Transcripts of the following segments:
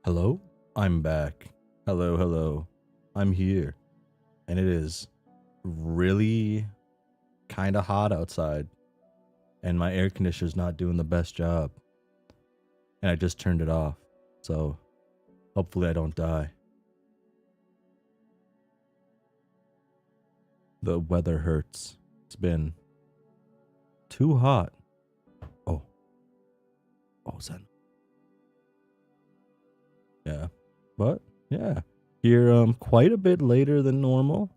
Hello? I'm back. Hello, hello. I'm here. And it is really kind of hot outside. And my air conditioner's not doing the best job. And I just turned it off. So hopefully I don't die. The weather hurts. It's been too hot. Oh, is that? Yeah. But yeah. Here quite a bit later than normal.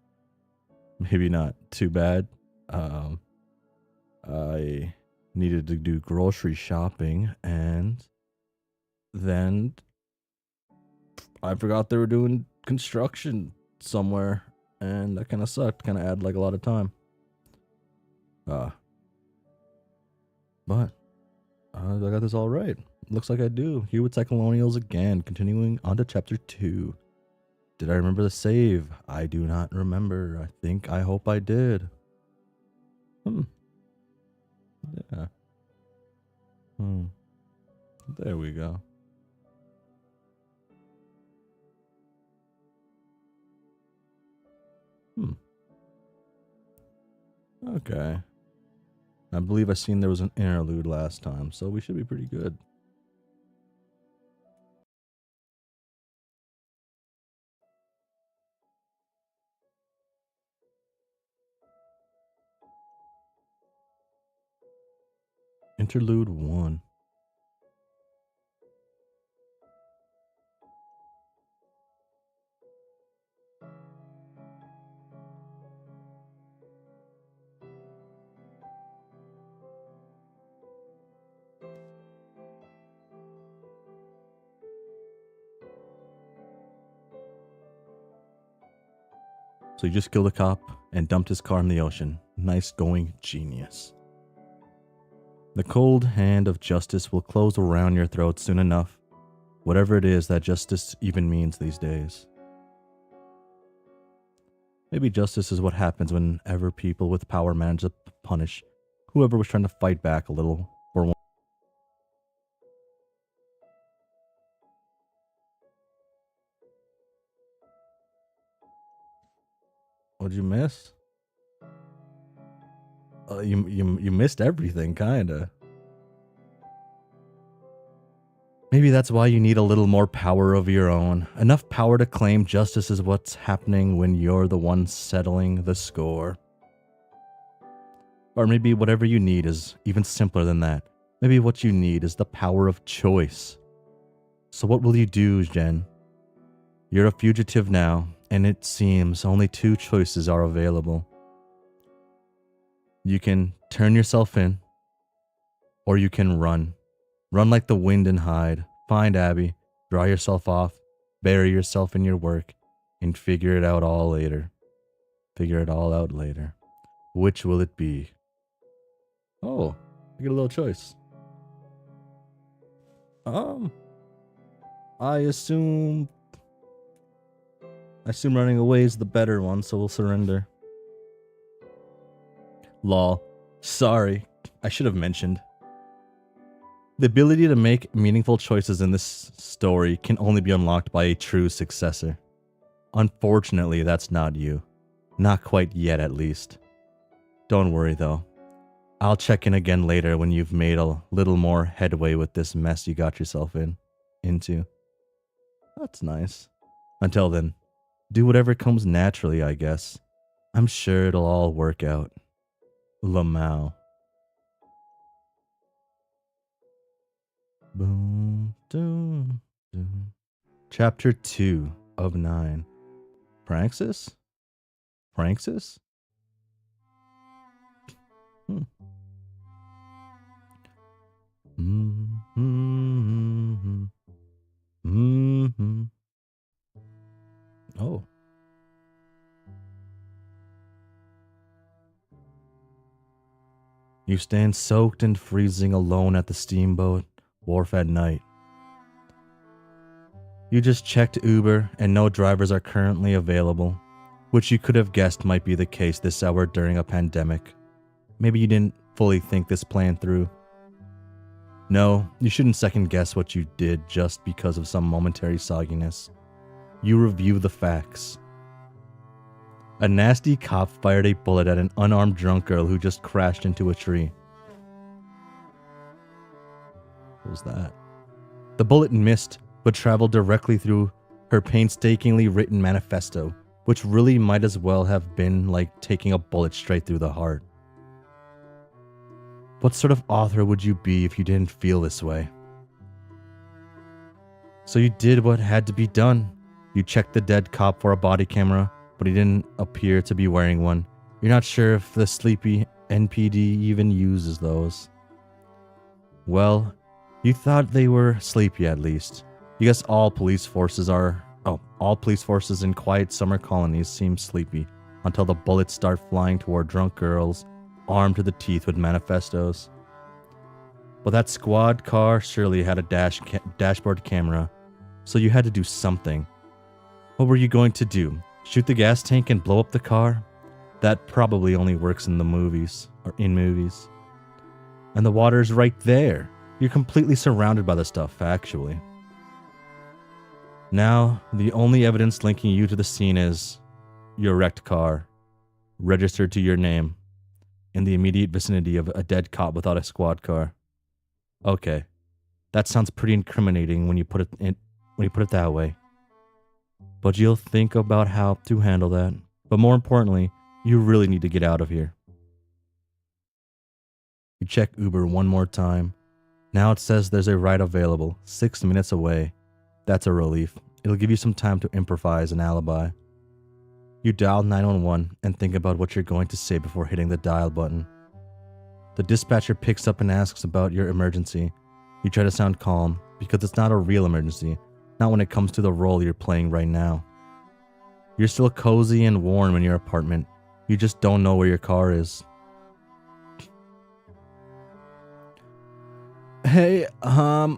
Maybe not too bad. I needed to do grocery shopping and then I forgot they were doing construction somewhere and that kind of sucked. Kind of added like a lot of time. But I got this all right. Looks like I do. Here with Psycholonials again, continuing on to chapter 2. Did I remember the save? I do not remember. I hope I did. Yeah. There we go. Okay. I believe I seen there was an interlude last time, so we should be pretty good. Interlude 1. So you just killed a cop and dumped his car in the ocean. Nice going, genius. The cold hand of justice will close around your throat soon enough, whatever it is that justice even means these days. Maybe justice is what happens whenever people with power manage to punish whoever was trying to fight back a little for one. What'd you miss? You missed everything, kinda. Maybe that's why you need a little more power of your own. Enough power to claim justice is what's happening when you're the one settling the score. Or maybe whatever you need is even simpler than that. Maybe what you need is the power of choice. So what will you do, Jen? You're a fugitive now, and it seems only 2 choices are available. You can turn yourself in, or you can run. Run like the wind and hide. Find Abby, dry yourself off, bury yourself in your work, and figure it out all later. Figure it all out later. Which will it be? Oh, I get a little choice. I assume running away is the better one, so we'll surrender. Lol. Sorry, I should have mentioned. The ability to make meaningful choices in this story can only be unlocked by a true successor. Unfortunately, that's not you. Not quite yet, at least. Don't worry, though. I'll check in again later when you've made a little more headway with this mess you got yourself into. That's nice. Until then, do whatever comes naturally, I guess. I'm sure it'll all work out. Lamau. Boom, doom, doom. Chapter 2 of 9. Praxis? Praxis? Oh. You stand soaked and freezing alone at the steamboat wharf at night. You just checked Uber and no drivers are currently available, which you could have guessed might be the case this hour during a pandemic. Maybe you didn't fully think this plan through. No, you shouldn't second guess what you did just because of some momentary sogginess. You review the facts. A nasty cop fired a bullet at an unarmed drunk girl who just crashed into a tree. What was that? The bullet missed, but traveled directly through her painstakingly written manifesto, which really might as well have been like taking a bullet straight through the heart. What sort of author would you be if you didn't feel this way? So you did what had to be done. You checked the dead cop for a body camera, but he didn't appear to be wearing one. You're not sure if the sleepy NPD even uses those. Well, you thought they were sleepy at least. You guess all police forces in quiet summer colonies seem sleepy until the bullets start flying toward drunk girls armed to the teeth with manifestos. But that squad car surely had a dashboard camera, so you had to do something. What were you going to do? Shoot the gas tank and blow up the car? That probably only works in the movies, or in movies. And the water's right there. You're completely surrounded by the stuff, actually. Now, the only evidence linking you to the scene is your wrecked car, registered to your name, in the immediate vicinity of a dead cop without a squad car. Okay, that sounds pretty incriminating when you put it that way. But you'll think about how to handle that. But more importantly, you really need to get out of here. You check Uber one more time. Now it says there's a ride available, 6 minutes away. That's a relief. It'll give you some time to improvise an alibi. You dial 911 and think about what you're going to say before hitting the dial button. The dispatcher picks up and asks about your emergency. You try to sound calm, because it's not a real emergency, not when it comes to the role you're playing right now. You're still cozy and warm in your apartment. You just don't know where your car is. Hey, I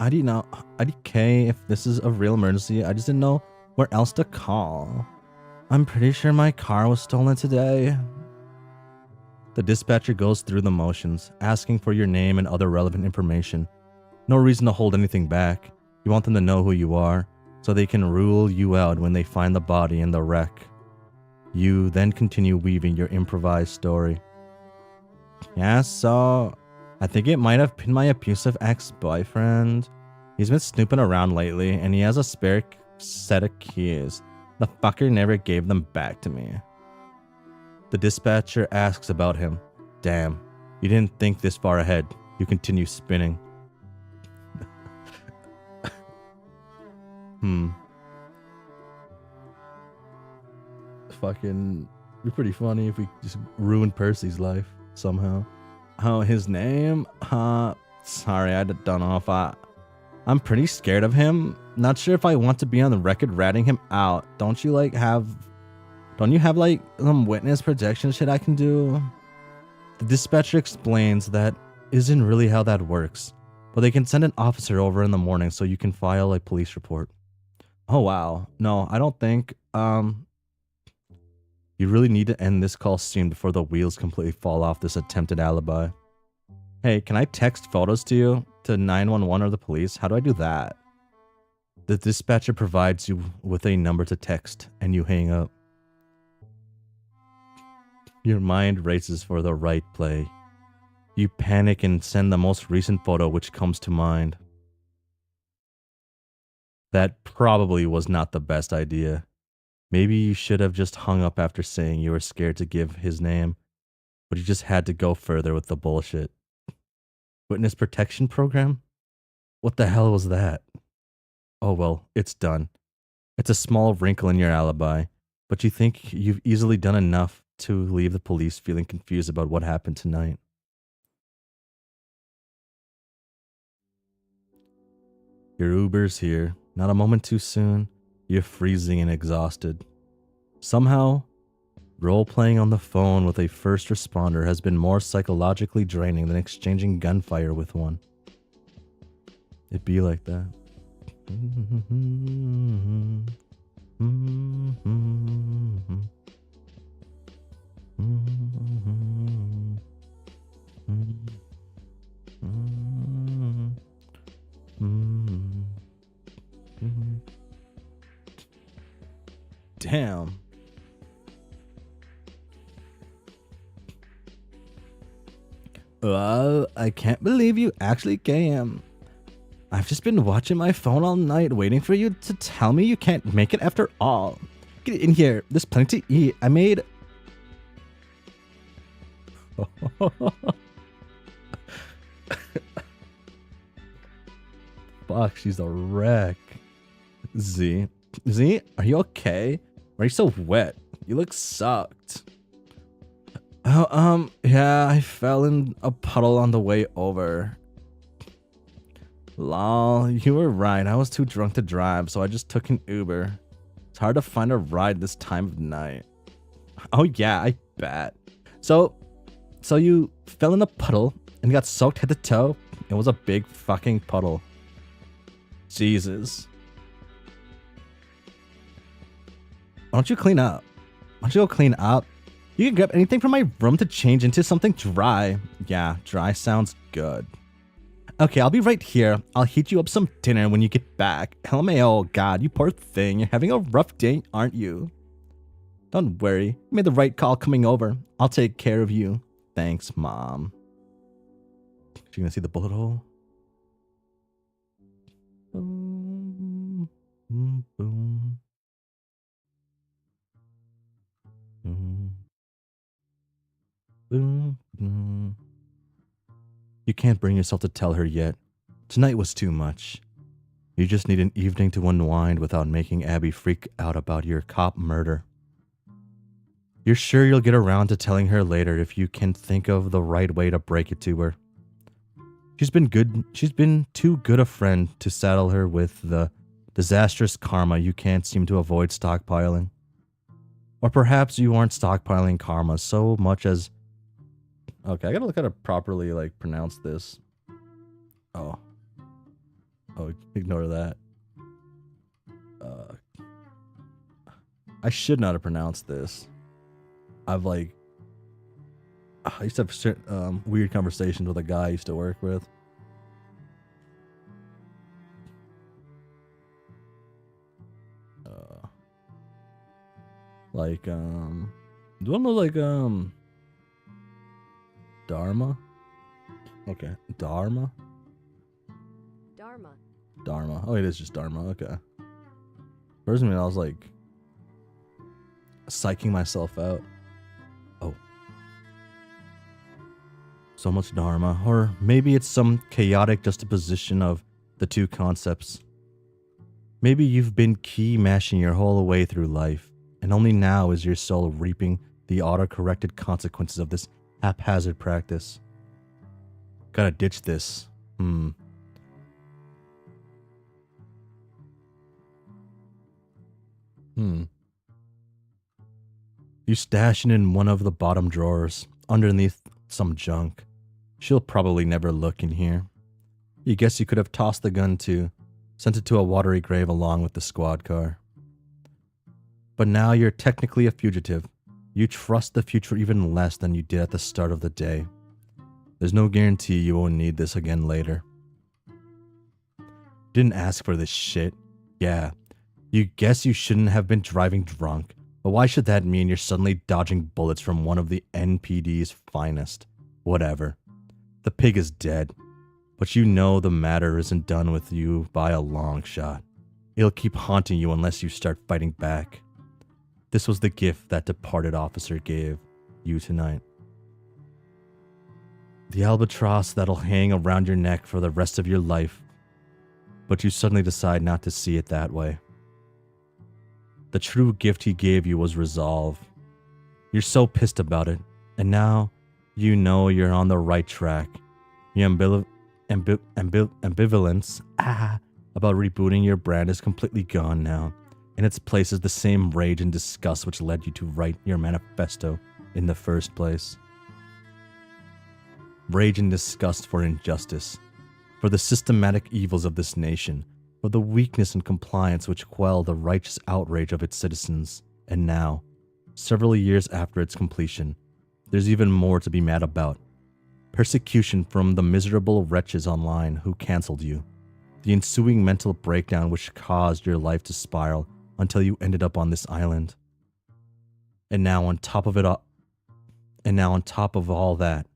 didn't care if this is a real emergency. I just didn't know where else to call. I'm pretty sure my car was stolen today. The dispatcher goes through the motions, asking for your name and other relevant information. No reason to hold anything back. You want them to know who you are, so they can rule you out when they find the body in the wreck. You then continue weaving your improvised story. Yeah, so I think it might have been my abusive ex-boyfriend. He's been snooping around lately, and he has a spare set of keys. The fucker never gave them back to me. The dispatcher asks about him. Damn, you didn't think this far ahead. You continue spinning. Fucking, it'd be pretty funny if we just ruined Percy's life somehow. Oh, his name? Sorry, I don't know if I'm pretty scared of him. Not sure if I want to be on the record ratting him out. Don't you have some witness protection shit I can do? The dispatcher explains that isn't really how that works, but they can send an officer over in the morning so you can file a police report. Oh wow. No, I don't think, you really need to end this call soon before the wheels completely fall off this attempted alibi. Hey, can I text photos to you? To 911 or the police? How do I do that? The dispatcher provides you with a number to text, and you hang up. Your mind races for the right play. You panic and send the most recent photo which comes to mind. That probably was not the best idea. Maybe you should have just hung up after saying you were scared to give his name, but you just had to go further with the bullshit. Witness protection program? What the hell was that? Oh well, it's done. It's a small wrinkle in your alibi, but you think you've easily done enough to leave the police feeling confused about what happened tonight. Your Uber's here. Not a moment too soon. You're freezing and exhausted. Somehow, role-playing on the phone with a first responder has been more psychologically draining than exchanging gunfire with one. It'd be like that. Damn. Well, I can't believe you actually came. I've just been watching my phone all night waiting for you to tell me you can't make it after all. Get in here. There's plenty to eat. I made... Fuck, she's a wreck. Z, are you okay? Why are you so wet? You look sucked. Oh, yeah, I fell in a puddle on the way over. Lol, you were right. I was too drunk to drive, so I just took an Uber. It's hard to find a ride this time of night. Oh yeah, I bet. So you fell in a puddle and got soaked head to toe? It was a big fucking puddle. Jesus. Why don't you clean up? Why don't you go clean up? You can grab anything from my room to change into something dry. Yeah, dry sounds good. Okay, I'll be right here. I'll heat you up some dinner when you get back. LMAO, God, you poor thing. You're having a rough day, aren't you? Don't worry. You made the right call coming over. I'll take care of you. Thanks, Mom. You gonna see the bullet hole? Boom, boom, boom. Boom, boom, boom. You can't bring yourself to tell her yet. Tonight was too much. You just need an evening to unwind without making Abby freak out about your cop murder. You're sure you'll get around to telling her later if you can think of the right way to break it to her. She's been too good a friend to saddle her with the disastrous karma you can't seem to avoid stockpiling. Or perhaps you aren't stockpiling karma so much as... Okay, I gotta look how to properly, like, pronounce this. Oh, ignore that. I should not have pronounced this. I used to have certain, weird conversations with a guy I used to work with. Do I know, like, Dharma? Okay, Dharma? Dharma. Oh, it is just Dharma, okay. First minute, I was, like, psyching myself out. Oh. So much Dharma. Or maybe it's some chaotic juxtaposition of the two concepts. Maybe you've been key mashing your whole way through life, and only now is your soul reaping the auto-corrected consequences of this haphazard practice. Gotta ditch this. You stash it in one of the bottom drawers, underneath some junk. She'll probably never look in here. You guess you could have tossed the gun too, sent it to a watery grave along with the squad car. But now you're technically a fugitive. You trust the future even less than you did at the start of the day. There's no guarantee you won't need this again later. Didn't ask for this shit. Yeah, you guess you shouldn't have been driving drunk, but why should that mean you're suddenly dodging bullets from one of the NPD's finest? Whatever. The pig is dead, but you know the matter isn't done with you by a long shot. It'll keep haunting you unless you start fighting back. This was the gift that departed officer gave you tonight. The albatross that'll hang around your neck for the rest of your life. But you suddenly decide not to see it that way. The true gift he gave you was resolve. You're so pissed about it, and now you know you're on the right track. Your ambivalence about rebooting your brand is completely gone now. In its place is the same rage and disgust which led you to write your manifesto in the first place. Rage and disgust for injustice, for the systematic evils of this nation, for the weakness and compliance which quell the righteous outrage of its citizens. And now, several years after its completion, there's even more to be mad about. Persecution from the miserable wretches online who cancelled you. The ensuing mental breakdown which caused your life to spiral until you ended up on this island. And now on top of all that,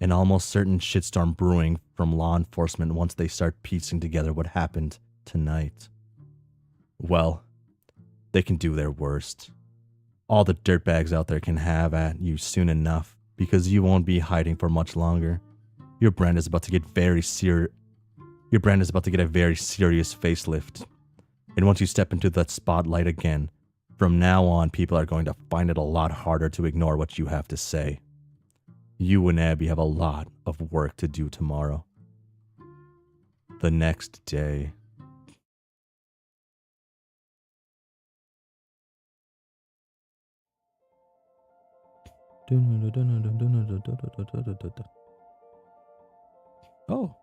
an almost certain shitstorm brewing from law enforcement once they start piecing together what happened tonight. Well, they can do their worst. All the dirtbags out there can have at you soon enough, because you won't be hiding for much longer. Your brand is about to get a very serious facelift. And once you step into that spotlight again, from now on, people are going to find it a lot harder to ignore what you have to say. You and Abby have a lot of work to do tomorrow. The next day. Oh.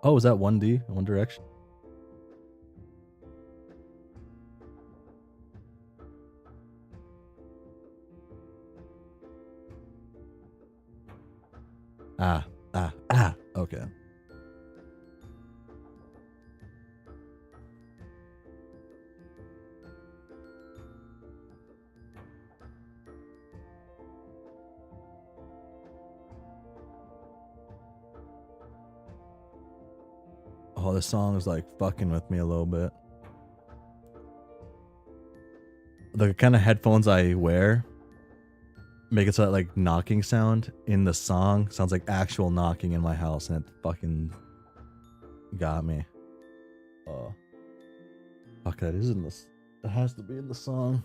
Oh, is that 1D? One Direction? Okay. Oh, this song is like fucking with me a little bit. The kind of headphones I wear make it so that like knocking sound in the song sounds like actual knocking in my house, and it fucking got me. Fuck, that is in this. It has to be in the song.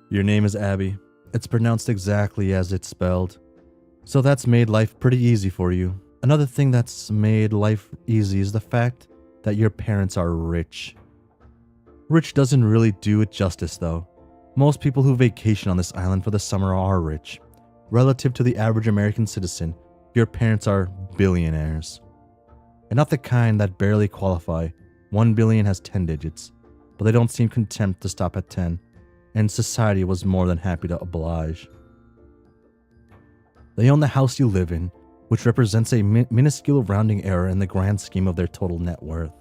Your name is Abby. It's pronounced exactly as it's spelled. So that's made life pretty easy for you. Another thing that's made life easy is the fact that your parents are rich. Rich doesn't really do it justice though. Most people who vacation on this island for the summer are rich. Relative to the average American citizen, your parents are billionaires. And not the kind that barely qualify. 1 billion has 10 digits, but they don't seem content to stop at 10, and society was more than happy to oblige. They own the house you live in, which represents a minuscule rounding error in the grand scheme of their total net worth.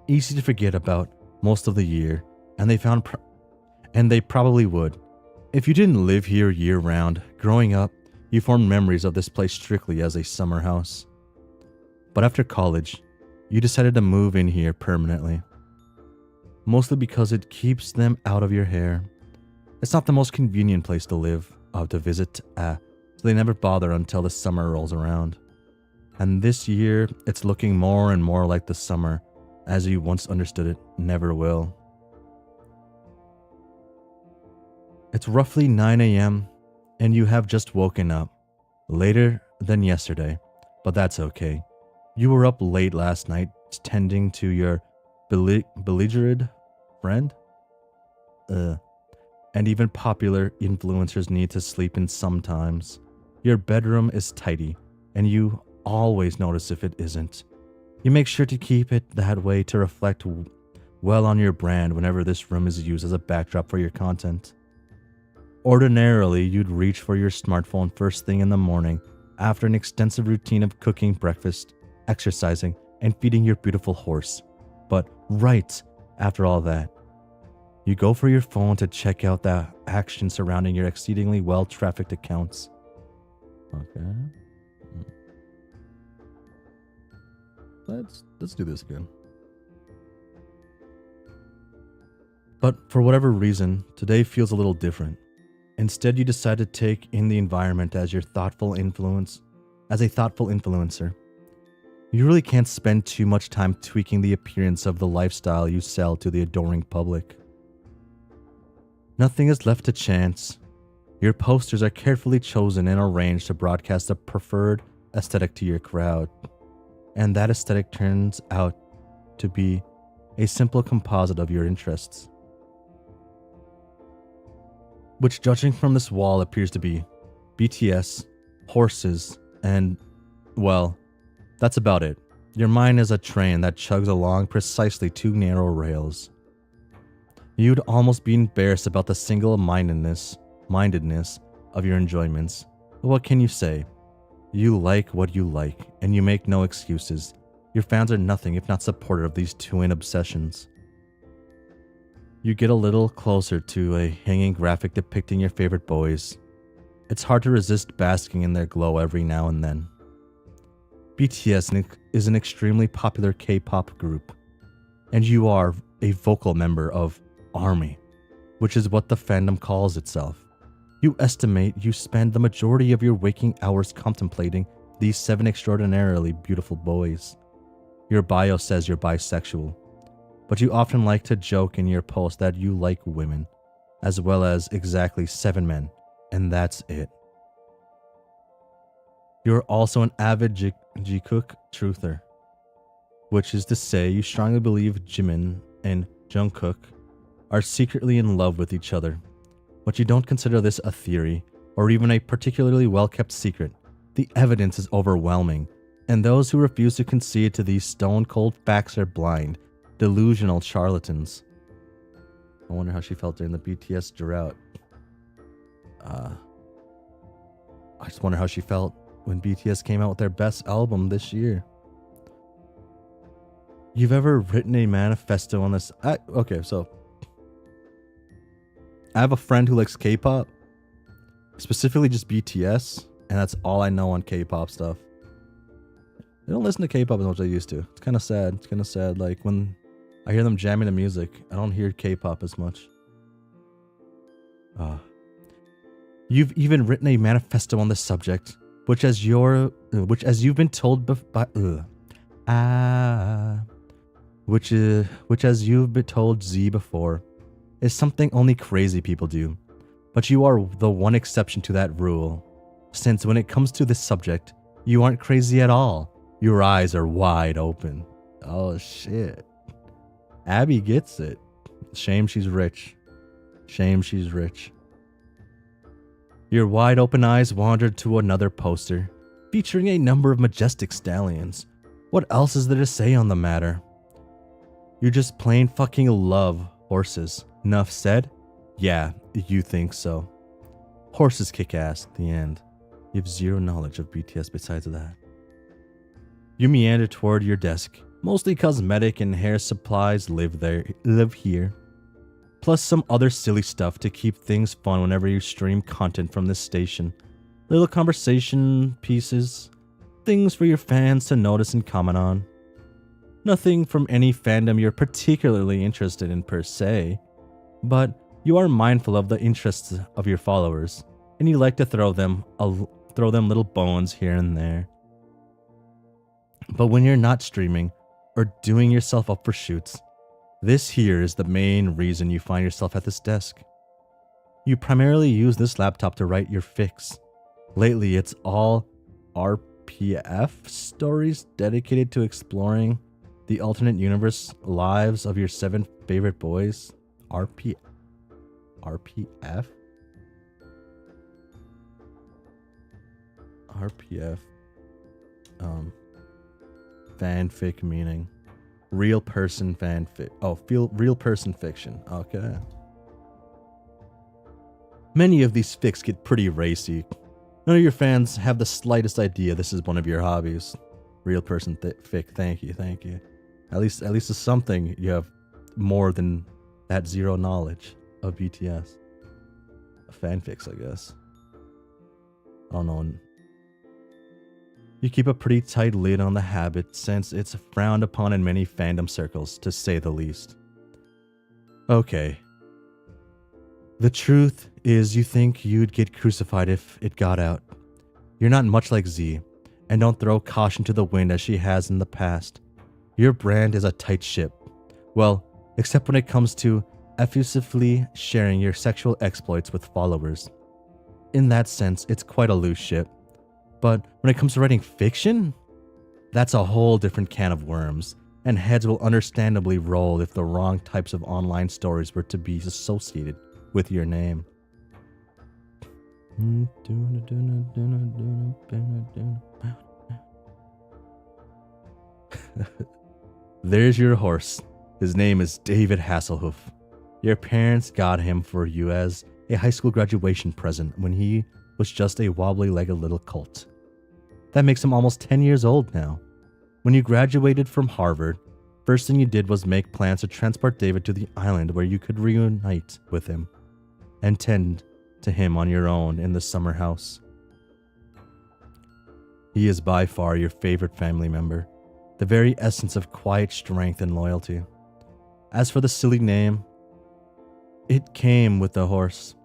Easy to forget about most of the year, and they probably would. If you didn't live here year-round, growing up, you formed memories of this place strictly as a summer house. But after college, you decided to move in here permanently. Mostly because it keeps them out of your hair. It's not the most convenient place to live, to visit, so they never bother until the summer rolls around. And this year, it's looking more and more like the summer, as you once understood it, never will. It's roughly 9 a.m., and you have just woken up. Later than yesterday, but that's okay. You were up late last night, tending to your belligerent friend? And even popular influencers need to sleep in sometimes. Your bedroom is tidy, and you always notice if it isn't. You make sure to keep it that way to reflect well on your brand whenever this room is used as a backdrop for your content. Ordinarily, you'd reach for your smartphone first thing in the morning after an extensive routine of cooking breakfast, exercising, and feeding your beautiful horse. But right after all that, you go for your phone to check out the action surrounding your exceedingly well-trafficked accounts. Okay. Let's do this again. But for whatever reason, today feels a little different. Instead, you decide to take in the environment as a thoughtful influencer. You really can't spend too much time tweaking the appearance of the lifestyle you sell to the adoring public. Nothing is left to chance. Your posters are carefully chosen and arranged to broadcast a preferred aesthetic to your crowd. And that aesthetic turns out to be a simple composite of your interests. Which, judging from this wall, appears to be BTS, horses, and, well, that's about it. Your mind is a train that chugs along precisely 2 narrow rails. You'd almost be embarrassed about the single-mindedness of your enjoyments. But what can you say? You like what you like, and you make no excuses. Your fans are nothing if not supportive of these twin obsessions. You get a little closer to a hanging graphic depicting your favorite boys. It's hard to resist basking in their glow every now and then. BTS is an extremely popular K-pop group, and you are a vocal member of ARMY, which is what the fandom calls itself. You estimate you spend the majority of your waking hours contemplating these 7 extraordinarily beautiful boys. Your bio says you're bisexual, but you often like to joke in your post that you like women, as well as exactly 7 men, and that's it. You're also an avid Jikook truther, which is to say you strongly believe Jimin and Jungkook are secretly in love with each other, but you don't consider this a theory or even a particularly well-kept secret. The evidence is overwhelming, and those who refuse to concede to these stone-cold facts are blind, delusional charlatans. I wonder how she felt during the BTS drought. I just wonder how she felt when BTS came out with their best album this year. You've ever written a manifesto on this? Okay, so I have a friend who likes K-pop, specifically just BTS, and that's all I know on K-pop stuff. I don't listen to K-pop as much as I used to. It's kind of sad. It's kind of sad. Like when I hear them jamming the music, I don't hear K-pop as much. You've even written a manifesto on this subject, which as you've been told which as you've been told Z before, is something only crazy people do. But you are the one exception to that rule, since when it comes to this subject, you aren't crazy at all. Your eyes are wide open. Oh shit. Abby gets it. Shame she's rich. Shame she's rich. Your wide open eyes wandered to another poster, featuring a number of majestic stallions. What else is there to say on the matter? You just plain fucking love horses. Enough said? Yeah, you think so. Horses kick ass, the end. You have zero knowledge of BTS besides that. You meander toward your desk. Mostly cosmetic and hair supplies live here. Plus some other silly stuff to keep things fun whenever you stream content from this station. Little conversation pieces. Things for your fans to notice and comment on. Nothing from any fandom you're particularly interested in per se, but you are mindful of the interests of your followers, and you like to throw them little bones here and there. But when you're not streaming or doing yourself up for shoots, this here is the main reason you find yourself at this desk. You primarily use this laptop to write your fics. Lately, it's all RPF stories dedicated to exploring the alternate universe lives of your 7 favorite boys. RPF? RPF. Fanfic meaning. Real person fanfic. Oh, real person fiction. Okay. Many of these fics get pretty racy. None of your fans have the slightest idea this is one of your hobbies. Real person fic. Thank you. At least it's something you have more than that zero knowledge of BTS. Fanfics, I guess. I don't know. You keep a pretty tight lid on the habit since it's frowned upon in many fandom circles, to say the least. Okay. The truth is you think you'd get crucified if it got out. You're not much like Z, and don't throw caution to the wind as she has in the past. Your brand is a tight ship. Well, except when it comes to effusively sharing your sexual exploits with followers. In that sense, it's quite a loose ship. But when it comes to writing fiction, that's a whole different can of worms, and heads will understandably roll if the wrong types of online stories were to be associated with your name. There's your horse. His name is David Hasselhoff. Your parents got him for you as a high school graduation present when he was just a wobbly-legged little colt. That makes him almost 10 years old now. When you graduated from Harvard, first thing you did was make plans to transport David to the island where you could reunite with him and tend to him on your own in the summer house. He is by far your favorite family member, the very essence of quiet strength and loyalty. As for the silly name, it came with the horse.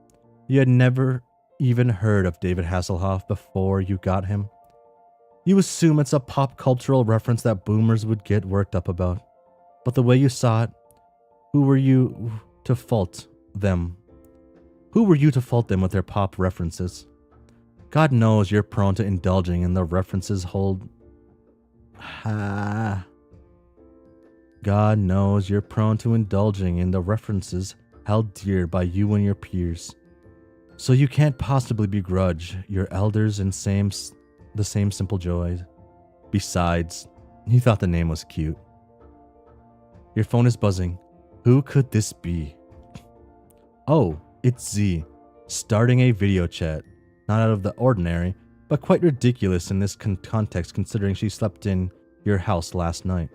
You had never even heard of David Hasselhoff before you got him. You assume it's a pop cultural reference that boomers would get worked up about. But the way you saw it, who were you to fault them? Who were you to fault them with their pop references? God knows you're prone to indulging in the references God knows you're prone to indulging in the references held dear by you and your peers. So you can't possibly begrudge your elders in the same simple joys. Besides, you thought the name was cute. Your phone is buzzing. Who could this be? Oh, it's Z, starting a video chat. Not out of the ordinary, but quite ridiculous in this context considering she slept in your house last night.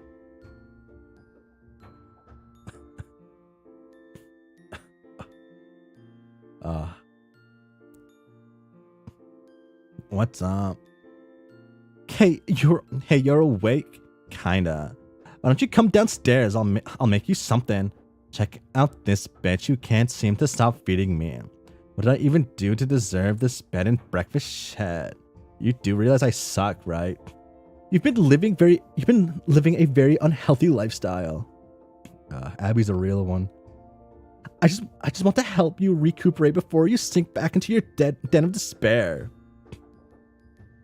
What's up? Hey, you're awake? Kinda. Why don't you come downstairs? I'll make you something. Check out this bitch. You can't seem to stop feeding me. What did I even do to deserve this bed and breakfast shit? You do realize I suck, right? You've been living a very unhealthy lifestyle. Abby's a real one. I just want to help you recuperate before you sink back into your den of despair.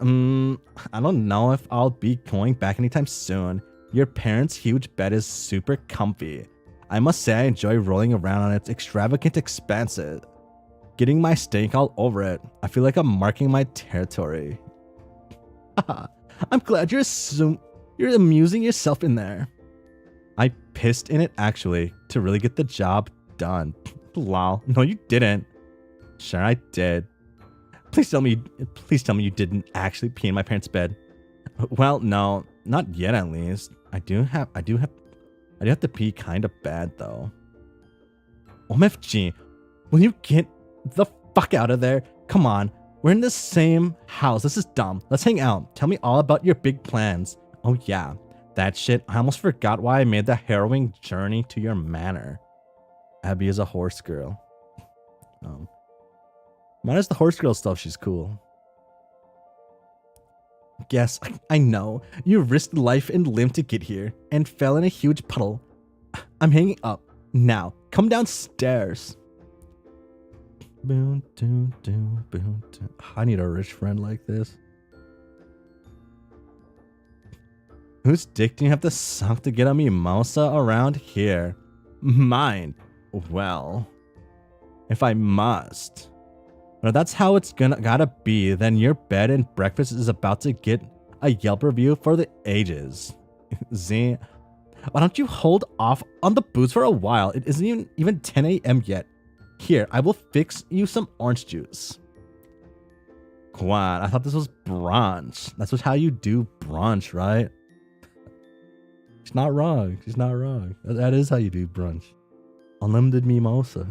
I don't know if I'll be going back anytime soon. Your parents' huge bed is super comfy. I must say I enjoy rolling around on its extravagant expanses. Getting my stank all over it. I feel like I'm marking my territory. I'm glad you're amusing yourself in there. I pissed in it actually to really get the job done. Lol. No, you didn't. Sure, I did. Please tell me you didn't actually pee in my parents' bed. Well, no, not yet at least. I do have to pee kind of bad though. OMFG, will you get the fuck out of there? Come on, we're in the same house. This is dumb. Let's hang out. Tell me all about your big plans. Oh yeah, that shit. I almost forgot why I made the harrowing journey to your manor. Abby is a horse girl. Minus the horse girl stuff, she's cool. Yes, I know. You risked life and limb to get here and fell in a huge puddle. I'm hanging up. Now, come downstairs. I need a rich friend like this. Whose dick do you have to suck to get a mimosa around here? Mine. Well, if I must. But if that's how it's gotta be, then your bed and breakfast is about to get a Yelp review for the ages. Z, why don't you hold off on the booze for a while? It isn't even 10 a.m. yet. Here, I will fix you some orange juice. Quan, I thought this was brunch. That's how you do brunch, right? She's not wrong. She's not wrong. That is how you do brunch. Unlimited mimosa.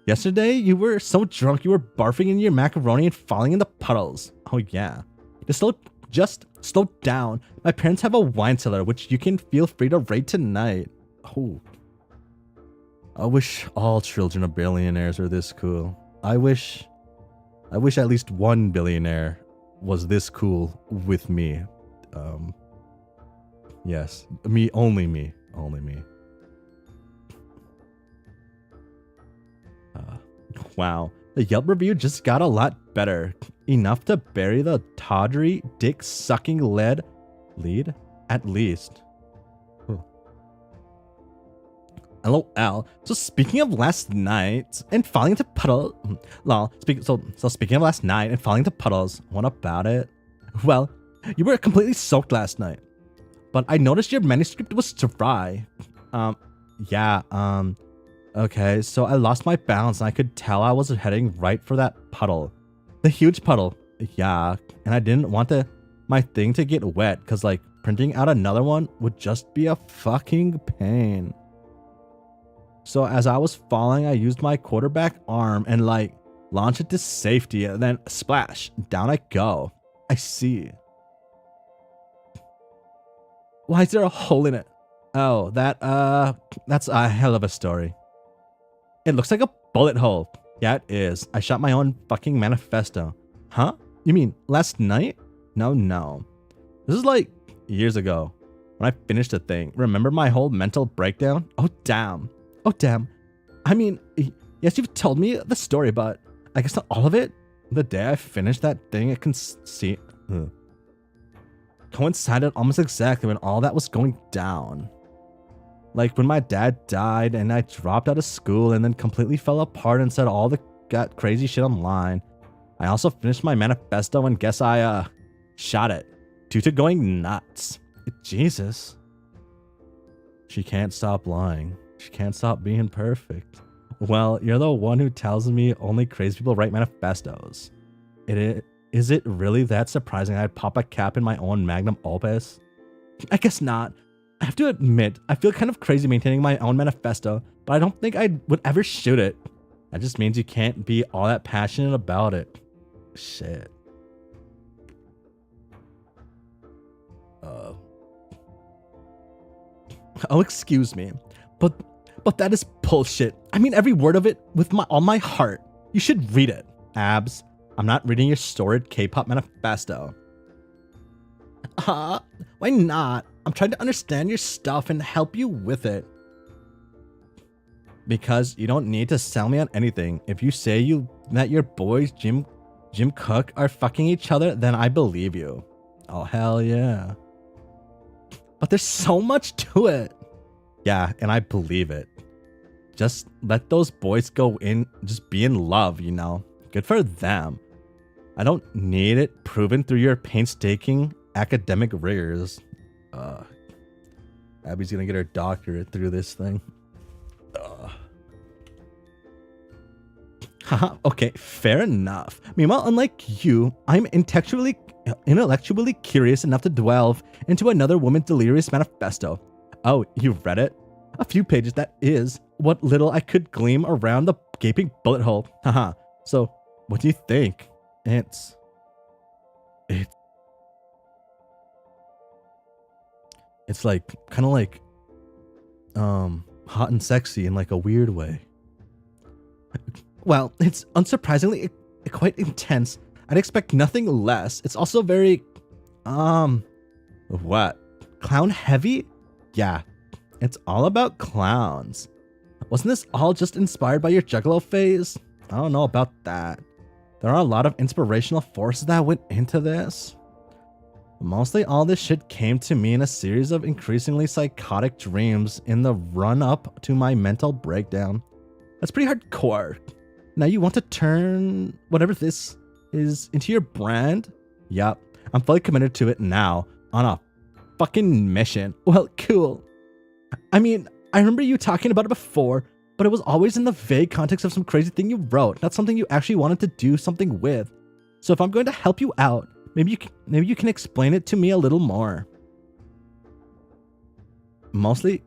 Yesterday, you were so drunk you were barfing in your macaroni and falling in the puddles. Oh yeah. Just slow down. My parents have a wine cellar, which you can feel free to raid tonight. Oh. I wish all children of billionaires were this cool. I wish at least one billionaire was this cool with me. Yes. Only me. Wow, the Yelp review just got a lot better. Enough to bury the tawdry, dick-sucking lead at least. LOL. So speaking of last night and falling into puddles, speaking of last night and falling into puddles, what about it? Well, you were completely soaked last night, but I noticed your manuscript was dry. Okay, so I lost my balance and I could tell I was heading right for that puddle. The huge puddle. Yeah, and I didn't want my thing to get wet because like printing out another one would just be a fucking pain. So as I was falling, I used my quarterback arm and like launch it to safety and then splash, down I go. I see. Why is there a hole in it? Oh, that's a hell of a story. It looks like a bullet hole. Yeah, it is. I shot my own fucking manifesto. Huh? You mean last night? No. This is like years ago when I finished the thing. Remember my whole mental breakdown? Oh, damn. I mean, yes, you've told me the story, but I guess not all of it. The day I finished that thing, it coincided almost exactly when all that was going down. Like when my dad died and I dropped out of school and then completely fell apart and said all the crazy shit online. I also finished my manifesto and guess I shot it due to going nuts. Jesus. She can't stop lying. She can't stop being perfect. Well, you're the one who tells me only crazy people write manifestos. Is it really that surprising I'd pop a cap in my own magnum opus? I guess not. I have to admit, I feel kind of crazy maintaining my own manifesto, but I don't think I would ever shoot it. That just means you can't be all that passionate about it. Shit. Oh, excuse me, but that is bullshit. I mean every word of it with all my heart. You should read it. Abs, I'm not reading your storied K-pop manifesto. Why not? I'm trying to understand your stuff and help you with it. Because you don't need to sell me on anything. If you say that your boys Jim Cook are fucking each other, then I believe you. Oh hell yeah. But there's so much to it. Yeah, and I believe it. Just let those boys go in, just be in love, you know. Good for them. I don't need it proven through your painstaking academic rigors. Abby's gonna get her doctorate through this thing. Haha, okay, fair enough. Meanwhile, unlike you, I'm intellectually curious enough to delve into another woman's delirious manifesto. Oh, you read it? A few pages, that is what little I could glean around the gaping bullet hole. Haha. So, what do you think? It's like kind of like hot and sexy in like a weird way. Well, it's unsurprisingly quite intense. I'd expect nothing less. It's also very what? Clown heavy? Yeah. It's all about clowns. Wasn't this all just inspired by your Juggalo phase? I don't know about that. There are a lot of inspirational forces that went into this. Mostly all this shit came to me in a series of increasingly psychotic dreams in the run-up to my mental breakdown. That's pretty hardcore. Now you want to turn whatever this is into your brand? Yup, I'm fully committed to it now, on a fucking mission. Well, cool. I mean, I remember you talking about it before, but it was always in the vague context of some crazy thing you wrote, not something you actually wanted to do something with. So if I'm going to help you out, maybe you can explain it to me a little more. Mostly,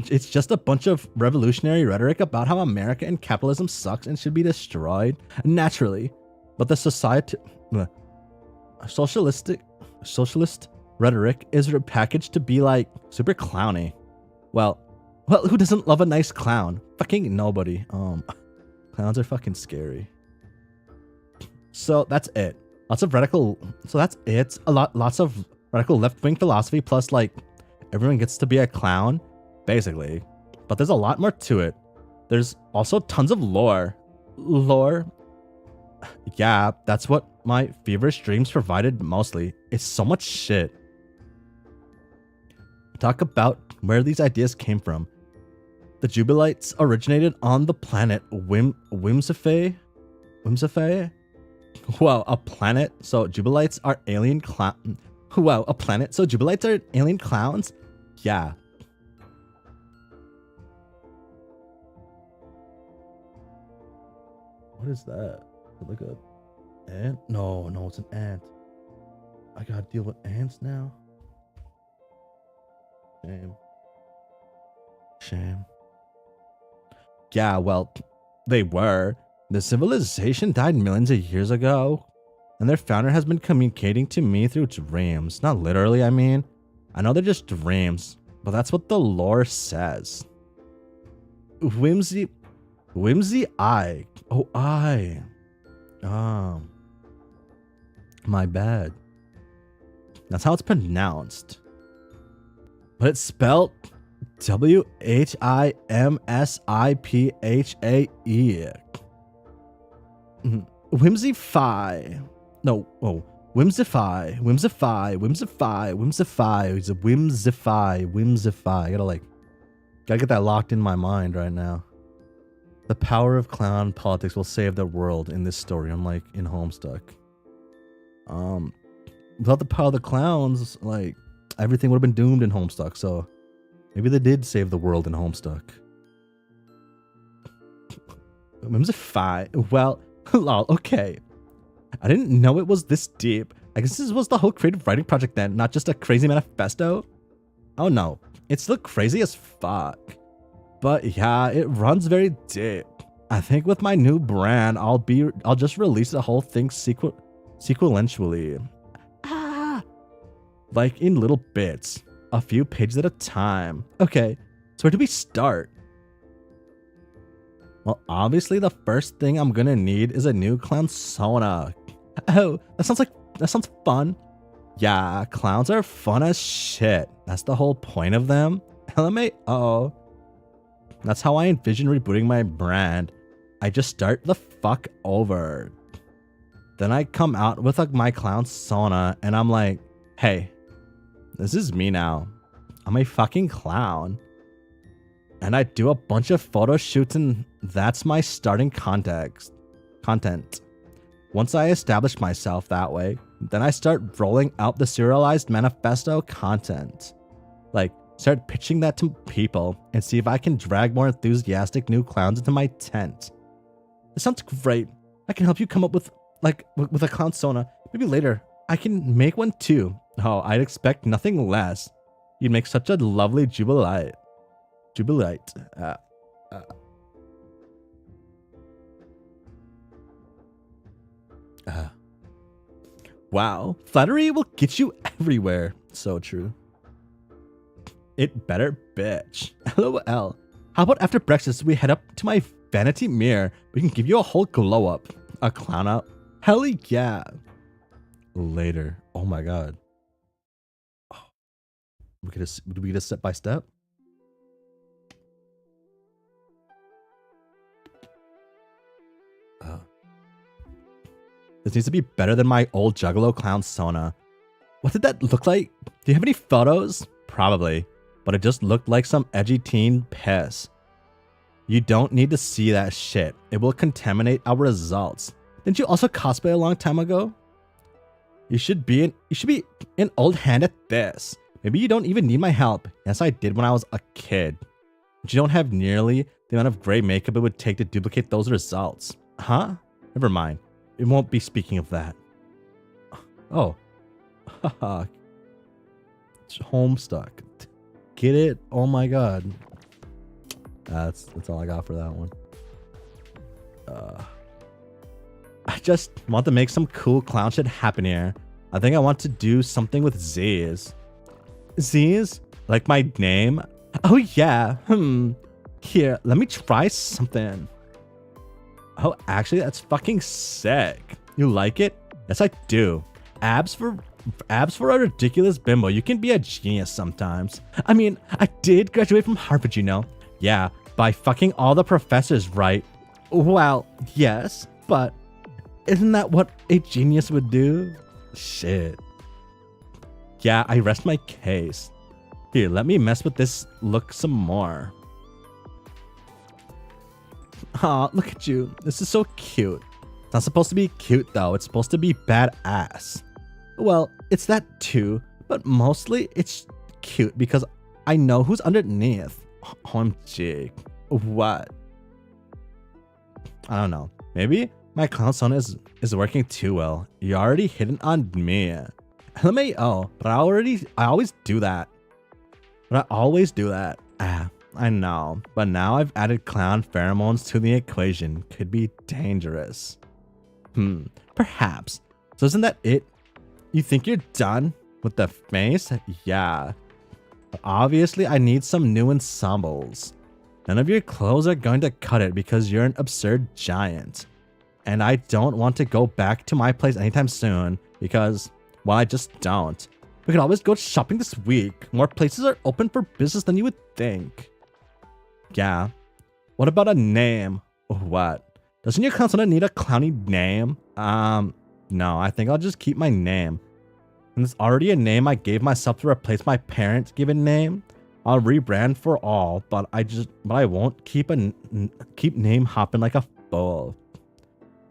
it's just a bunch of revolutionary rhetoric about how America and capitalism sucks and should be destroyed, naturally. But the socialist rhetoric is repackaged to be like super clowny. Well, who doesn't love a nice clown? Fucking nobody. Clowns are fucking scary. So that's it. Lots of radical. So that's it. Lots of radical left-wing philosophy. Plus, like, everyone gets to be a clown, basically. But there's a lot more to it. There's also tons of lore. Yeah, that's what my feverish dreams provided mostly. It's so much shit. Talk about where these ideas came from. The Jubilites originated on the planet Whimsifae? Wow, a planet? So Jubilites are alien clown. Wow, a planet? So Jubilites are alien clowns? Yeah. What is that? Is it like a ant? No, it's an ant. I gotta deal with ants now. Shame. Shame. Yeah, well, they were. The civilization died millions of years ago, and their founder has been communicating to me through dreams. Not literally, I mean. I know they're just dreams, but that's what the lore says. Whimsy I. Oh, I. My bad. That's how it's pronounced. But it's spelled Whimsiphae. Whimsify. No, oh. Whimsify. It's a whimsify. Gotta get that locked in my mind right now. The power of clown politics will save the world in this story, unlike in Homestuck. Without the power of the clowns, like, everything would have been doomed in Homestuck, so maybe they did save the world in Homestuck. Whimsify. Well, lol, okay. I didn't know it was this deep. I guess this was the whole creative writing project then, not just a crazy manifesto? Oh no, it's still crazy as fuck. But yeah, it runs very deep. I think with my new brand, I'll just release the whole thing sequentially. Like in little bits, a few pages at a time. Okay, so where do we start? Well, obviously the first thing I'm gonna need is a new clown sona. Oh, that sounds fun. Yeah, clowns are fun as shit. That's the whole point of them. LMAO. That's how I envision rebooting my brand. I just start the fuck over. Then I come out with my clown sona and I'm like, hey, this is me now. I'm a fucking clown. And I do a bunch of photo shoots and that's my starting content. Once I establish myself that way, then I start rolling out the serialized manifesto content. Like, start pitching that to people and see if I can drag more enthusiastic new clowns into my tent. It sounds great. I can help you come up with a clown sona. Maybe later, I can make one too. Oh, I'd expect nothing less. You'd make such a lovely jubilite. Wow, flattery will get you everywhere. So true. It better, bitch. LOL. How about after breakfast we head up to my vanity mirror? We can give you a whole glow up. A clown up. Hell yeah. Later. Oh my god. Oh. We get a step by step? This needs to be better than my old Juggalo clown sona. What did that look like? Do you have any photos? Probably. But it just looked like some edgy teen piss. You don't need to see that shit. It will contaminate our results. Didn't you also cosplay a long time ago? You should be an old hand at this. Maybe you don't even need my help. Yes, I did when I was a kid. But you don't have nearly the amount of gray makeup it would take to duplicate those results. Huh? Never mind. It won't be speaking of that. Oh. Haha. Homestuck. Get it? Oh my god. That's all I got for that one. I just want to make some cool clown shit happen here. I think I want to do something with Z's. Z's? Like my name? Oh yeah. Here, let me try something. Oh, actually, that's fucking sick. You like it? Yes, I do. Abs for a ridiculous bimbo. You can be a genius sometimes. I mean, I did graduate from Harvard, you know. Yeah, by fucking all the professors, right? Well, yes, but isn't that what a genius would do? Shit. Yeah, I rest my case. Here, let me mess with this look some more. Aw, look at you. This is so cute. It's not supposed to be cute though. It's supposed to be badass. Well, it's that too, but mostly it's cute because I know who's underneath. OMG. What? I don't know. Maybe my clown sona is working too well. You're already hitting on me. LMAO, but I always do that. I know, but now I've added clown pheromones to the equation. Could be dangerous. Perhaps. So isn't that it? You think you're done with the face? Yeah. But obviously, I need some new ensembles. None of your clothes are going to cut it because you're an absurd giant. And I don't want to go back to my place anytime soon because, well, I just don't. We could always go shopping this week. More places are open for business than you would think. Yeah. What about a name? What? Doesn't your clown need a clowny name? No, I think I'll just keep my name. And it's already a name I gave myself to replace my parents' given name. I'll rebrand for all, but I won't keep name hopping like a fool.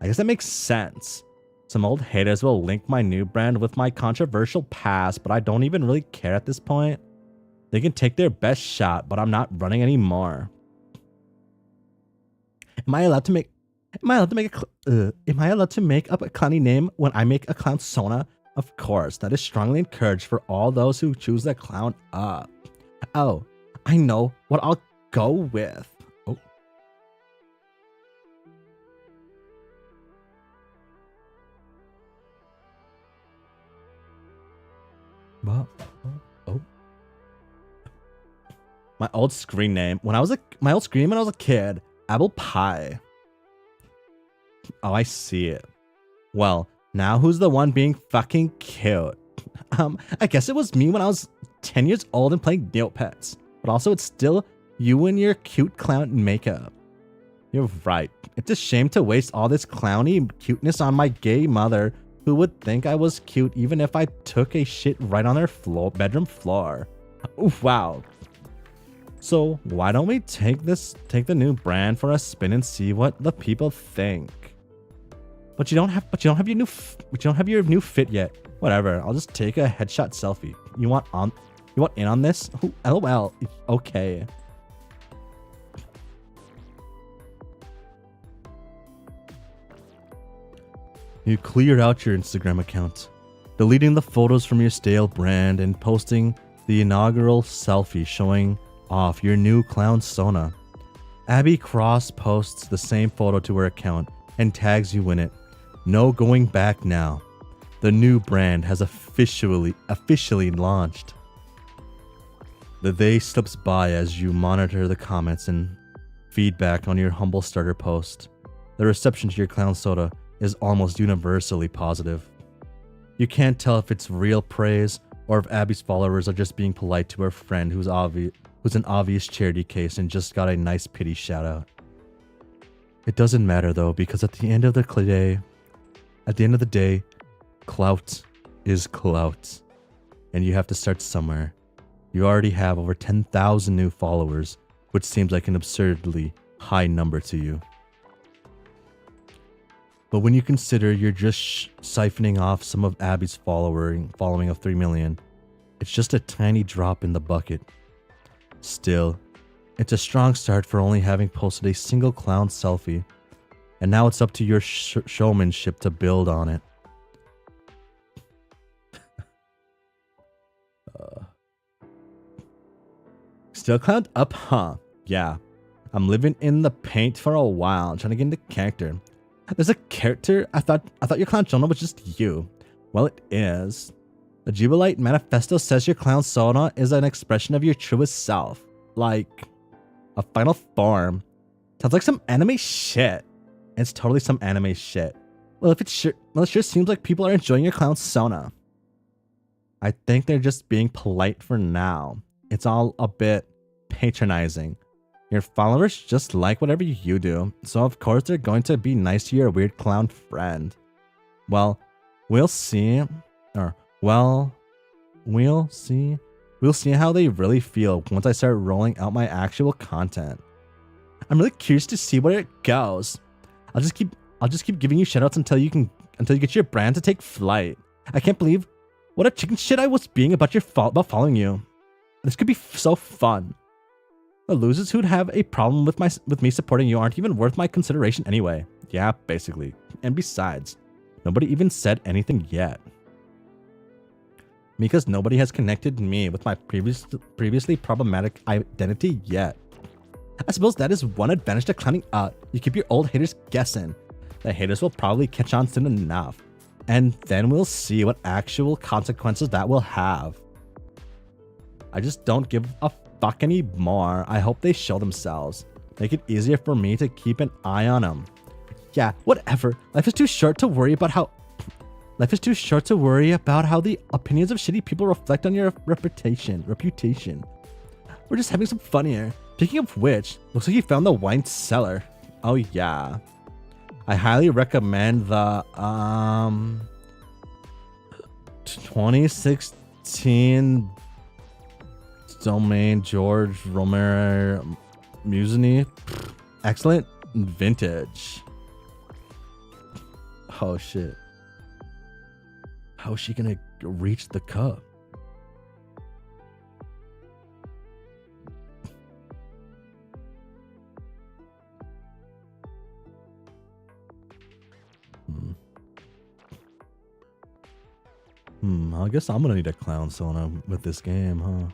I guess that makes sense. Some old haters will link my new brand with my controversial past, but I don't even really care at this point. They can take their best shot, but I'm not running anymore. Am I allowed to make up a clowny name when I make a clown sona? Of course, that is strongly encouraged for all those who choose the clown up. Oh, I know what I'll go with. Oh. What? Oh. My old screen name when I was a kid, Apple Pie. Oh, I see it. Well, now who's the one being fucking cute? I guess it was me when I was 10 years old and playing Neopets. But also it's still you and your cute clown makeup. You're right. It's a shame to waste all this clowny cuteness on my gay mother who would think I was cute even if I took a shit right on their bedroom floor. Oof, wow. So why don't we take the new brand for a spin and see what the people think? But you don't have your new fit yet. Whatever. I'll just take a headshot selfie. You want in on this? Ooh, LOL. Okay. You cleared out your Instagram account, deleting the photos from your stale brand and posting the inaugural selfie showing off your new clown sona. Abby Cross posts the same photo to her account and tags you in it. No going back now. The new brand has officially launched. The day slips by as you monitor the comments and feedback on your humble starter post. The reception to your clown soda is almost universally positive. You can't tell if it's real praise or if Abby's followers are just being polite to her friend who's an obvious charity case and just got a nice pity shout out. It doesn't matter though, because at the end of the day, clout is clout, and you have to start somewhere. You already have over 10,000 new followers, which seems like an absurdly high number to you. But when you consider you're just siphoning off some of Abby's following of 3 million, it's just a tiny drop in the bucket. Still, it's a strong start for only having posted a single clown selfie, and now it's up to your showmanship to build on it. Still clowned up, huh? Yeah. I'm living in the paint for a while, trying to get into character. There's a character? I thought your clown Jonah was just you. Well, it is. The Jubilite Manifesto says your clown Sona is an expression of your truest self. Like a final form. Sounds like some anime shit. It's totally some anime shit. Well, it sure seems like people are enjoying your clown Sona. I think they're just being polite for now. It's all a bit patronizing. Your followers just like whatever you do, so of course they're going to be nice to your weird clown friend. Well, we'll see. We'll see how they really feel once I start rolling out my actual content. I'm really curious to see where it goes. I'll just keep giving you shoutouts until you get your brand to take flight. I can't believe what a chicken shit I was being about following you. This could be so fun. The losers who'd have a problem with me supporting you aren't even worth my consideration anyway. Yeah, basically. And besides, nobody even said anything yet. Because nobody has connected me with my previously problematic identity yet. I suppose that is one advantage to climbing up. You keep your old haters guessing. The haters will probably catch on soon enough. And then we'll see what actual consequences that will have. I just don't give a fuck anymore. I hope they show themselves. Make it easier for me to keep an eye on them. Yeah, whatever. Life is too short to worry about how the opinions of shitty people reflect on your reputation. We're just having some fun here. Speaking of which, looks like you found the wine cellar. Oh yeah. I highly recommend the 2016 Domain George Romero Musini. Excellent vintage. Oh shit. How is she gonna reach the cup? I guess I'm gonna need a clown Sona with this game, huh?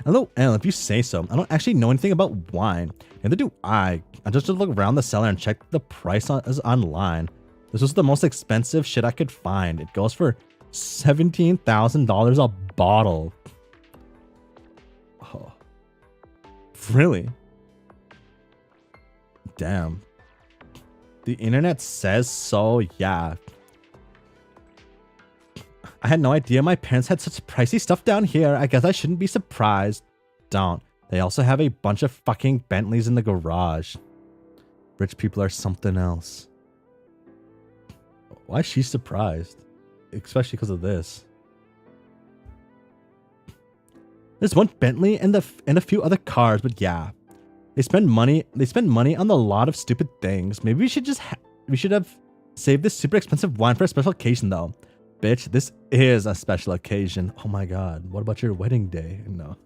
Hello, L, if you say so. I don't actually know anything about wine. Neither do I. I just look around the cellar and check the price online. This was the most expensive shit I could find. It goes for $17,000 a bottle. Oh. Really? Damn. The internet says so, yeah. I had no idea my parents had such pricey stuff down here. I guess I shouldn't be surprised. Don't. They also have a bunch of fucking Bentleys in the garage. Rich people are something else. Why is she surprised? Especially because of this. There's one Bentley and a few other cars, but yeah. They spend money on a lot of stupid things. Maybe we should have saved this super expensive wine for a special occasion though. Bitch, this is a special occasion. Oh my god. What about your wedding day? No.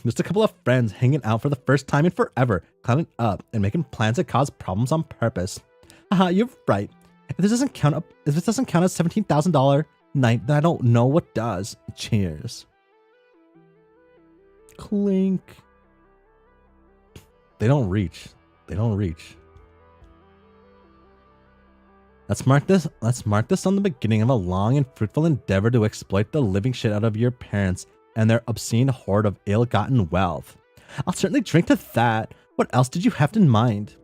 Just a couple of friends hanging out for the first time in forever, climbing up and making plans to cause problems on purpose. Haha, you're right. If this doesn't count as $17,000 night, then I don't know what does. Cheers. Clink. They don't reach. Let's mark this on the beginning of a long and fruitful endeavor to exploit the living shit out of your parents and their obscene hoard of ill-gotten wealth. I'll certainly drink to that. What else did you have in mind?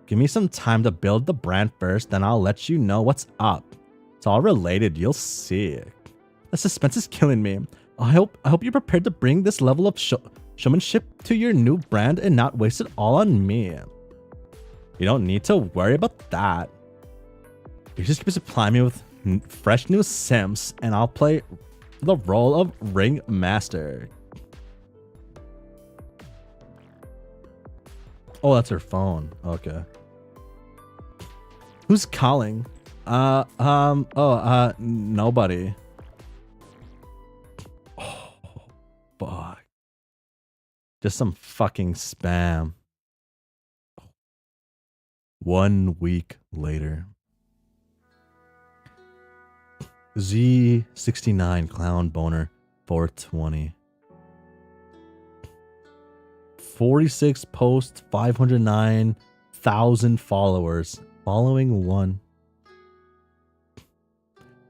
Give me some time to build the brand first, then I'll let you know what's up. It's all related, you'll see. The suspense is killing me. I hope you're prepared to bring this level of showmanship to your new brand and not waste it all on me. You don't need to worry about that. You just keep supplying me with fresh new sims, and I'll play the role of ring master. Oh, that's her phone. Okay. Who's calling? Nobody. Oh, fuck. Just some fucking spam. 1 week later. Z69 Clown Boner 420. 46 posts, 509,000 followers. Following one.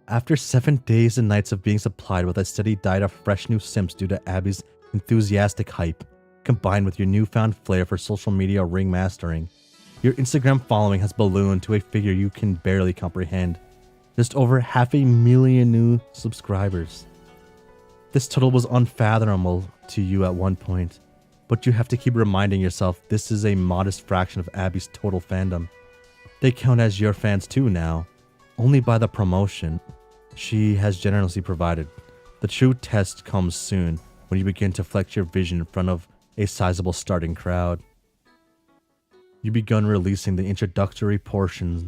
After 7 days and nights of being supplied with a steady diet of fresh new sims due to Abby's enthusiastic hype, combined with your newfound flair for social media ring mastering, your Instagram following has ballooned to a figure you can barely comprehend. Just over 500,000 new subscribers. This total was unfathomable to you at one point, but you have to keep reminding yourself this is a modest fraction of Abby's total fandom. They count as your fans too now, only by the promotion she has generously provided. The true test comes soon when you begin to flex your vision in front of a sizable starting crowd. You've begun releasing the introductory portions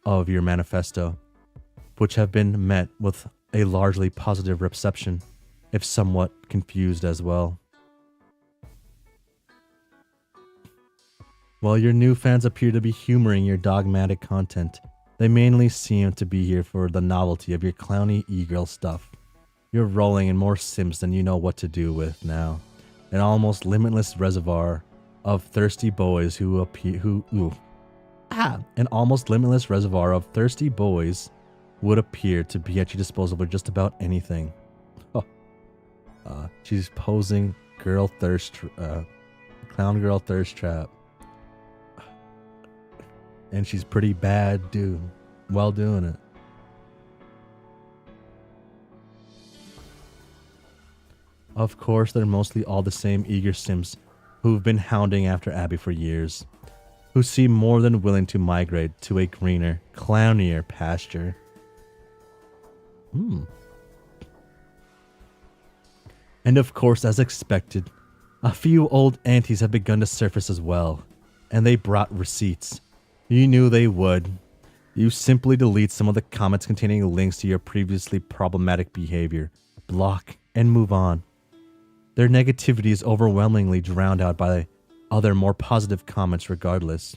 of your manifesto, which have been met with a largely positive reception, if somewhat confused as well. While your new fans appear to be humoring your dogmatic content, they mainly seem to be here for the novelty of your clowny e-girl stuff. You're rolling in more sims than you know what to do with now. An almost limitless reservoir of thirsty boys an almost limitless reservoir of thirsty boys would appear to be at your disposal for just about anything. Oh. She's posing clown girl thirst trap. And she's pretty bad, dude. While doing it. Of course, they're mostly all the same eager sims who've been hounding after Abby for years, who seem more than willing to migrate to a greener, clownier pasture. And of course, as expected, a few old aunties have begun to surface as well, and they brought receipts. You knew they would. You simply delete some of the comments containing links to your previously problematic behavior, block, and move on. Their negativity is overwhelmingly drowned out by other more positive comments regardless.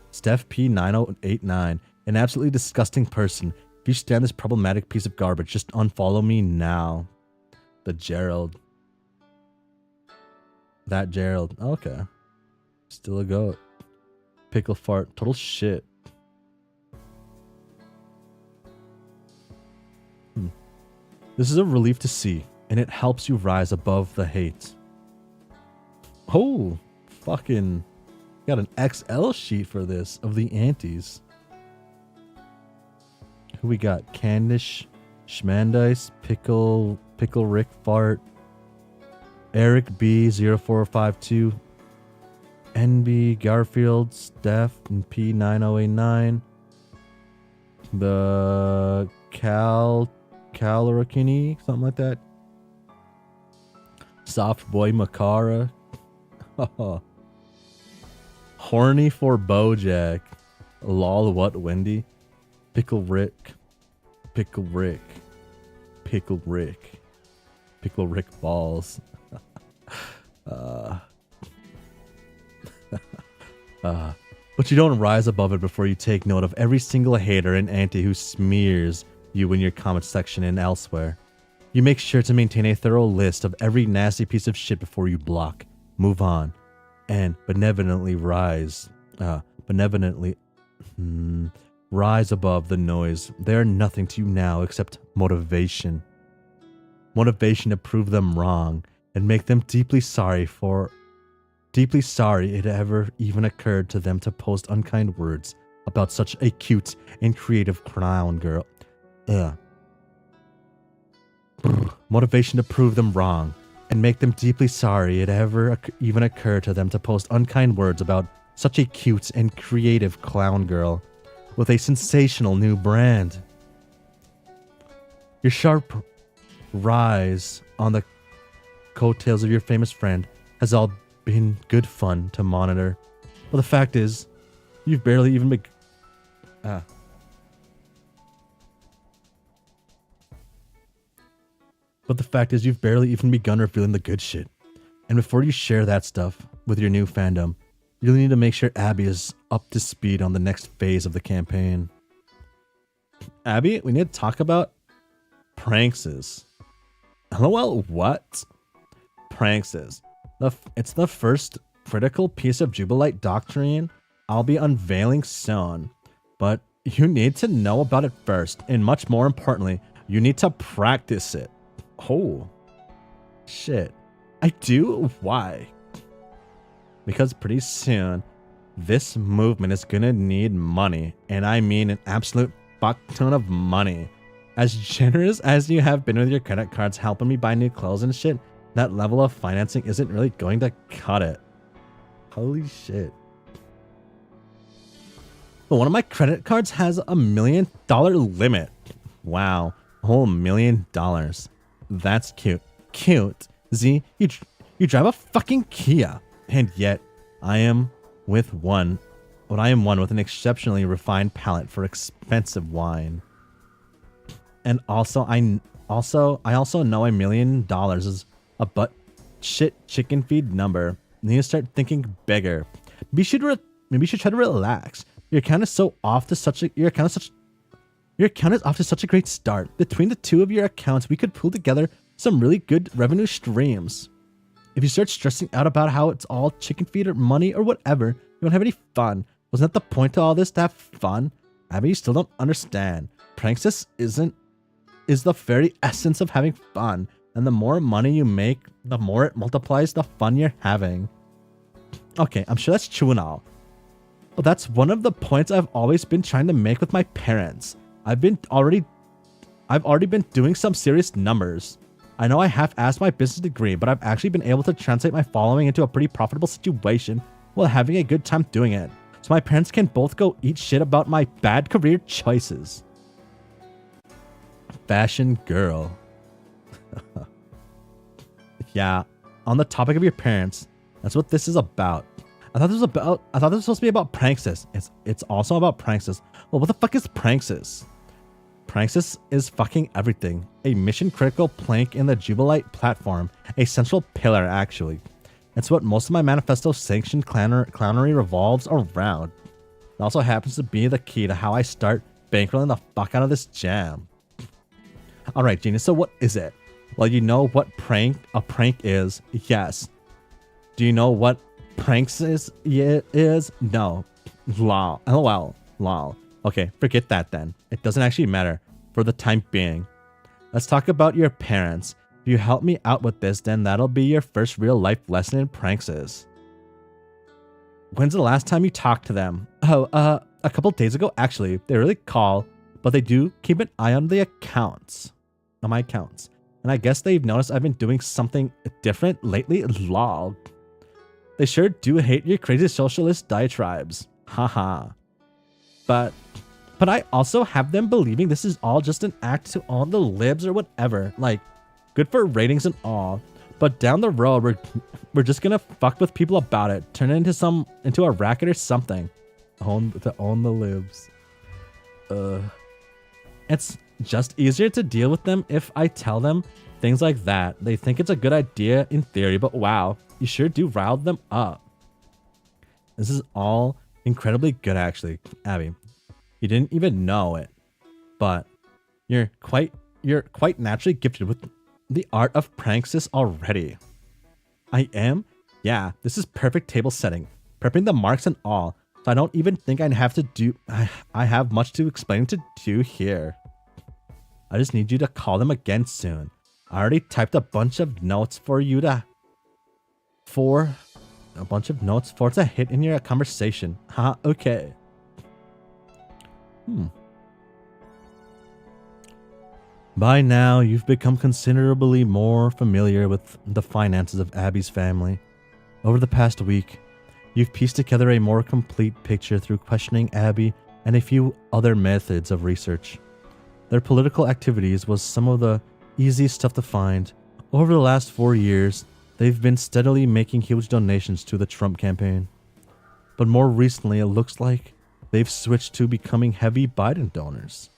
Steph P9089, an absolutely disgusting person. If you stand this problematic piece of garbage, just unfollow me now. The Gerald. That Gerald. Okay. Still a goat. Pickle fart. Total shit. This is a relief to see, and it helps you rise above the hate. Oh, fucking got an XL sheet for this of the aunties. Who we got? Candice, Schmandice, Pickle Rick Fart, Eric B0452, NB Garfield, Steph, and P9089, the Calorakini, something like that. Soft Boy Makara. Horny for Bojack. Lol what Wendy. Pickle Rick. Pickle Rick. Pickle Rick. Pickle Rick Balls. But you don't rise above it before you take note of every single hater and auntie who smears you in your comment section and elsewhere. You make sure to maintain a thorough list of every nasty piece of shit before you block, move on, and benevolently rise above the noise. They are nothing to you now except motivation. Motivation to prove them wrong and make them deeply sorry it ever even occurred to them to post unkind words about such a cute and creative clown girl. Motivation to prove them wrong and make them deeply sorry it ever even occurred to them to post unkind words about such a cute and creative clown girl with a sensational new brand. Your sharp rise on the coattails of your famous friend has all been good fun to monitor. But the fact is, you've barely even begun revealing the good shit. And before you share that stuff with your new fandom, you'll need to make sure Abby is up to speed on the next phase of the campaign. Abby, we need to talk about prankses. LOL, what? Prankses. It's the first critical piece of Jubilite doctrine I'll be unveiling soon. But you need to know about it first, and much more importantly, you need to practice it. Oh, shit. I do? Why? Because pretty soon, this movement is gonna need money, and I mean an absolute fuck ton of money. As generous as you have been with your credit cards helping me buy new clothes and shit, that level of financing isn't really going to cut it. Holy shit. But one of my credit cards has $1 million limit. Wow, a whole $1 million. That's cute. Cute. Z, you drive a fucking Kia. And yet, I am one with an exceptionally refined palate for expensive wine. And also, I also know $1 million is a butt shit chicken feed number. You need to start thinking bigger. Be sure maybe you should try to relax. Your account is off to such a great start. Between the two of your accounts, we could pull together some really good revenue streams. If you start stressing out about how it's all chicken feed or money or whatever, you won't have any fun. Wasn't that the point to all this, to have fun? Abby, you still don't understand. Pranksters is the very essence of having fun. And the more money you make, the more it multiplies the fun you're having. Okay, I'm sure that's true and all. But that's one of the points I've always been trying to make with my parents. I've already been doing some serious numbers. I know I half-assed my business degree, but I've actually been able to translate my following into a pretty profitable situation while having a good time doing it. So my parents can both go eat shit about my bad career choices. Fashion girl. Yeah, on the topic of your parents, that's what this is about. I thought this was supposed to be about Pranksters. It's also about Pranksters. Well, what the fuck is Pranksters? Pranksters is fucking everything. A mission-critical plank in the Jubilite platform. A central pillar, actually. It's what most of my manifesto-sanctioned clownery revolves around. It also happens to be the key to how I start bankrolling the fuck out of this jam. Alright, Genius, so what is it? Well, you know what a prank is. Yes. Do you know what pranks is? No. Lol. LOL. Lol. Okay, forget that then. It doesn't actually matter for the time being. Let's talk about your parents. If you help me out with this, then that'll be your first real life lesson in pranks is. When's the last time you talked to them? Oh, a couple days ago, actually. They really call, but they do keep an eye on the accounts. On my accounts. And I guess they've noticed I've been doing something different lately. Lol. They sure do hate your crazy socialist diatribes. Haha. But I also have them believing this is all just an act to all the libs or whatever. Like, good for ratings and all. But down the road, we're just gonna fuck with people about it. Turn it into a racket or something. Own the libs. It's just easier to deal with them if I tell them things like that. They think it's a good idea in theory, but wow, you sure do rile them up. This is all incredibly good, actually, Abby. You didn't even know it, but you're quite naturally gifted with the art of pranksis already. I am? Yeah, this is perfect table setting, prepping the marks and all. So I don't even think I have much to explain to do here. I just need you to call them again soon. I already typed a bunch of notes for it to hit in your conversation. Haha, okay. By now, you've become considerably more familiar with the finances of Abby's family. Over the past week, you've pieced together a more complete picture through questioning Abby and a few other methods of research. Their political activities was some of the easiest stuff to find. Over the last 4 years, they've been steadily making huge donations to the Trump campaign. But more recently, it looks like they've switched to becoming heavy Biden donors.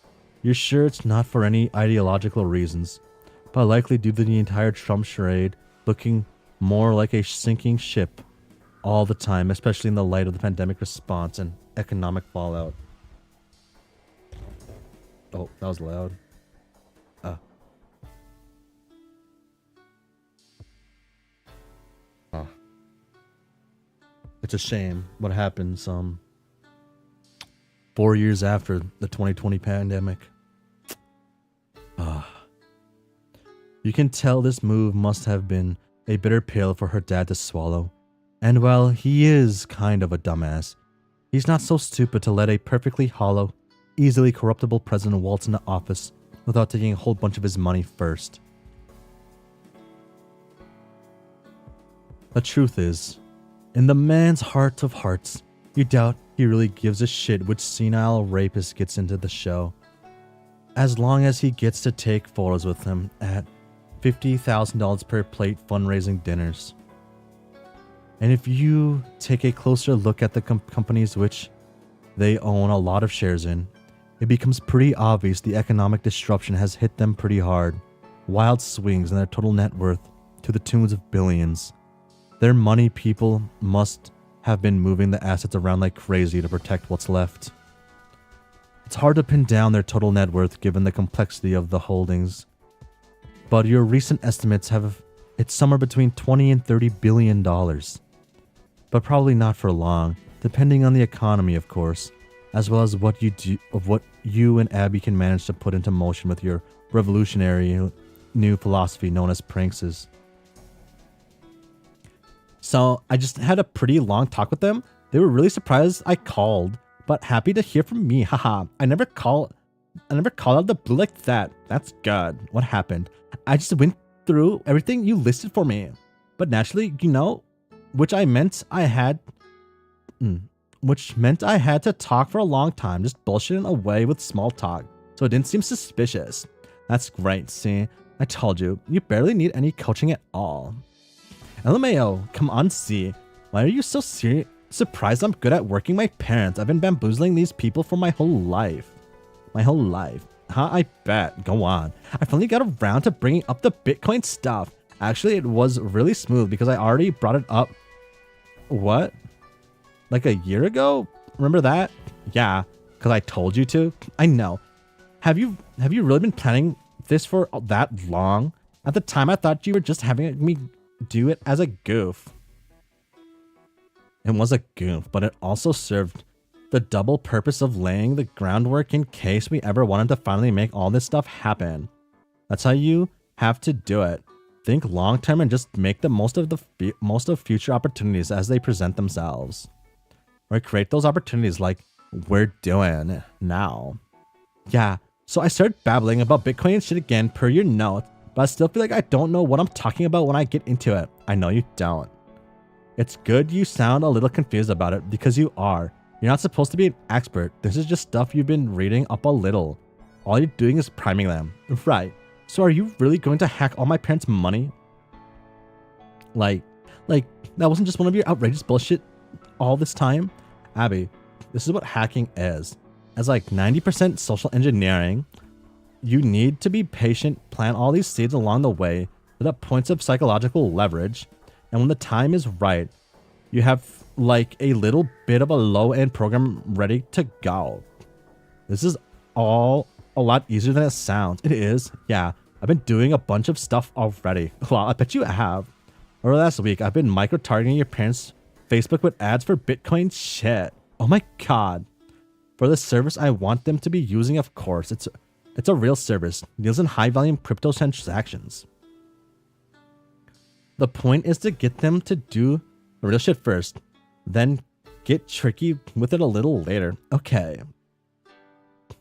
You're sure it's not for any ideological reasons, but likely due to the entire Trump charade looking more like a sinking ship all the time, especially in the light of the pandemic response and economic fallout. Oh, that was loud. It's a shame what happens 4 years after the 2020 pandemic. You can tell this move must have been a bitter pill for her dad to swallow. And while he is kind of a dumbass, he's not so stupid to let a perfectly hollow, easily corruptible president waltz into office without taking a whole bunch of his money first. The truth is, in the man's heart of hearts, you doubt he really gives a shit which senile rapist gets into the show, as long as he gets to take photos with him at $50,000 per plate fundraising dinners. And if you take a closer look at the companies which they own a lot of shares in, it becomes pretty obvious the economic disruption has hit them pretty hard. Wild swings in their total net worth to the tunes of billions. Their money people must have been moving the assets around like crazy to protect what's left. It's hard to pin down their total net worth given the complexity of the holdings, but your recent estimates have it's somewhere between 20 and 30 billion dollars. But probably not for long, depending on the economy, of course, as well as what you and Abby can manage to put into motion with your revolutionary new philosophy known as pranks. So I just had a pretty long talk with them. They were really surprised I called, but happy to hear from me. Haha. I never call out of the blue like that. That's good. What happened? I just went through everything you listed for me. But naturally, which meant I had to talk for a long time, just bullshitting away with small talk. So it didn't seem suspicious. That's great. See, I told you, you barely need any coaching at all. LMAO, come on, see. Why are you so surprised I'm good at working my parents? I've been bamboozling these people for my whole life. Huh, I bet. Go on. I finally got around to bringing up the Bitcoin stuff. Actually, it was really smooth because I already brought it up. What? Like a year ago? Remember that? Yeah, because I told you to. I know. Have you really been planning this for that long? At the time, I thought you were just having me do it as a goof. It was a goof, but it also served the double purpose of laying the groundwork in case we ever wanted to finally make all this stuff happen. That's how you have to do it. Think long term and just make the most of future opportunities as they present themselves. Or create those opportunities like we're doing now. Yeah, so I started babbling about Bitcoin and shit again per your note, but I still feel like I don't know what I'm talking about when I get into it. I know you don't. It's good you sound a little confused about it because you are. You're not supposed to be an expert. This is just stuff you've been reading up a little. All you're doing is priming them. Right. So are you really going to hack all my parents' money? Like that wasn't just one of your outrageous bullshit all this time? Abby, this is what hacking is. As like 90% social engineering, you need to be patient, plant all these seeds along the way with up points of psychological leverage, and when the time is right, you have like a little bit of a low-end program ready to go. This is all a lot easier than it sounds. It is. Yeah, I've been doing a bunch of stuff already. Well, I bet you have. Over last week, I've been micro-targeting your parents' Facebook with ads for Bitcoin shit. Oh my god. For the service I want them to be using, of course. It's a real service. Deals in high-volume crypto transactions. The point is to get them to do the real shit first, then get tricky with it a little later. Okay.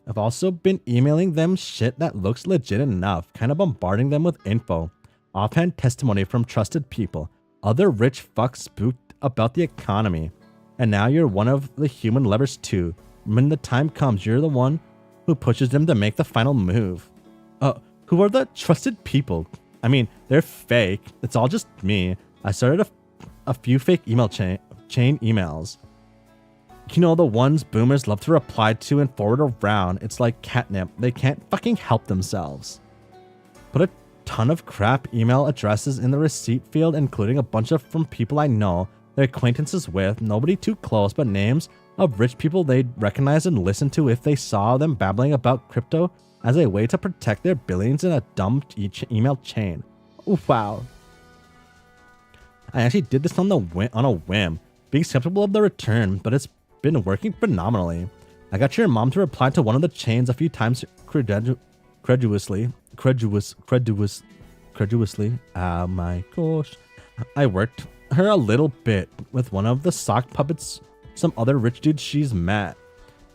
I've also been emailing them shit that looks legit enough, kind of bombarding them with info, offhand testimony from trusted people, other rich fucks spooked about the economy, and now you're one of the human levers too. When the time comes, you're the one who pushes them to make the final move. Who are the trusted people? I mean, they're fake. It's all just me. I started a few fake email chain emails. You know, the ones boomers love to reply to and forward around. It's like catnip. They can't fucking help themselves. Put a ton of crap email addresses in the receipt field, including a bunch of from people I know, their acquaintances with, nobody too close, but names of rich people they'd recognize and listen to if they saw them babbling about crypto as a way to protect their billions in a dumb email chain. Wow. I actually did this on a whim, being skeptical of the return, but it's been working phenomenally. I got your mom to reply to one of the chains a few times credulously. Oh my gosh. I worked her a little bit with one of the sock puppets, some other rich dudes she's met.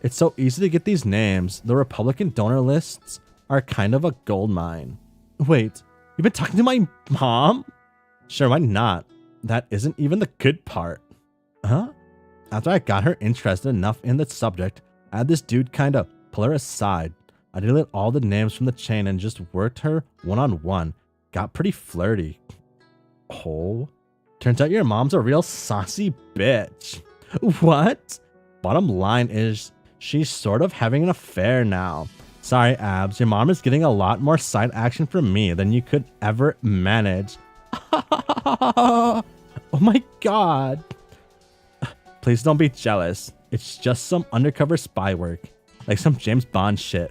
It's so easy to get these names. The Republican donor lists are kind of a gold mine. Wait, you've been talking to my mom? Sure, why not? That isn't even the good part. Huh? After I got her interested enough in the subject, I had this dude kind of pull her aside. I deleted all the names from the chain and just worked her one-on-one. Got pretty flirty. Oh? Turns out your mom's a real saucy bitch. What? Bottom line is, she's sort of having an affair now. Sorry, Abs, your mom is getting a lot more side action from me than you could ever manage. Oh my god. Please don't be jealous. It's just some undercover spy work. Like some James Bond shit.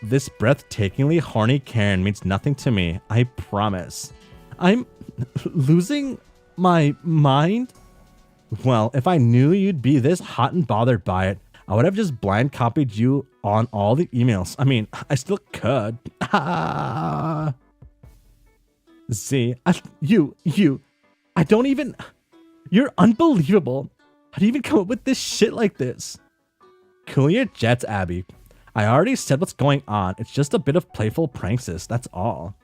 This breathtakingly horny Karen means nothing to me. I promise. I'm losing my mind? Well, if I knew you'd be this hot and bothered by it, I would have just blind copied you on all the emails. I mean, I still could. Z, I don't even... You're unbelievable. How do you even come up with this shit like this? Cool your jets, Abby. I already said what's going on. It's just a bit of playful pranksis, that's all.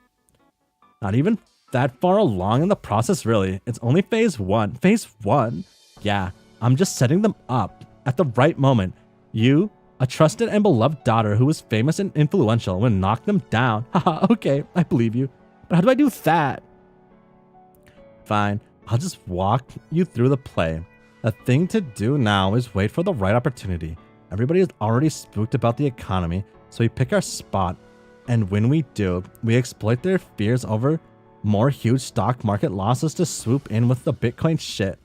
Not even that far along in the process, really. It's only phase 1. Phase 1? Yeah, I'm just setting them up at the right moment. You, a trusted and beloved daughter who was famous and influential, will knock them down. Haha, okay, I believe you. But how do I do that? Fine, I'll just walk you through the play. The thing to do now is wait for the right opportunity. Everybody is already spooked about the economy, so we pick our spot. And when we do, we exploit their fears over more huge stock market losses to swoop in with the Bitcoin shit.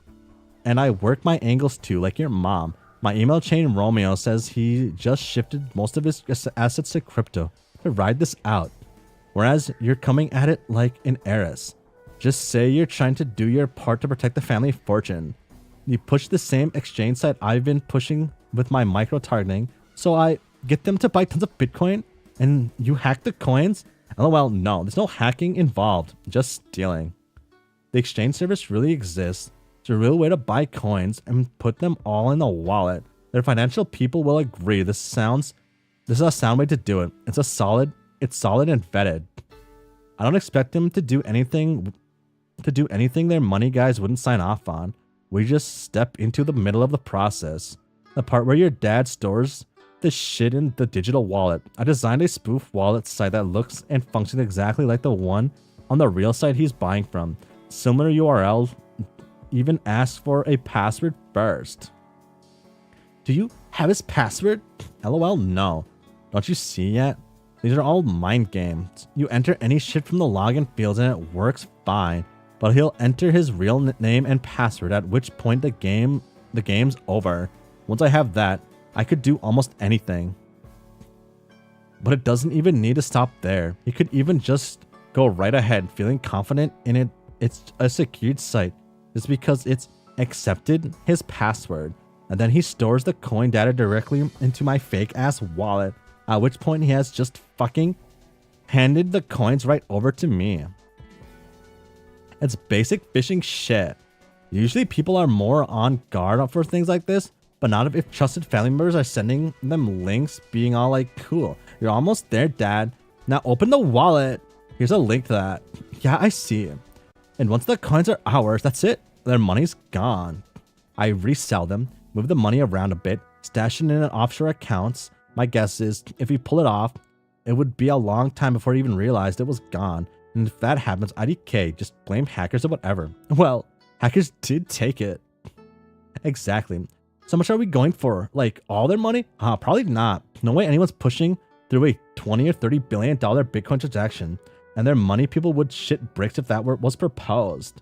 And I work my angles too, like your mom. My email chain Romeo says he just shifted most of his assets to crypto to ride this out. Whereas you're coming at it like an heiress. Just say you're trying to do your part to protect the family fortune. You push the same exchange site I've been pushing with my micro-targeting, so I get them to buy tons of Bitcoin, and you hack the coins? LOL, no, there's no hacking involved, just stealing. The exchange service really exists. It's a real way to buy coins and put them all in a wallet. Their financial people will agree. This is a sound way to do it. It's solid and vetted. I don't expect them to do anything their money guys wouldn't sign off on. We just step into the middle of the process. The part where your dad stores the shit in the digital wallet. I designed a spoof wallet site that looks and functions exactly like the one on the real site he's buying from. Similar URL, even asks for a password first. Do you have his password? LOL, no. Don't you see yet? These are all mind games. You enter any shit from the login fields and it works fine. But he'll enter his real name and password, at which point the game's over. Once I have that, I could do almost anything. But it doesn't even need to stop there. He could even just go right ahead, feeling confident in it. It's a secured site just because it's accepted his password. And then he stores the coin data directly into my fake ass wallet, at which point he has just fucking handed the coins right over to me. It's basic phishing shit. Usually people are more on guard for things like this, but not if trusted family members are sending them links being all like, cool, you're almost there, dad. Now open the wallet. Here's a link to that. Yeah, I see. And once the coins are ours, that's it. Their money's gone. I resell them, move the money around a bit, stash it in an offshore accounts. My guess is if we pull it off, it would be a long time before he even realized it was gone. And if that happens, IDK, just blame hackers or whatever. Well, hackers did take it. Exactly. So much are we going for? Like all their money? Probably not. No way anyone's pushing through a $20 or $30 billion Bitcoin transaction. And their money people would shit bricks if that was proposed.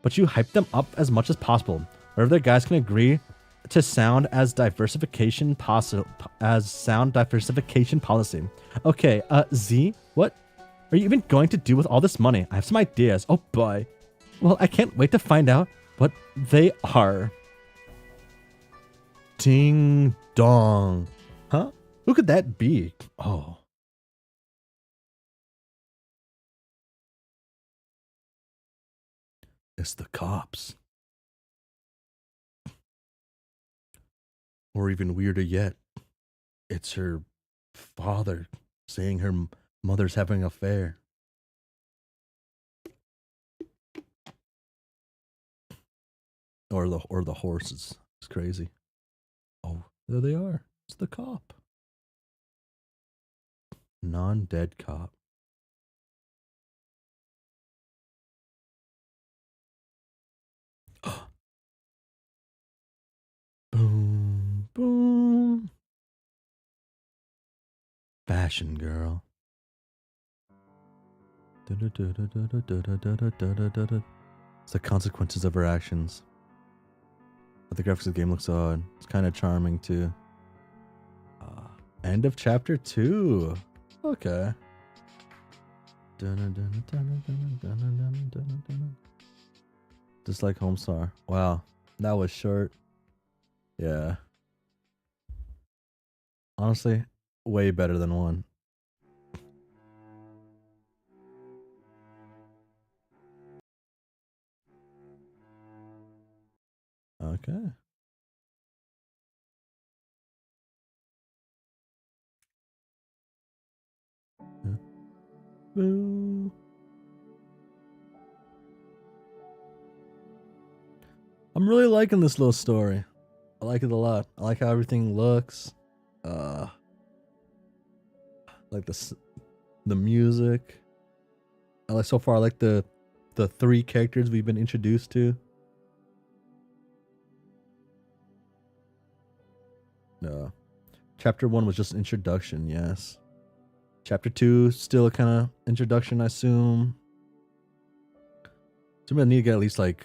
But you hype them up as much as possible. Wherever their guys can agree to sound as diversification policy. Okay, Z, what are you even going to do with all this money? I have some ideas. Oh boy. Well, I can't wait to find out what they are. Ding dong. Huh? Who could that be? Oh. It's the cops. Or even weirder yet, it's her father saying her mother's having an affair. Or the horses. It's crazy. Oh, there they are. It's the cop. Non-dead cop. Boom, boom. Fashion girl. It's the consequences of her actions. But the graphics of the game looks odd. It's kind of charming too. End of chapter 2. Okay. Just like Homestar. Wow, that was short. Yeah. Honestly, way better than 1. Okay. Yeah. Boo. I'm really liking this little story. I like it a lot. I like how everything looks. Like the music. I like so far. I like the 3 characters we've been introduced to. Chapter 1 was just an introduction. Yes. Chapter 2 still a kind of introduction, I assume. So I need to get at least like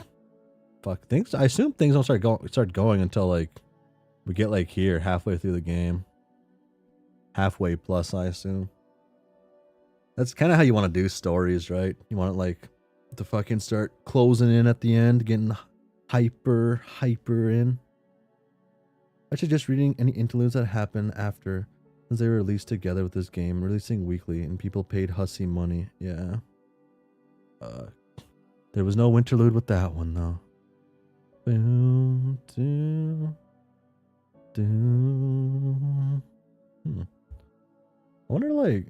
things. I assume things don't start going until like we get like here halfway through the game. Halfway plus, I assume. That's kind of how you want to do stories, right? You want it like to fucking start closing in at the end, getting hyper in. I suggest reading any interludes that happen after, since they were released together with this game, releasing weekly, and people paid hussy money. Yeah. There was no interlude with that one though. Boom, doom, doom. I wonder, like,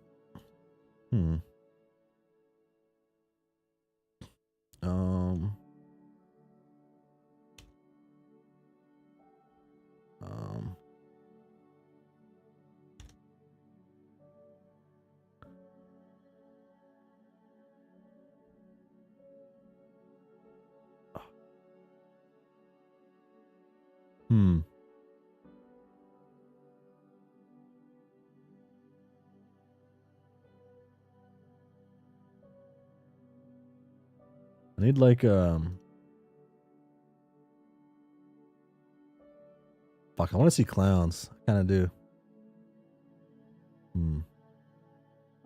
I need like fuck, I want to see clowns. I kind of do.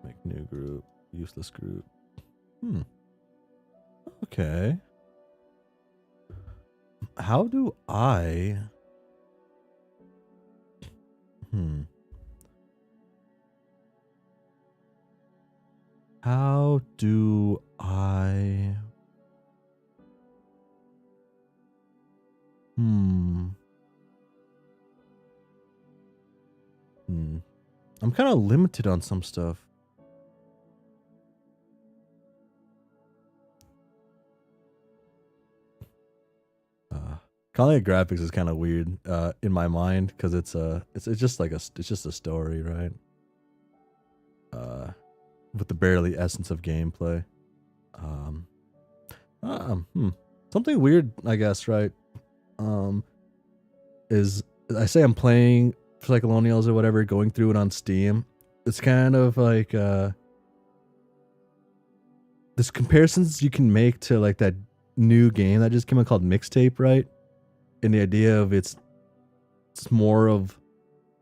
Make new group, useless group. Okay. How do I How do I I'm kind of limited on some stuff. Calling it graphics is kind of weird in my mind because it's just like it's just a story, right? With the barely essence of gameplay. Something weird, I guess, right? Is I say I'm playing Psycholonials or whatever, going through it on Steam. It's kind of like there's comparisons you can make to like that new game that just came out called Mixtape, right? And the idea of it's more of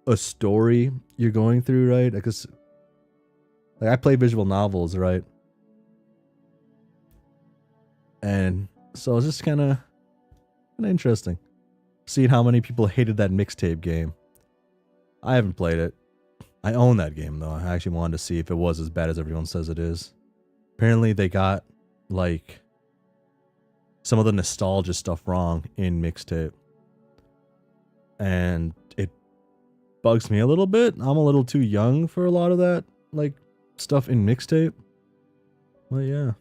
a story you're going through, right? Because like I play visual novels, right? And so it's just kind of interesting seeing how many people hated that Mixtape game. I haven't played it. I own that game though. I actually wanted to see if it was as bad as everyone says it is. Apparently they got like some of the nostalgia stuff wrong in Mixtape. And it bugs me a little bit. I'm a little too young for a lot of that like stuff in Mixtape. Well, yeah.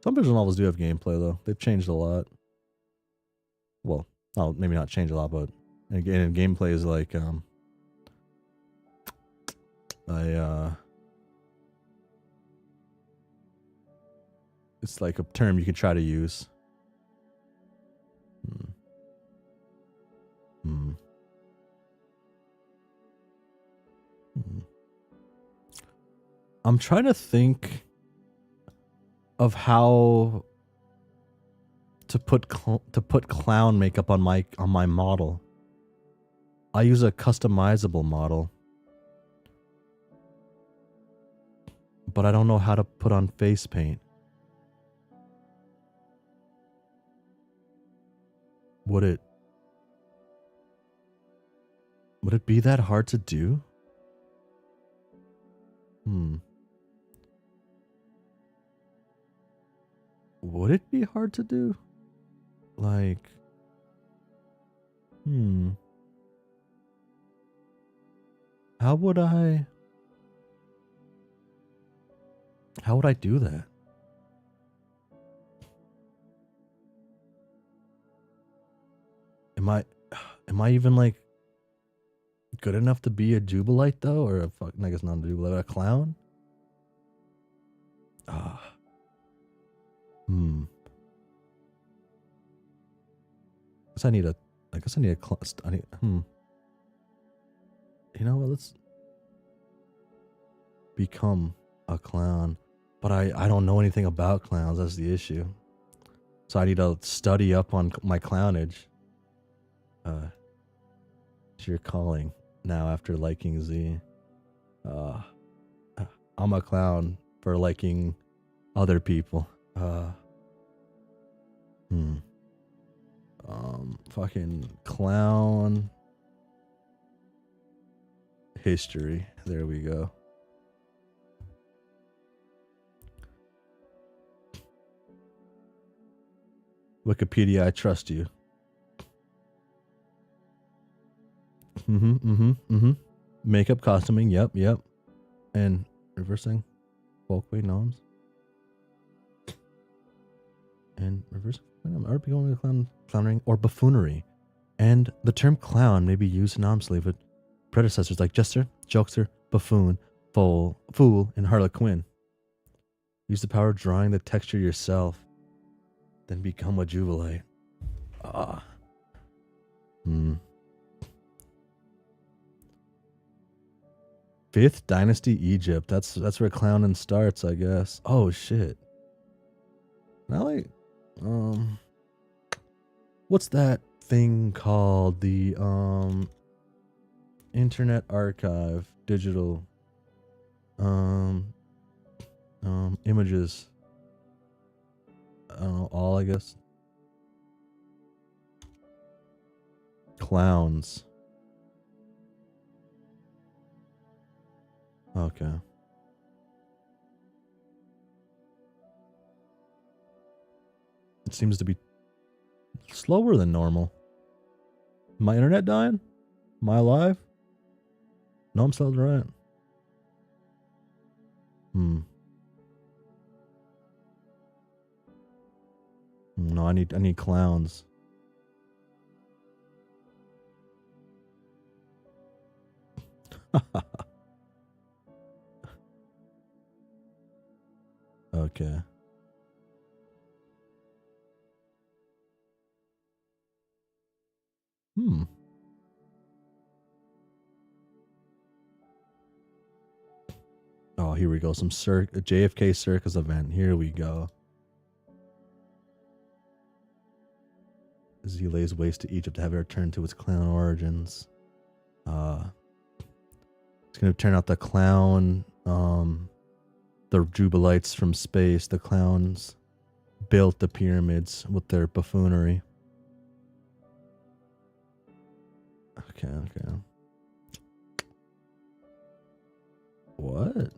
Some visual novels do have gameplay though. They've changed a lot. Well, maybe not changed a lot, but again, gameplay is like it's like a term you can try to use. I'm trying to think of how to put clown makeup on my model. I use a customizable model, but I don't know how to put on face paint. Would it be that hard to do? Would it be hard to do? Like, how would I do that? Am I even like good enough to be a Jubilite though, or I guess not a Jubilite, a clown? I need a You know what? Let's become a clown. But I don't know anything about clowns. That's the issue. So I need to study up on my clownage. It's your calling now after liking Z. I'm a clown for liking other people. Fucking clown history. There we go. Wikipedia, I trust you. Makeup, costuming, yep. And reversing folkway gnomes. And reversing are becoming clowning or buffoonery. And the term clown may be used anonymously with predecessors like jester, jokester, buffoon, fool, and harlequin. Use the power of drawing the texture yourself. Then become a Jubilite. Fifth Dynasty Egypt. That's where clowning starts, I guess. Oh shit. Now like what's that thing called? The Internet Archive, digital images. I don't know, all I guess. Clowns. Okay. It seems to be slower than normal. My internet dying? Am I alive? No, I'm still right. No, I need clowns. Okay. Oh, here we go. Some JFK circus event. Here we go. Z lays waste to Egypt to have it return to its clown origins. It's gonna turn out the clown, the Jubilites from space. The clowns built the pyramids with their buffoonery. Okay. What?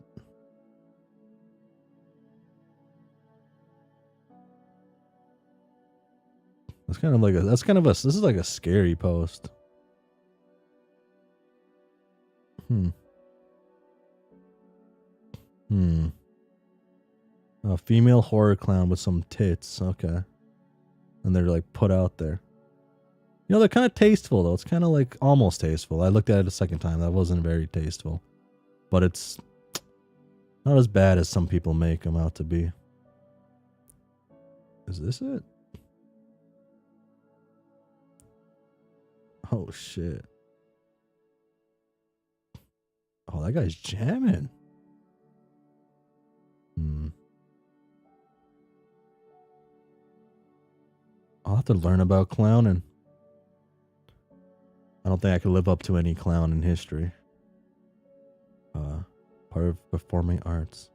This is like a scary post. A female horror clown with some tits. Okay. And they're like put out there. You know, they're kind of tasteful though. It's kind of like almost tasteful. I looked at it a second time. That wasn't very tasteful. But it's not as bad as some people make them out to be. Is this it? Oh shit. Oh, that guy's jamming. have to learn about clowning. I don't think I could live up to any clown in history. Part of performing arts.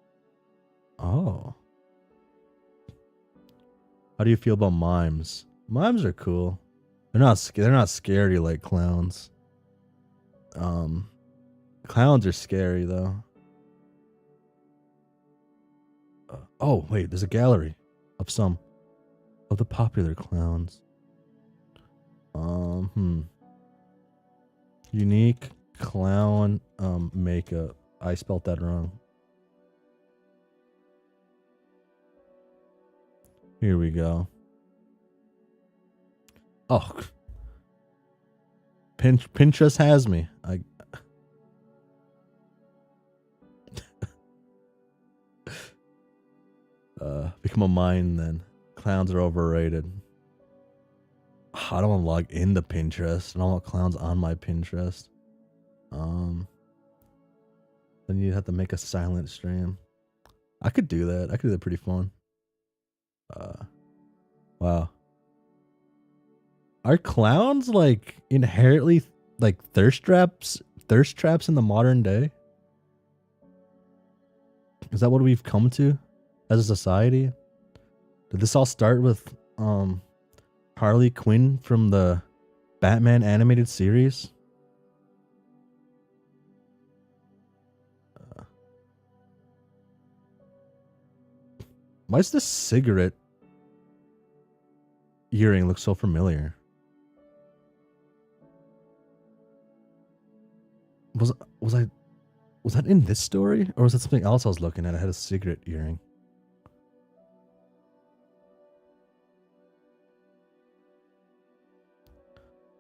Oh. How do you feel about mimes? Mimes are cool. They're not scary like clowns. Clowns are scary though. Oh wait, there's a gallery of some of the popular clowns. Unique clown makeup. I spelt that wrong. Here we go. Oh, Pinterest has me. Become a mine then. Clowns are overrated. I don't want to log into Pinterest. I don't want clowns on my Pinterest. Then you'd have to make a silent stream. I could do that. I could do that pretty fun. Wow. Are clowns like inherently like thirst traps in the modern day? Is that what we've come to as a society? Did this all start with Harley Quinn from the Batman animated series? Why does this cigarette earring look so familiar? Was that in this story, or was that something else I was looking at? I had a cigarette earring.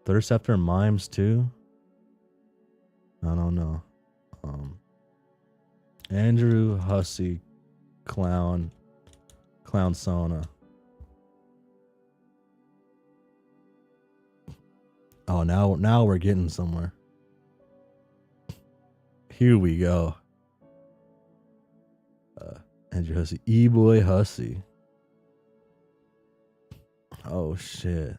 Thirst after mimes too? I don't know. Andrew Hussey, clown sauna. Oh, now we're getting somewhere. Here we go. Andrew Hussey, E-boy Hussey. Oh shit.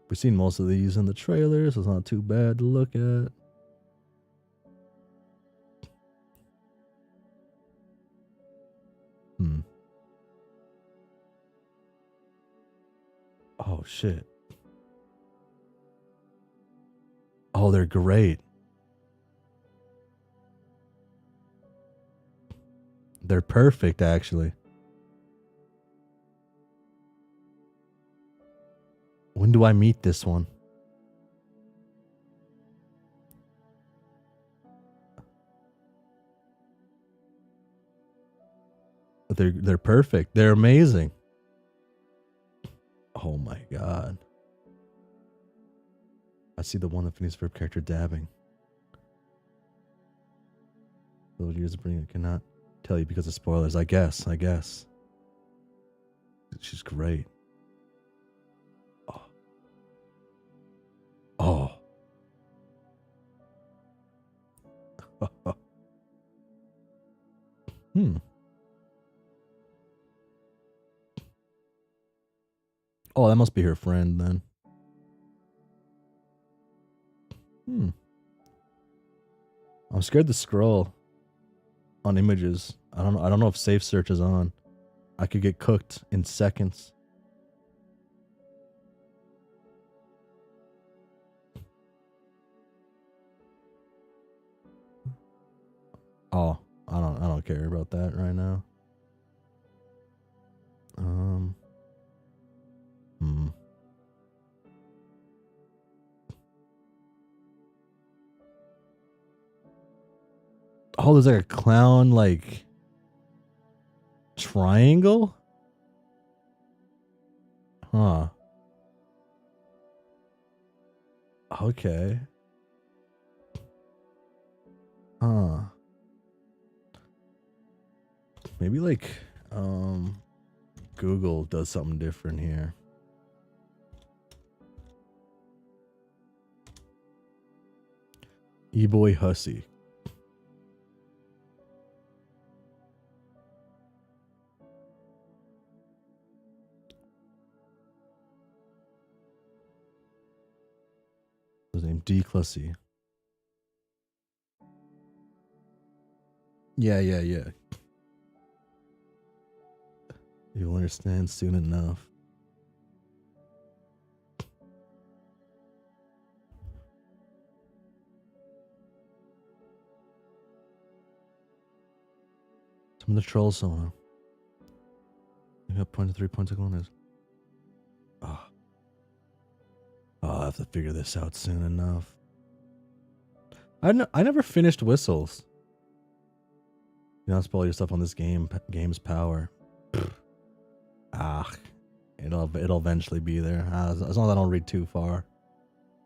We've seen most of these in the trailers, so it's not too bad to look at. Oh shit. Oh, they're great. They're perfect, actually. When do I meet this one? They're perfect. They're amazing. Oh my god. I see the one that Phineas Ferb character dabbing. Little years of bringing, I cannot tell you because of spoilers. I guess. She's great. Oh. Oh, that must be her friend then. I'm scared to scroll on images. I don't know if safe search is on. I could get cooked in seconds. Oh, I don't care about that right now. Oh, there's like a clown like triangle? Huh. Okay. Huh. Maybe like Google does something different here. E-boy Hussey. decals. Yeah. You'll understand soon enough. Some of the trolls song. You got 0.3 points of is. Oh. I'll have to figure this out soon enough. I never finished Whistles. You don't spoil yourself on this game's power. It'll eventually be there. As long as I don't read too far,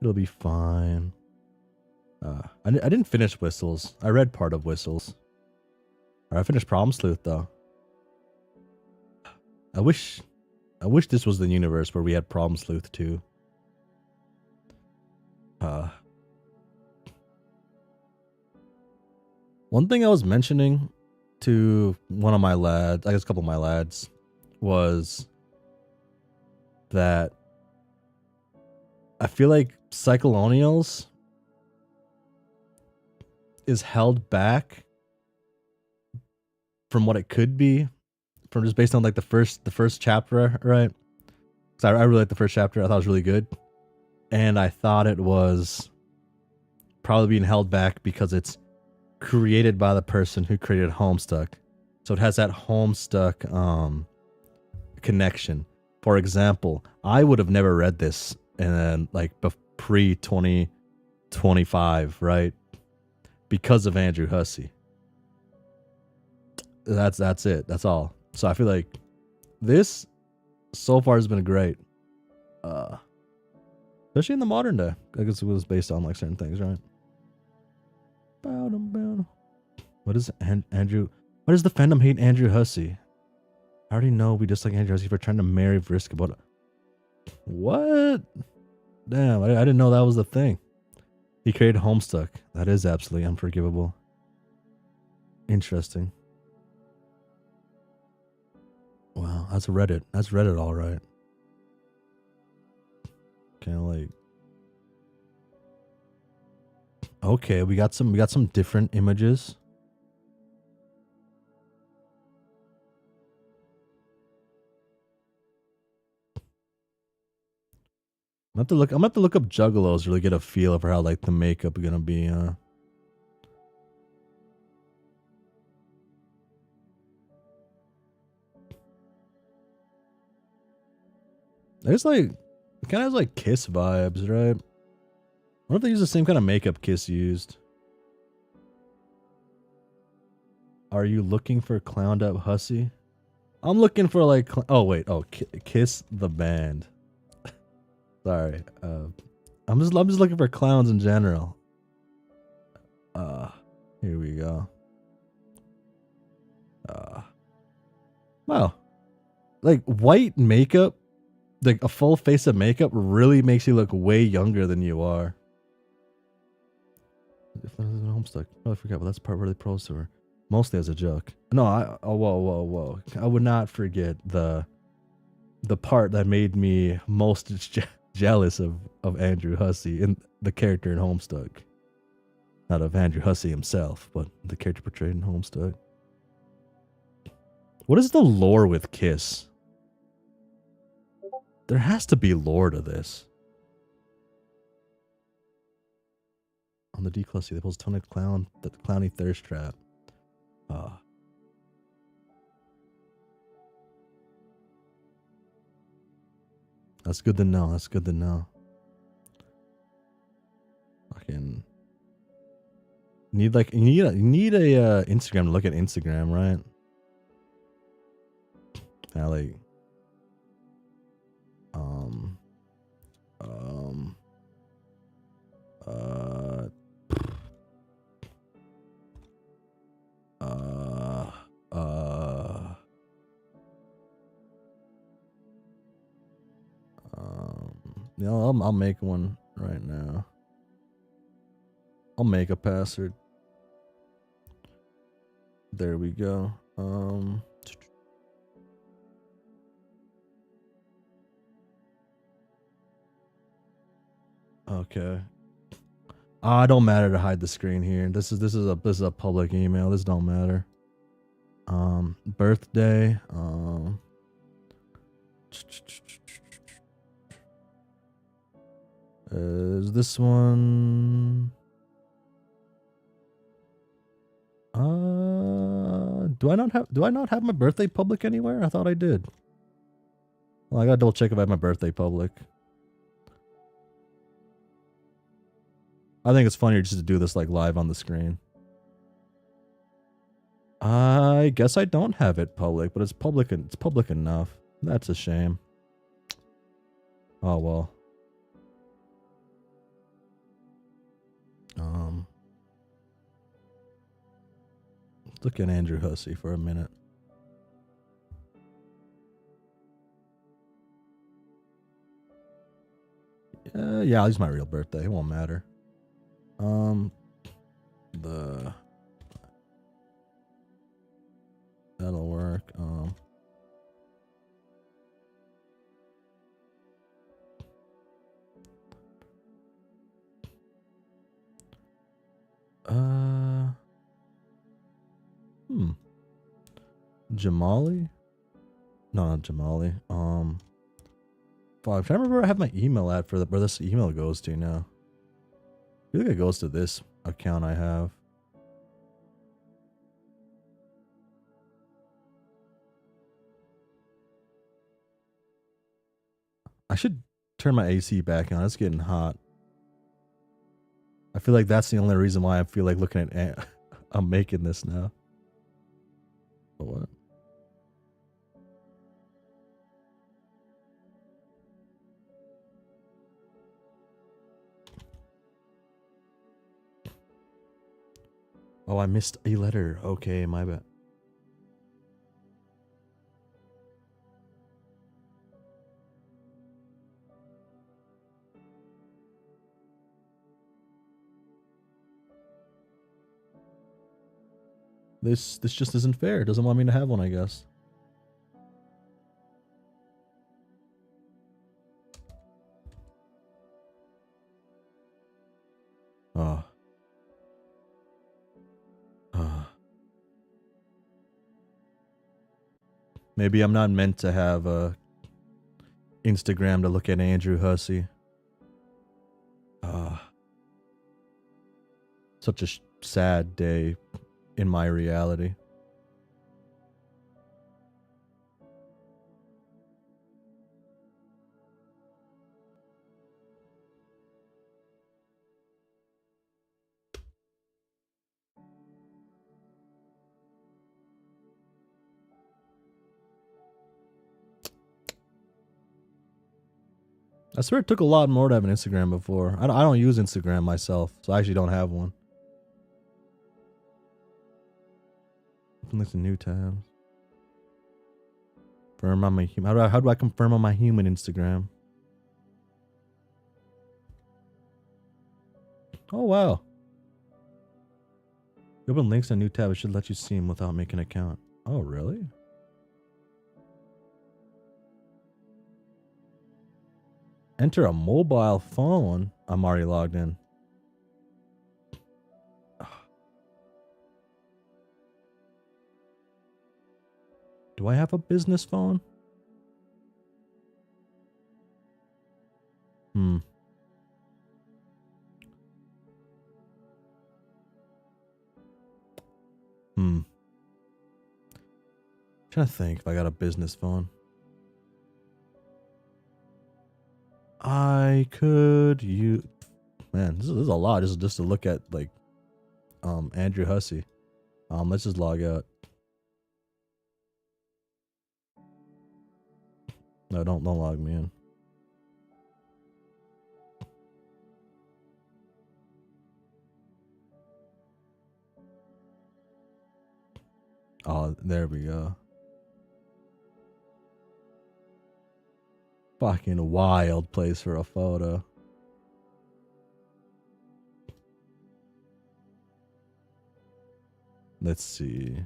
it'll be fine. I didn't finish Whistles. I read part of Whistles. I finished Problem Sleuth though. I wish this was the universe where we had Problem Sleuth too. One thing I was mentioning to one of my lads, I guess a couple of my lads, was that I feel like Psycholonials is held back from what it could be, from just based on like the first chapter, right? Because I really liked the first chapter. I thought it was really good, and I thought it was probably being held back because it's created by the person who created Homestuck, so it has that Homestuck connection. For example, I would have never read this in like pre 2025, right? Because of Andrew Hussey. That's it. That's all. So I feel like this so far has been great. Especially in the modern day. I guess it was based on like certain things, right? What is Andrew? Why does the fandom hate Andrew Hussey? I already know we dislike Andrew Hussey for trying to marry Vriska, but what? Damn, I didn't know that was the thing. He created Homestuck. That is absolutely unforgivable. Interesting. Wow, that's Reddit. That's Reddit, all right. Kind of like. Okay, we got some different images. I'm gonna have to look up Juggalos to really get a feel for how like the makeup is gonna be. There's like, it kind of has like Kiss vibes, right? I wonder if they use the same kind of makeup Kiss used. Are you looking for clowned up Hussey? I'm looking for like, oh wait, Kiss the band. Sorry, I'm just looking for clowns in general. Here we go. Wow, like white makeup, like a full face of makeup, really makes you look way younger than you are. If that was Homestuck, I forgot, but that's the part where they proposed to her, mostly as a joke. No, whoa! I would not forget the part that made me most jealous of Andrew Hussey in the character in Homestuck. Not of Andrew Hussey himself, but the character portrayed in Homestuck. What is the lore with Kiss? There has to be lore to this. On the decals, they post Tonic Clown, the Clowny Thirst Trap. That's good to know. That's good to know. Fucking you need a Instagram to look at Instagram, right? Like yeah, I'll make one right now. I'll make a password. There we go. Okay. Ah, don't matter to hide the screen here. This is a public email. This don't matter. Birthday. Is this one? Do I not have my birthday public anywhere? I thought I did. Well, I gotta double check if I have my birthday public. I think it's funnier just to do this like live on the screen. I guess I don't have it public, but it's public enough. That's a shame. Oh well. Let's look at Andrew Hussey for a minute. Yeah, I'll use my real birthday. It won't matter. That'll work. Jamali? No, not Jamali. Fuck, I'm trying to remember where I have my email at for where this email goes to now. I feel like it goes to this account I have. I should turn my AC back on. It's getting hot. I feel like that's the only reason why I feel like looking at I'm making this now. But what? Oh, I missed a letter. Okay, my bad. This just isn't fair. It doesn't want me to have one, I guess. Oh. Maybe I'm not meant to have a Instagram to look at Andrew Hussey. Such a sad day in my reality. I swear it took a lot more to have an Instagram before. I don't use Instagram myself, so I actually don't have one. Open this new tabs. Confirm on my human. How do I confirm on my human Instagram? Oh wow. Open links in a new tab. It should let you see them without making an account. Oh really? Enter a mobile phone. I'm already logged in. Do I have a business phone? Trying to think if I got a business phone. I could use. Man, this is a lot. Just to look at like, Andrew Hussey. Let's just log out. No, don't log me in. Oh, there we go. Fucking wild place for a photo. Let's see.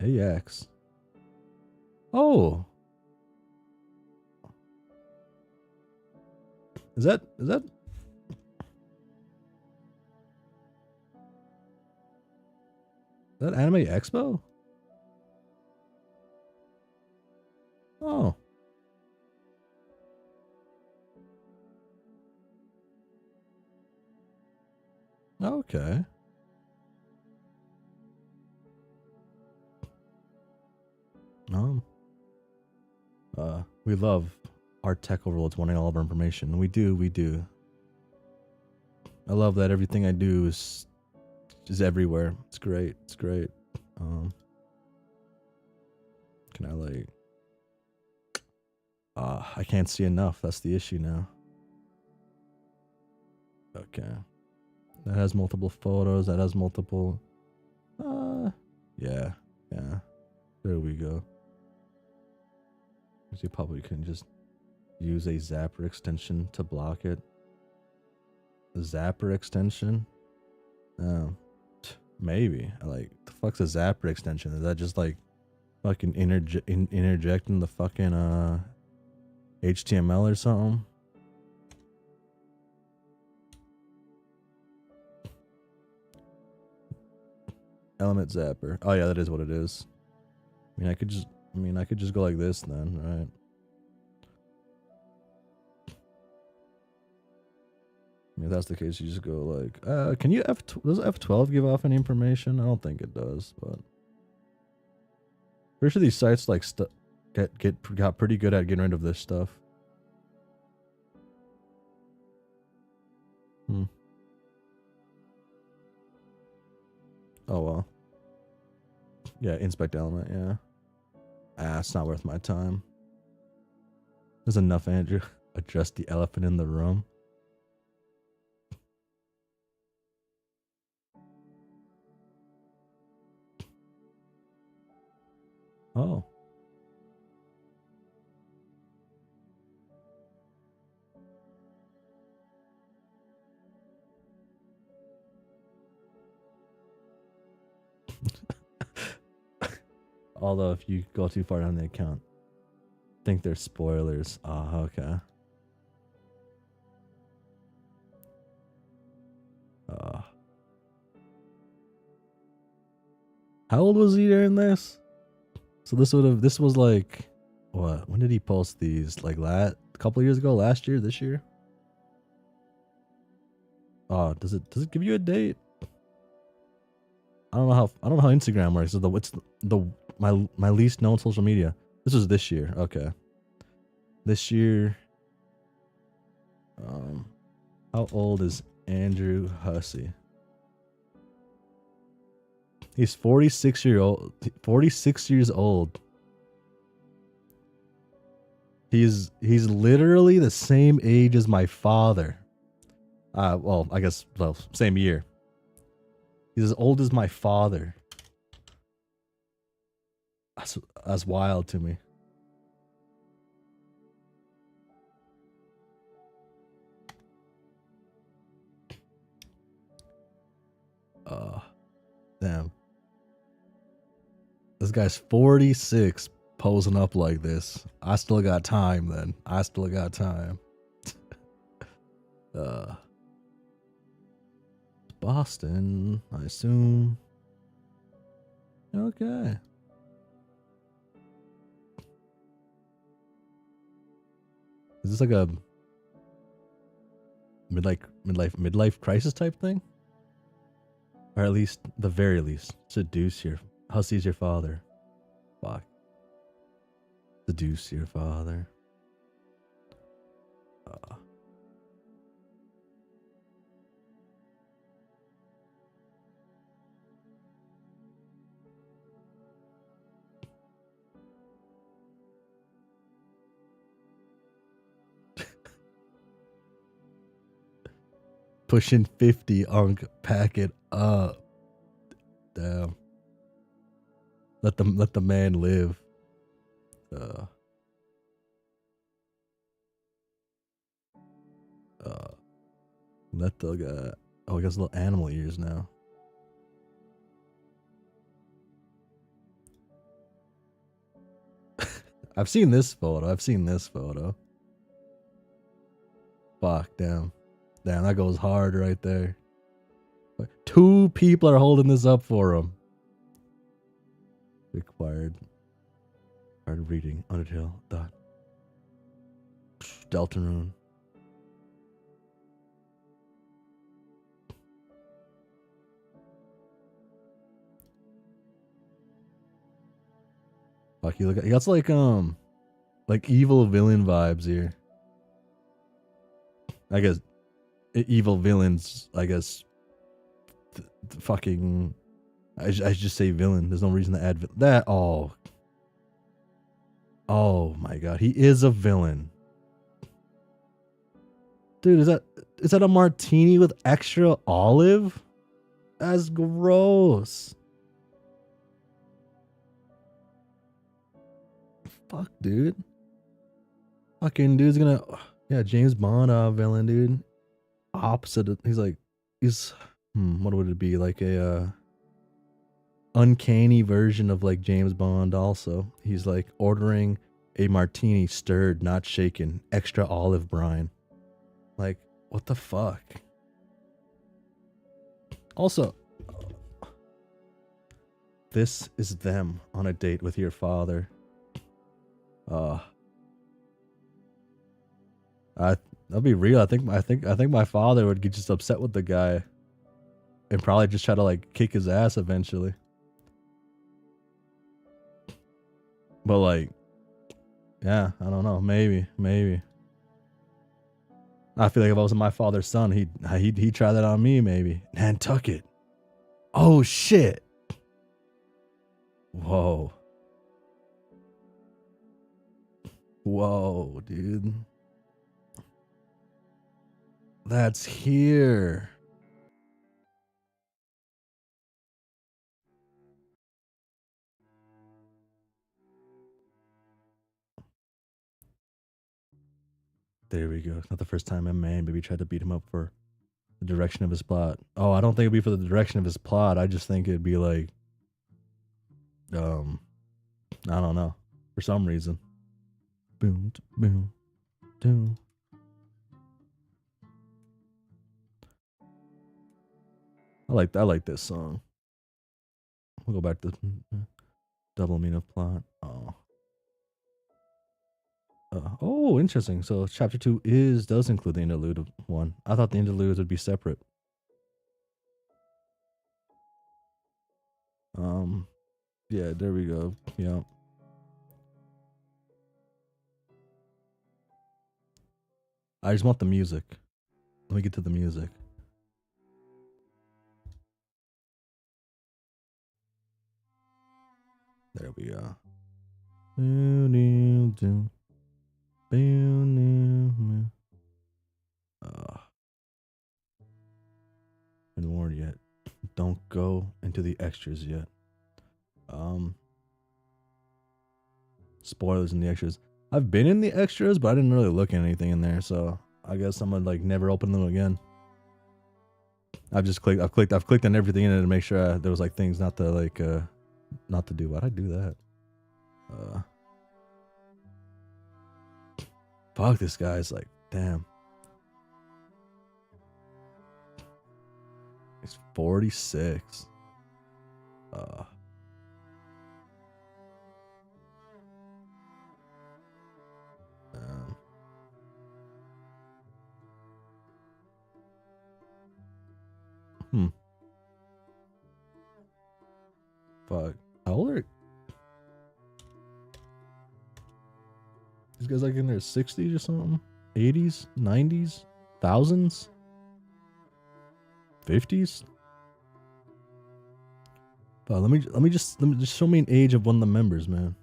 AX. Oh. Is that That Anime Expo? Oh. Okay. We love our tech overlords wanting all of our information. We do. I love that everything I do is everywhere. It's great. Can I like I can't see enough. That's the issue now. Okay. That has multiple photos. That has multiple yeah. There we go. You probably can just use a Zapper extension to block it. The Zapper extension? Maybe. Like, the fuck's a Zapper extension? Is that just like fucking interjecting the fucking HTML or something? Element Zapper. Oh yeah, that is what it is. I mean, I could just go like this then, right? I mean, if that's the case, you just go like, can you does F12 give off any information? I don't think it does, but pretty sure these sites like got pretty good at getting rid of this stuff. Oh well. Yeah, inspect element, yeah. It's not worth my time. There's enough, Andrew. Address the elephant in the room. Oh. Although if you go too far down the account, think they're spoilers. Oh, okay. How old was he during this? So this was like, what? When did he post these? Like a couple of years ago, last year, this year? Oh, does it give you a date? I don't know how Instagram works. So it's my least known social media. This was this year. Okay. This year. How old is Andrew Hussey? He's 46 years old. He's literally the same age as my father. Well, I guess same year. He's as old as my father. That's wild to me. Damn. This guy's 46 posing up like this. I still got time then. I still got time. Boston, I assume. Okay. Is this like a midlife crisis type thing? Or at least, the very least, seduce your... Hussy's your father. Fuck. Seduce your father. Pushing 50, Unk. Pack it up. Damn. Let the man live. Let the guy. Oh, he got little animal ears now. I've seen this photo. Fuck, damn. Damn, that goes hard right there. 2 people are holding this up for him. Required reading Undertale dot Deltarune. Fuck, he got like evil villain vibes here. I guess evil villains. I guess fucking. I just say villain. There's no reason to add that. Oh my god, he is a villain, dude. Is that a martini with extra olive? That's gross. Fuck, dude. Fucking dude's gonna, yeah, James Bond villain, dude. Opposite of, he's what would it be, like a uncanny version of like James Bond. Also, he's like ordering a martini stirred, not shaken, extra olive brine. Like, what the fuck? Also, this is them on a date with your father. I'll be real. I think my father would get just upset with the guy and probably just try to like kick his ass eventually. But like, yeah, I don't know. Maybe. I feel like if I was my father's son, he'd try that on me. Maybe Nantucket. Oh shit. Whoa, dude. That's here. There we go. It's not the first time MMA and baby tried to beat him up for the direction of his plot. Oh, I don't think it'd be for the direction of his plot. I just think it'd be like, I don't know, for some reason. Boom, boom, boom. I like this song. We'll go back to double meaning of plot. Oh, interesting. So chapter 2 does include the interlude of 1. I thought the interludes would be separate. Yeah, there we go. Yeah. I just want the music. Let me get to the music. There we go. Been warned yet. Don't go into the extras yet. Spoilers in the extras. I've been in the extras, but I didn't really look at anything in there, so I guess I'm gonna like never open them again. I've clicked on everything in it to make sure there was like things not to like not to do. Why'd I do that? Fuck, this guy's like, damn. He's 46. Fuck. How old are these guys? Like in their 60s or something? 80s? 90s? Thousands? 50s? But let me just show me an age of one of the members, man.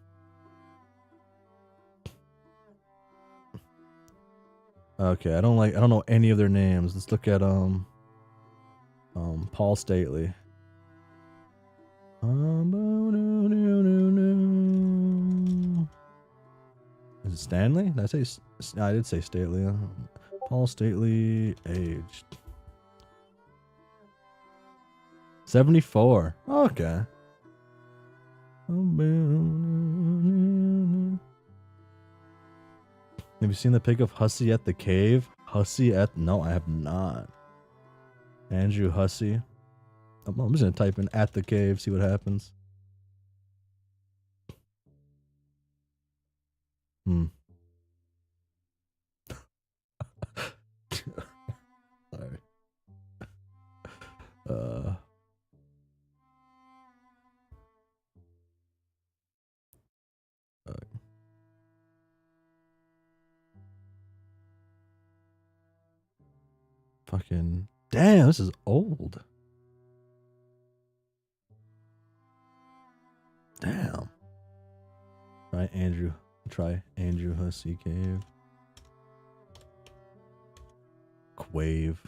Okay, I don't know any of their names. Let's look at Paul Stately. Is it Stanley? Did I say? I did say Stately. Paul Stately, aged 74. Okay. Have you seen the pic of Hussey at the cave? No, I have not. Andrew Hussey. I'm just gonna type in at the cave, see what happens. Hmm. Sorry. Fucking damn, this is old. Damn. Try Andrew Hussey Cave. Quave.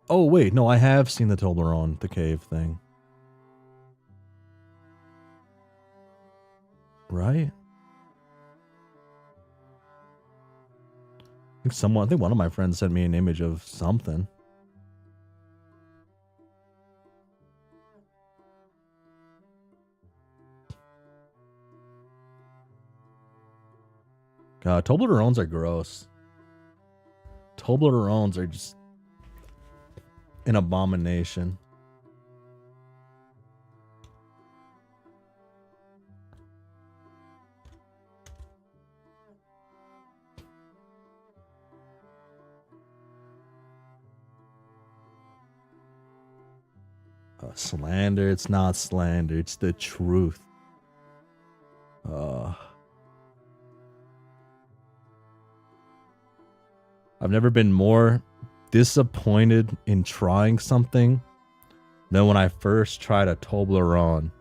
Oh wait, no, I have seen the Toblerone, the cave thing. Right? I think one of my friends sent me an image of something. God, Toblerones are gross. Toblerones are just an abomination. Slander, it's not slander, it's the truth. I've never been more disappointed in trying something than when I first tried a Toblerone.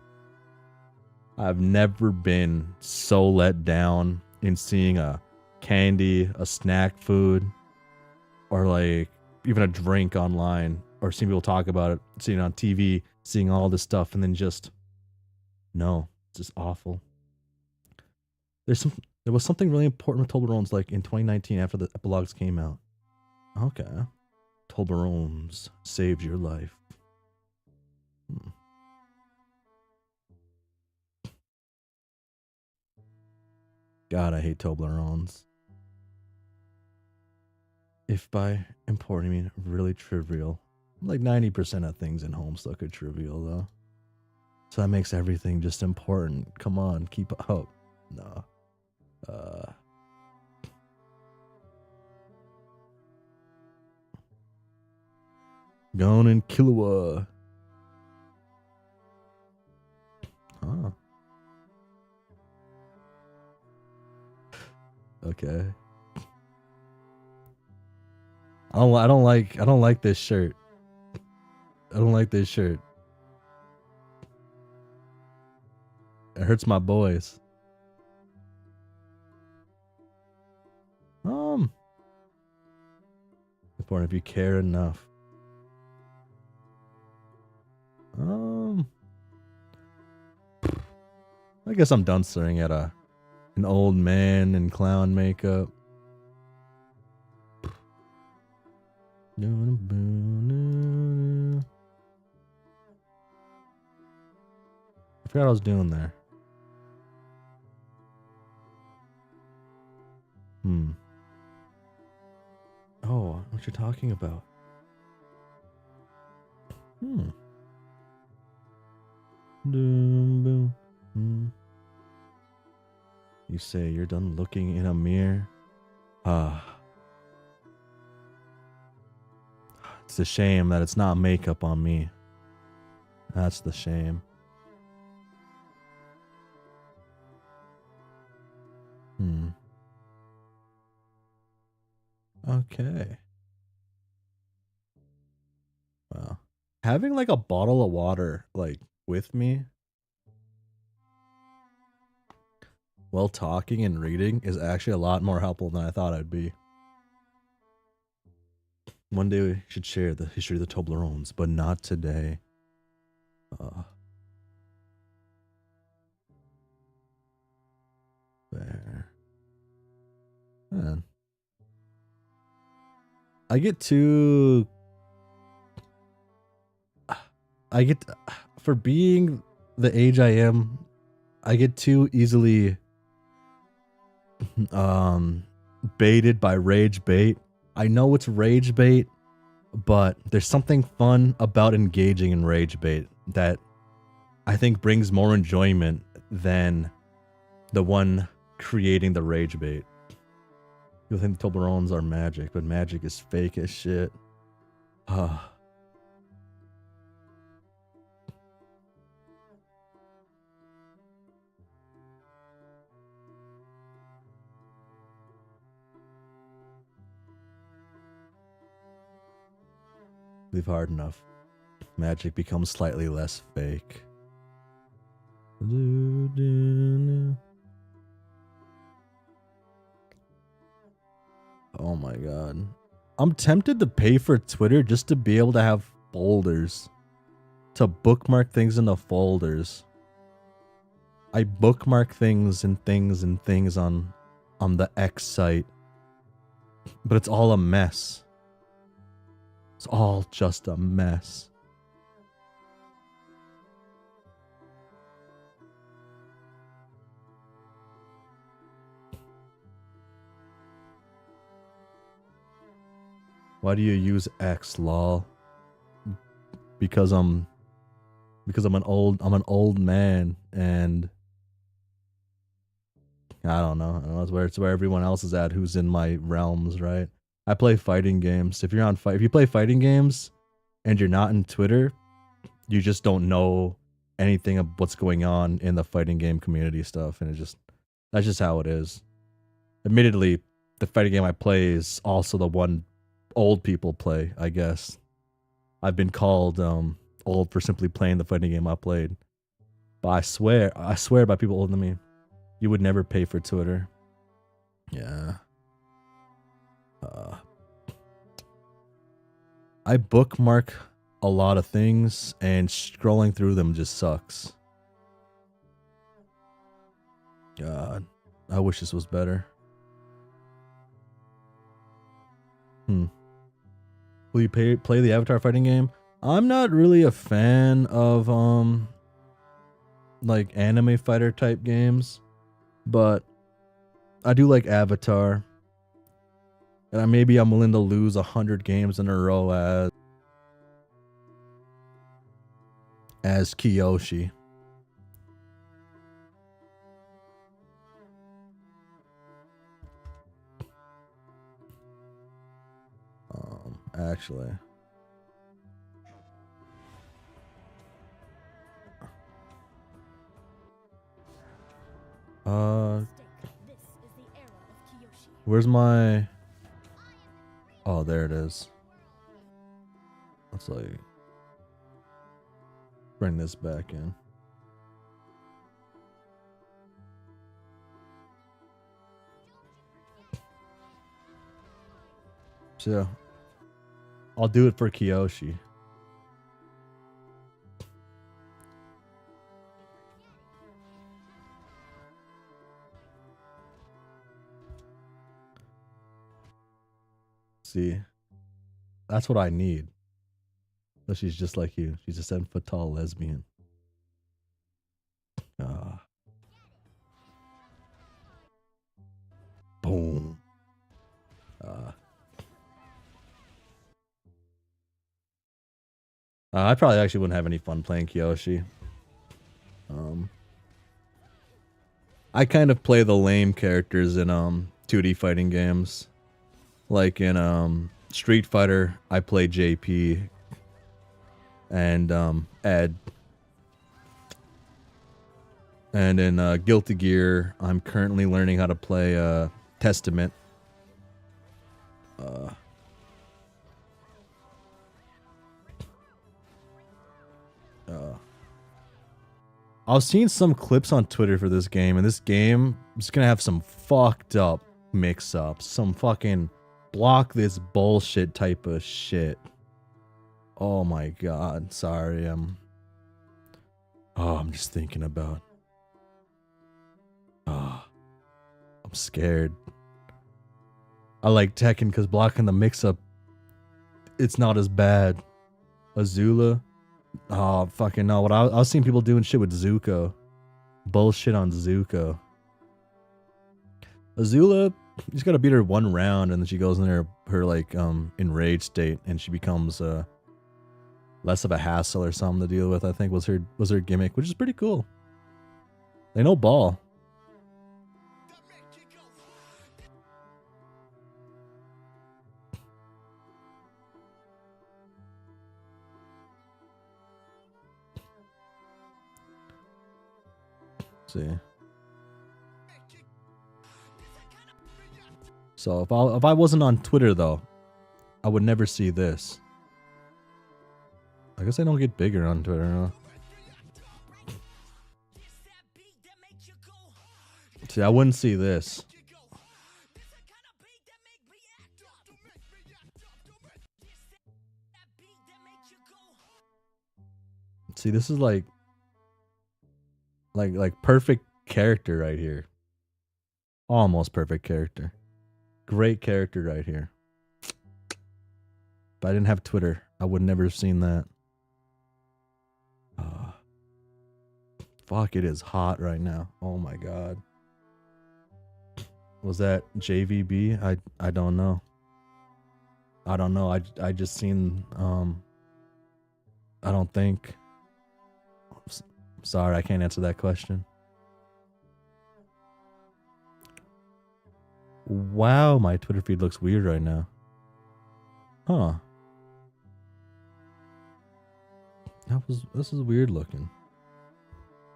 I've never been so let down in seeing a candy, a snack food, or like even a drink online, or seeing people talk about it, seeing it on TV, seeing all this stuff, and then just no, it's just awful. There was something really important with Toblerones like in 2019 after the epilogues came out. Okay. Toblerones saved your life. God, I hate Toblerones. If by important I mean really trivial. Like 90% of things in Homestuck are trivial though. So that makes everything just important. Come on, keep up. No. Gone in Killua. Huh. Okay. I don't like this shirt. I don't like this shirt. It hurts my boys. Important if you care enough. I guess I'm done staring at an old man in clown makeup. I forgot what I was doing there. Oh, what you're talking about? You say you're done looking in a mirror. It's a shame that it's not makeup on me. That's the shame. Okay. Wow. Having like a bottle of water like with me while talking and reading is actually a lot more helpful than I thought I'd be. One day we should share the history of the Toblerones, but not today. There. Man. For being the age I am, I get too easily baited by rage bait. I know it's rage bait, but there's something fun about engaging in rage bait that I think brings more enjoyment than the one creating the rage bait. You'll think Toblerones are magic, but magic is fake as shit. Leave hard enough. Magic becomes slightly less fake. Oh my god. I'm tempted to pay for Twitter just to be able to have folders. To bookmark things in the folders. I bookmark things and things and things on the X site. But it's all a mess. It's all just a mess. Why do you use X, lol? Because I'm an old man, and I don't know. It's where everyone else is at who's in my realms, right? I play fighting games. If you play fighting games and you're not in Twitter, you just don't know anything of what's going on in the fighting game community stuff, and that's just how it is. Admittedly, the fighting game I play is also the one old people play, I guess. I've been called old for simply playing the fighting game I played. But I swear by people older than me, you would never pay for Twitter. Yeah. I bookmark a lot of things, and scrolling through them just sucks. God, I wish this was better. Will you play the Avatar fighting game? I'm not really a fan of like anime fighter type games, but I do like Avatar. And maybe I'm willing to lose 100 games in a row as Kiyoshi. Actually. Where's my... Oh, there it is. Let's like bring this back in. So I'll do it for Kiyoshi. See, that's what I need. So she's just like you. She's a 7-foot tall lesbian. Boom. I probably actually wouldn't have any fun playing Kiyoshi. I kind of play the lame characters in 2D fighting games. Like in Street Fighter, I play JP and Ed. And in Guilty Gear, I'm currently learning how to play Testament. I was seeing some clips on Twitter for this game, and this game is gonna have some fucked up mix-ups. Some fucking block this bullshit type of shit. Oh my god, sorry, I'm just thinking about... I'm scared. I like Tekken because blocking the mix-up, it's not as bad. Azula? Oh, fucking no. What I was seeing people doing shit with Zuko. Bullshit on Zuko. Azula, You just gotta beat her one round, and then she goes in her like enraged state, and she becomes less of a hassle or something to deal with. I think was her gimmick, which is pretty cool. They know ball. Let's see. So if I wasn't on Twitter though, I would never see this. I guess I don't get bigger on Twitter, huh? See, I wouldn't see this. See, this is like perfect character right here. Almost perfect character. Great character right here. If I didn't have Twitter, I would never have seen that. Fuck, it is hot right now. Oh my god. Was that JVB? I don't know. I don't know. I just seen I don't think. Sorry, I can't answer that question. Wow, my Twitter feed looks weird right now. Huh. This is weird looking.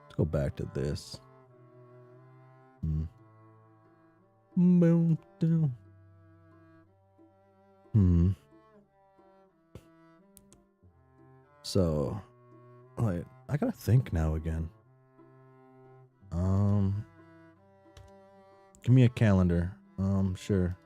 Let's go back to this. So, wait, I gotta think now again. Give me a calendar. Sure.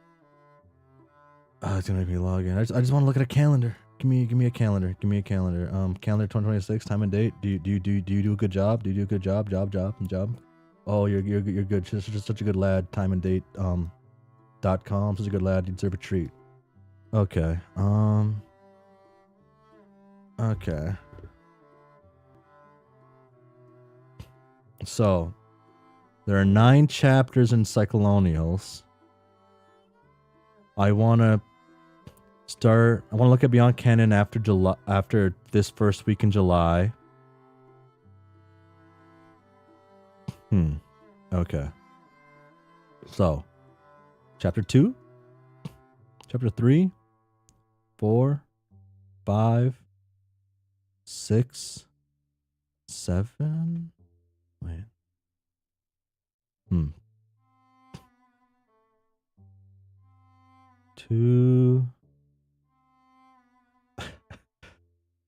It's gonna make me log in. I just want to look at a calendar. Give me a calendar. Give me a calendar. Calendar 2026, time and date. Do you do a good job? Do you do a good job? Job. Oh, you're good. Just such a good lad. Time and date. .com. Such a good lad. You deserve a treat. Okay. Okay. So, there are 9 chapters in Psycholonials. I want to look at Beyond Canon after this first week in July. Okay. So, chapter 2, chapter 3, 4, 5, 6, 7. Wait. 2,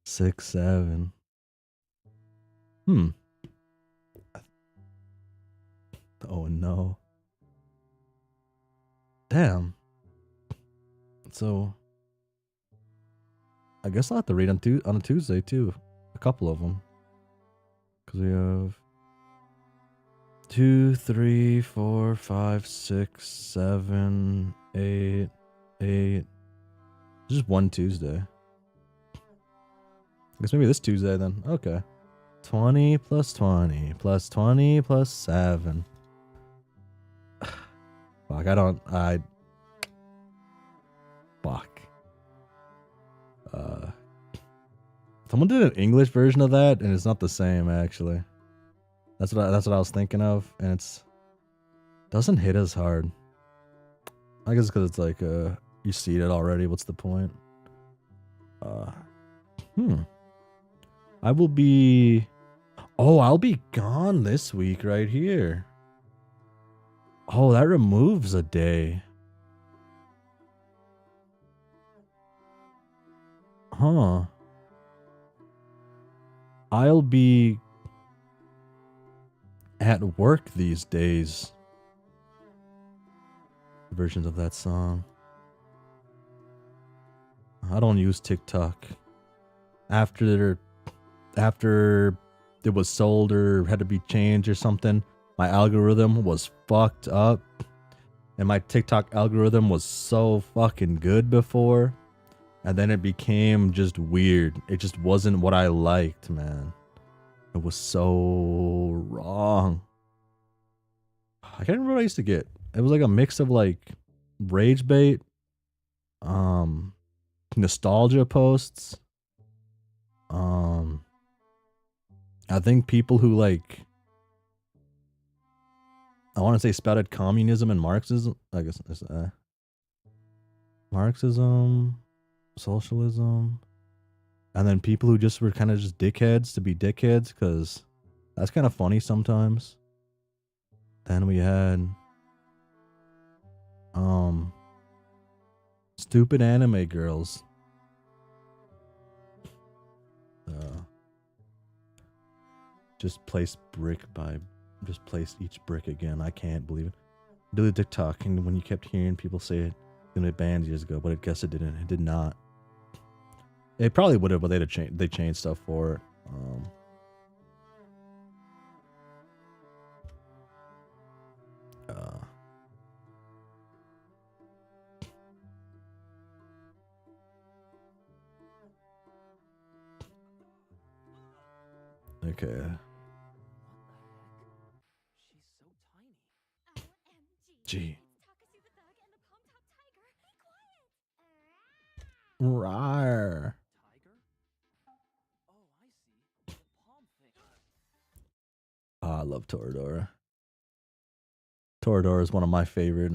6, 7. Oh no. Damn. So, I guess I'll have to read on a Tuesday too. A couple of them. Because we have 2, 3, 4, 5, 6, 7, 8. Just one Tuesday. I guess maybe this Tuesday then. Okay. 20 plus 20 plus 20 plus 7. Fuck, fuck. Someone did an English version of that, and it's not the same actually. That's what I was thinking of, and it's doesn't hit as hard. I guess because it's like you see it already. What's the point? I will be. Oh, I'll be gone this week right here. Oh, that removes a day. Huh. I'll be at work these days. Versions of that song. I don't use TikTok. After it was sold or had to be changed or something, my algorithm was fucked up. And my TikTok algorithm was so fucking good before. And then it became just weird. It just wasn't what I liked, man. It was so wrong. I can't remember what I used to get. It was like a mix of like rage bait, nostalgia posts. I think people who like, I want to say spouted communism and Marxism. I guess it's Marxism, socialism, and then people who just were kind of just dickheads to be dickheads because that's kind of funny sometimes. Then we had stupid anime girls. Just place each brick again. I can't believe it. Do the TikTok, and when you kept hearing people say it, gonna be banned years ago, but I guess it didn't. It did not. It probably would have, but they changed stuff for it. Okay. Gee. Rawr. Oh, I love Toradora. Toradora is one of my favorite.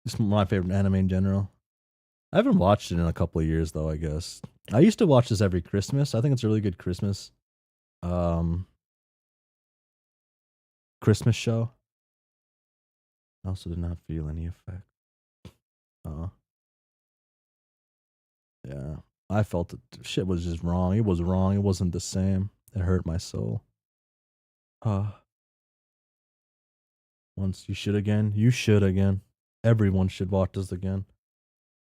It's my favorite anime in general. I haven't watched it in a couple of years though. I guess I used to watch this every Christmas. I think it's a really good Christmas, Christmas show. I also did not feel any effect. Yeah, I felt that shit was just wrong. It was wrong. It wasn't the same. It hurt my soul. Once you should again. You should again. Everyone should watch this again.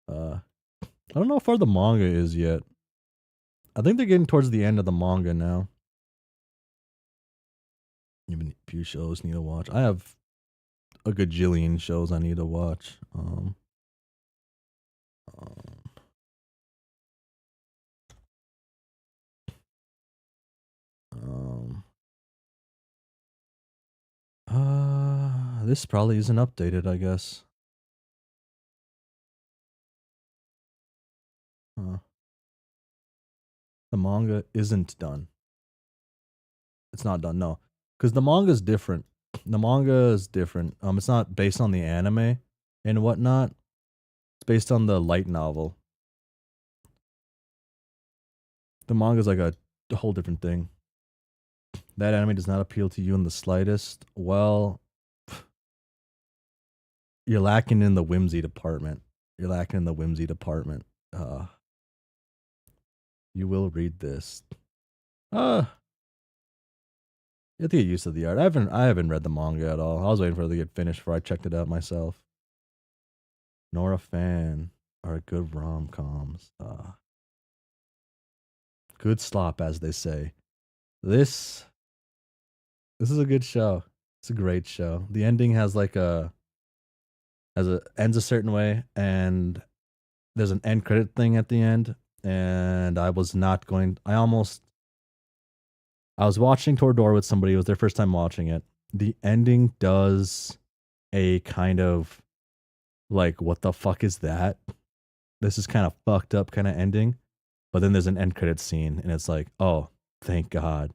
I don't know how far the manga is yet. I think they're getting towards the end of the manga now. Even a few shows need to watch. I have a gajillion shows I need to watch. This probably isn't updated, I guess. The manga isn't done. It's not done, no. Because the manga is different. The manga is different. It's not based on the anime and whatnot. It's based on the light novel. The manga is like a whole different thing. That anime does not appeal to you in the slightest. Well, you're lacking in the whimsy department. You will read this. You have to get used to the art. I haven't read the manga at all. I was waiting for it to get finished before I checked it out myself. Nor a fan are good rom-coms. Good slop, as they say. This is a good show. It's a great show. The ending has like ends a certain way, and there's an end credit thing at the end. And I was watching Toradora with somebody. It was their first time watching it. The ending does a kind of like, what the fuck is that? This is kind of fucked up kind of ending. But then there's an end credit scene, and it's like, oh, thank God.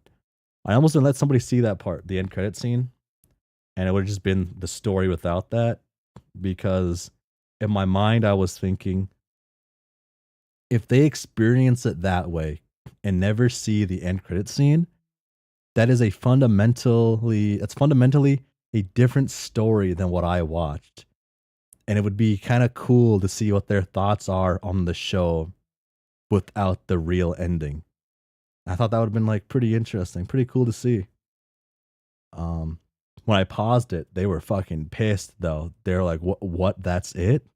I almost didn't let somebody see that part, the end credit scene, and it would have just been the story without that. Because in my mind, I was thinking, if they experience it that way and never see the end credit scene, it's fundamentally a different story than what I watched. And it would be kind of cool to see what their thoughts are on the show without the real ending. I thought that would have been like pretty interesting, pretty cool to see. When I paused it, they were fucking pissed though. They're like, what, that's it?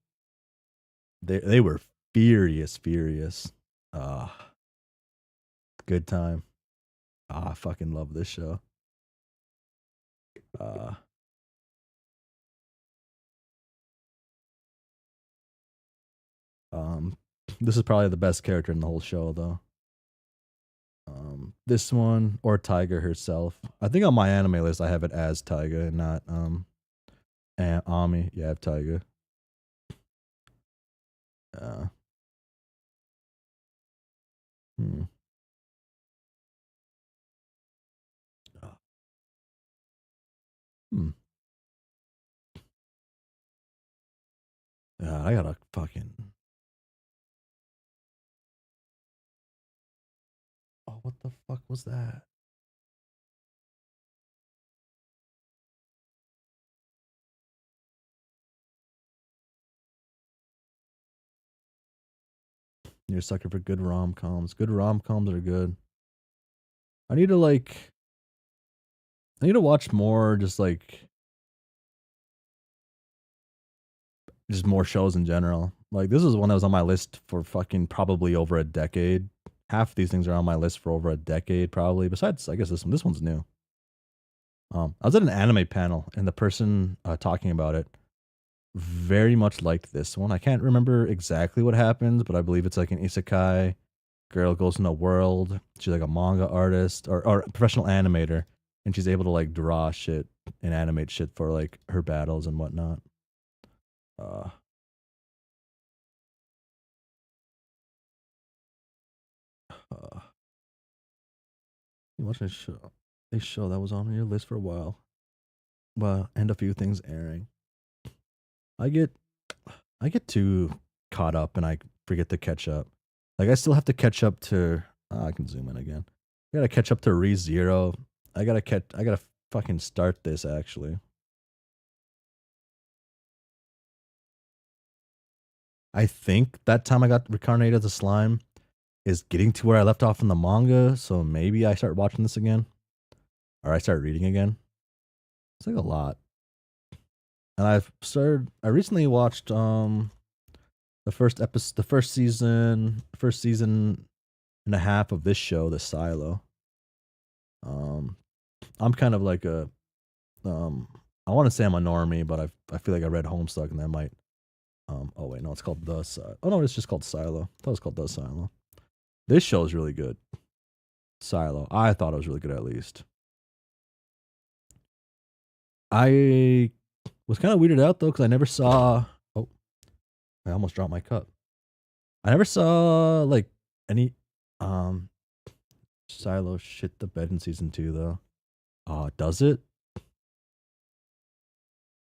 They were furious. Good time. I fucking love this show. This is probably the best character in the whole show though. This one or Taiga herself. I think on my anime list I have it as Taiga and not and Ami. Yeah, I have Taiga. Yeah. Hmm. Hmm. Yeah, I gotta fucking. Oh, what the fuck was that? You're a sucker for good rom coms. Good rom coms are good. I need to like. I need to watch more. Just more shows in general. Like this is one that was on my list for fucking probably over a decade. Half of these things are on my list for over a decade, probably. Besides, I guess this one's new. I was at an anime panel, and the person talking about it very much liked this one. I can't remember exactly what happens, but I believe it's like an isekai. Girl goes in a world. She's like a manga artist or a professional animator, and she's able to like draw shit and animate shit for like her battles and whatnot. Uh, uh you watching a show that was on your list for a while. Well, and a few things airing. I get I get too caught up and I forget to catch up. Like I still have to catch up to. I can zoom in again. I gotta catch up to ReZero. I gotta fucking start this actually. I think that time I got reincarnated as a slime is getting to where I left off in the manga. So maybe I start watching this again, or I start reading again. It's like a lot. And I recently watched the first episode, first season and a half of this show, the Silo. Um, I'm kind of like a um, I want to say I'm a normie, but I feel like I read Homestuck and that might. Oh wait, no, it's called the. Oh no, it's just called Silo. I thought it was called the Silo. This show is really good. Silo. I thought it was really good at least. I was kind of weirded out though because I never saw. Oh, I almost dropped my cup. I never saw like any um Silo shit the bed in season 2 though. Does it?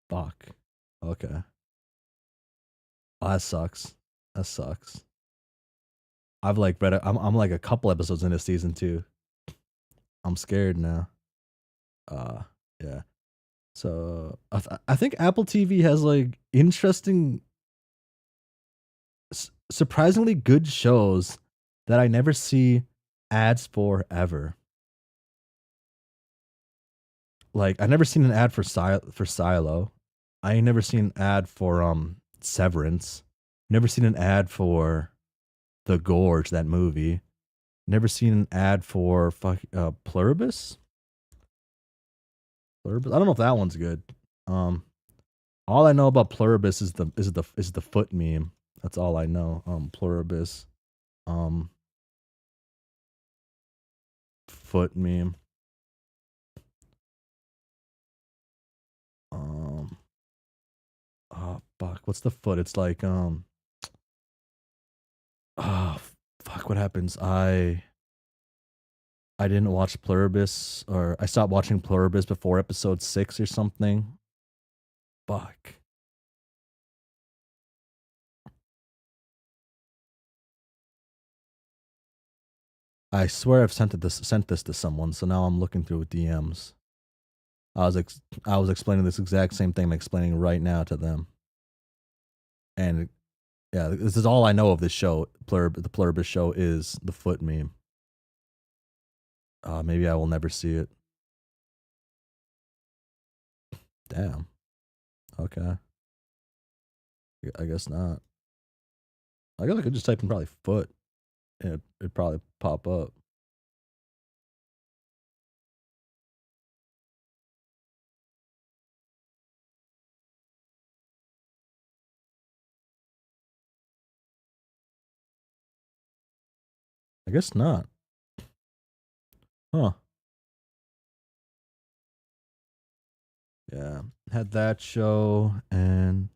Fuck. Okay. Oh, that sucks. That sucks. I've like read. I'm like a couple episodes into season 2. I'm scared now. Uh, yeah. So I think Apple TV has like interesting, surprisingly good shows that I never see ads for ever. Like I never seen an ad for Silo. I ain't never seen an ad for Severance. Never seen an ad for The Gorge, that movie. Never seen an ad for Pluribus. Pluribus. I don't know if that one's good. Um, all I know about Pluribus is the foot meme. That's all I know. Pluribus. Um, foot meme. Um, oh fuck, what's the foot? It's like oh fuck, what happens? I didn't watch Pluribus, or I stopped watching Pluribus before episode 6 or something. Fuck. I swear I've sent this to someone, so now I'm looking through DMs. I was explaining this exact same thing I'm explaining right now to them. And yeah, this is all I know of this show. The Pluribus show is the foot meme. Maybe I will never see it. Damn. Okay. I guess not. I guess I could just type in probably foot and it'd probably pop up. I guess not. Huh. Yeah. Had that show and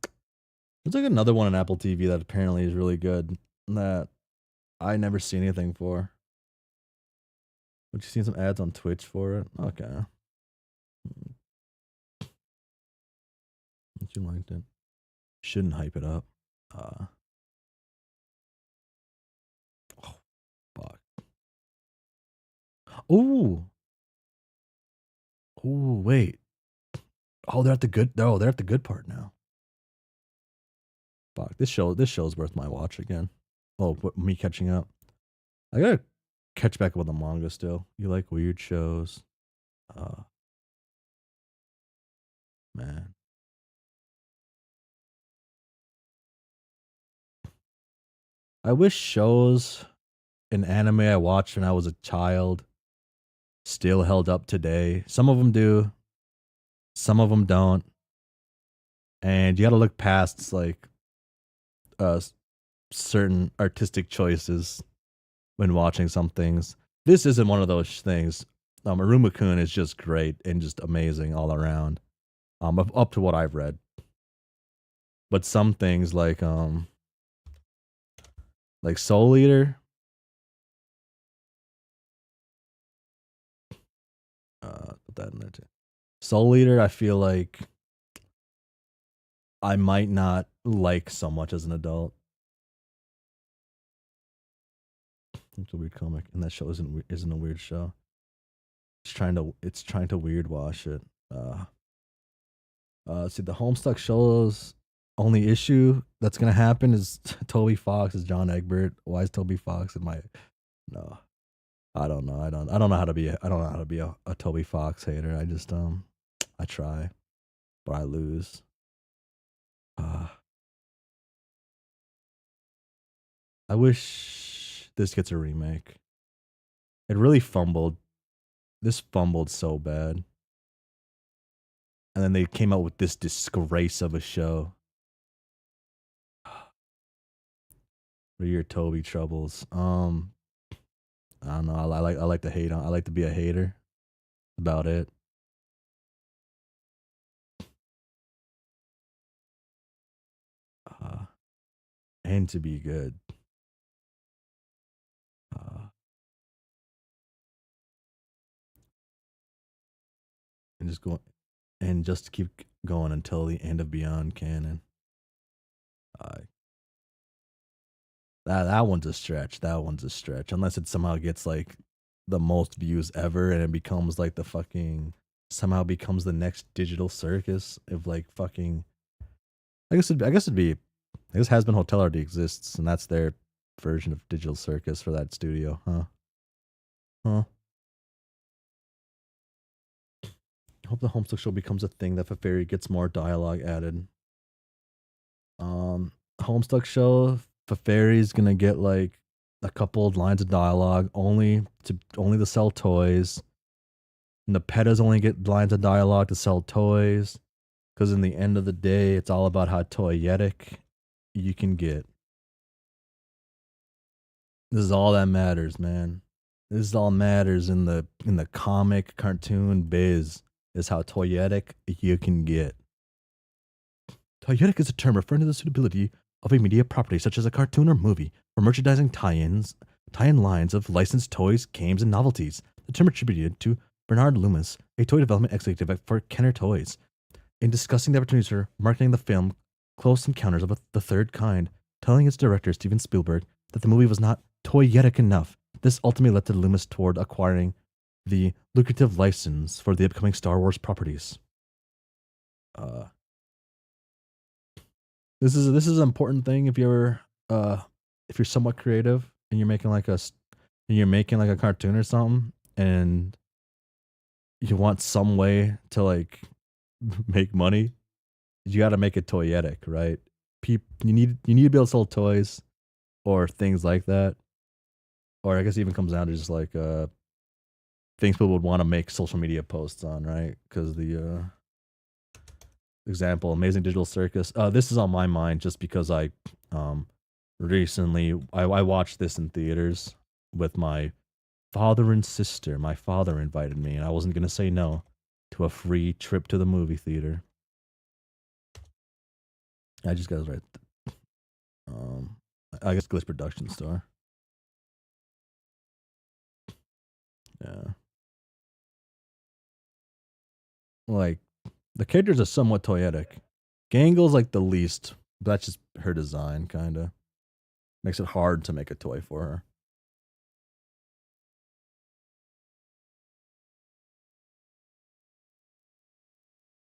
There's like another one on Apple TV that apparently is really good that I never see anything for. But you seen some ads on Twitch for it? Okay. But you liked it. Shouldn't hype it up. Oh, fuck. Ooh. Ooh, wait. Oh, they're at the good. Oh, they're at the good part now. Fuck. This show's worth my watch again. Oh, me catching up. I gotta catch back up with the manga still. You like weird shows? Man. I wish shows and anime I watched when I was a child still held up today. Some of them do, some of them don't. And you got to look past like uh certain artistic choices when watching some things. This isn't one of those things. Aruma-kun is just great and just amazing all around. Up to what I've read. But some things like Soul Eater, put that in there too. Soul Eater, I feel like I might not like so much as an adult. It's a weird comic, and that show isn't a weird show. It's trying to weird wash it. See, the Homestuck show's only issue that's gonna happen is Toby Fox is John Egbert. Why is Toby Fox in my? No, I don't know. I don't know how to be. I don't know how to be a Toby Fox hater. I just I try, but I lose. I wish this gets a remake. It really fumbled. This fumbled so bad. And then they came out with this disgrace of a show. What are your Toby troubles? I don't know. I like to hate on. I like to be a hater. About it. And to be good. And just keep going until the end of Beyond canon. That one's a stretch. That one's a stretch. Unless it somehow gets like the most views ever and it becomes like the fucking somehow becomes the next Digital Circus of like fucking I guess Has Been Hotel already exists and that's their version of Digital Circus for that studio, huh? I hope the Homestuck show becomes a thing that Fairy gets more dialogue added. Homestuck show, Fairy's gonna get like a couple of lines of dialogue only to sell toys. And the Pettas only get lines of dialogue to sell toys. Because in the end of the day, it's all about how toyetic you can get. This is all that matters, man. This is all matters in the comic cartoon biz is how toyetic you can get. Toyetic is a term referring to the suitability of a media property such as a cartoon or movie for merchandising tie-in lines of licensed toys, games, and novelties. The term attributed to Bernard Loomis, a toy development executive for Kenner Toys. In discussing the opportunities for marketing the film Close Encounters of the Third Kind, telling its director Steven Spielberg that the movie was not toyetic enough, this ultimately led to Loomis toward acquiring the lucrative license for the upcoming Star Wars properties. This is an important thing if you're somewhat creative and you're making like a cartoon or something and you want some way to like make money, you got to make it toyetic, right? You need to be able to sell toys or things like that, or I guess it even comes down to just like things people would want to make social media posts on, right? Because the example, Amazing Digital Circus. This is on my mind just because I recently I watched this in theaters with my father and sister. My father invited me, and I wasn't gonna say no to a free trip to the movie theater. I just got it right. Um, I guess Glitch Production Store. Yeah. Like, the characters are somewhat toyetic. Gangle's like the least. That's just her design, kind of. Makes it hard to make a toy for her.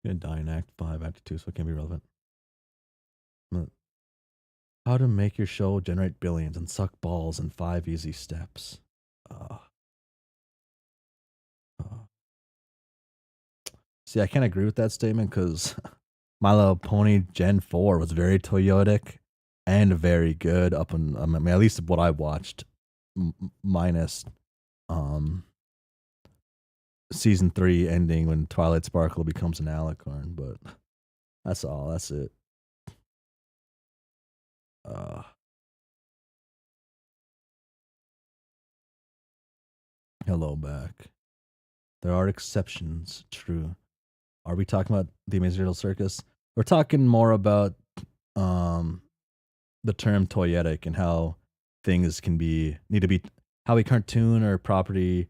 Gonna die in Act 5, Act 2, so it can't be relevant. How to make your show generate billions and suck balls in 5 easy steps. Uh, uh. See, I can't agree with that statement because My Little Pony Gen 4 was very toyotic and very good up in, I mean, at least what I watched, minus um, season 3 ending when Twilight Sparkle becomes an alicorn, but that's all. That's it. Uh, hello back. There are exceptions, true. Are we talking about the Amazing Turtle Circus? We're talking more about um, the term toyetic and how things can be need to be how a cartoon or property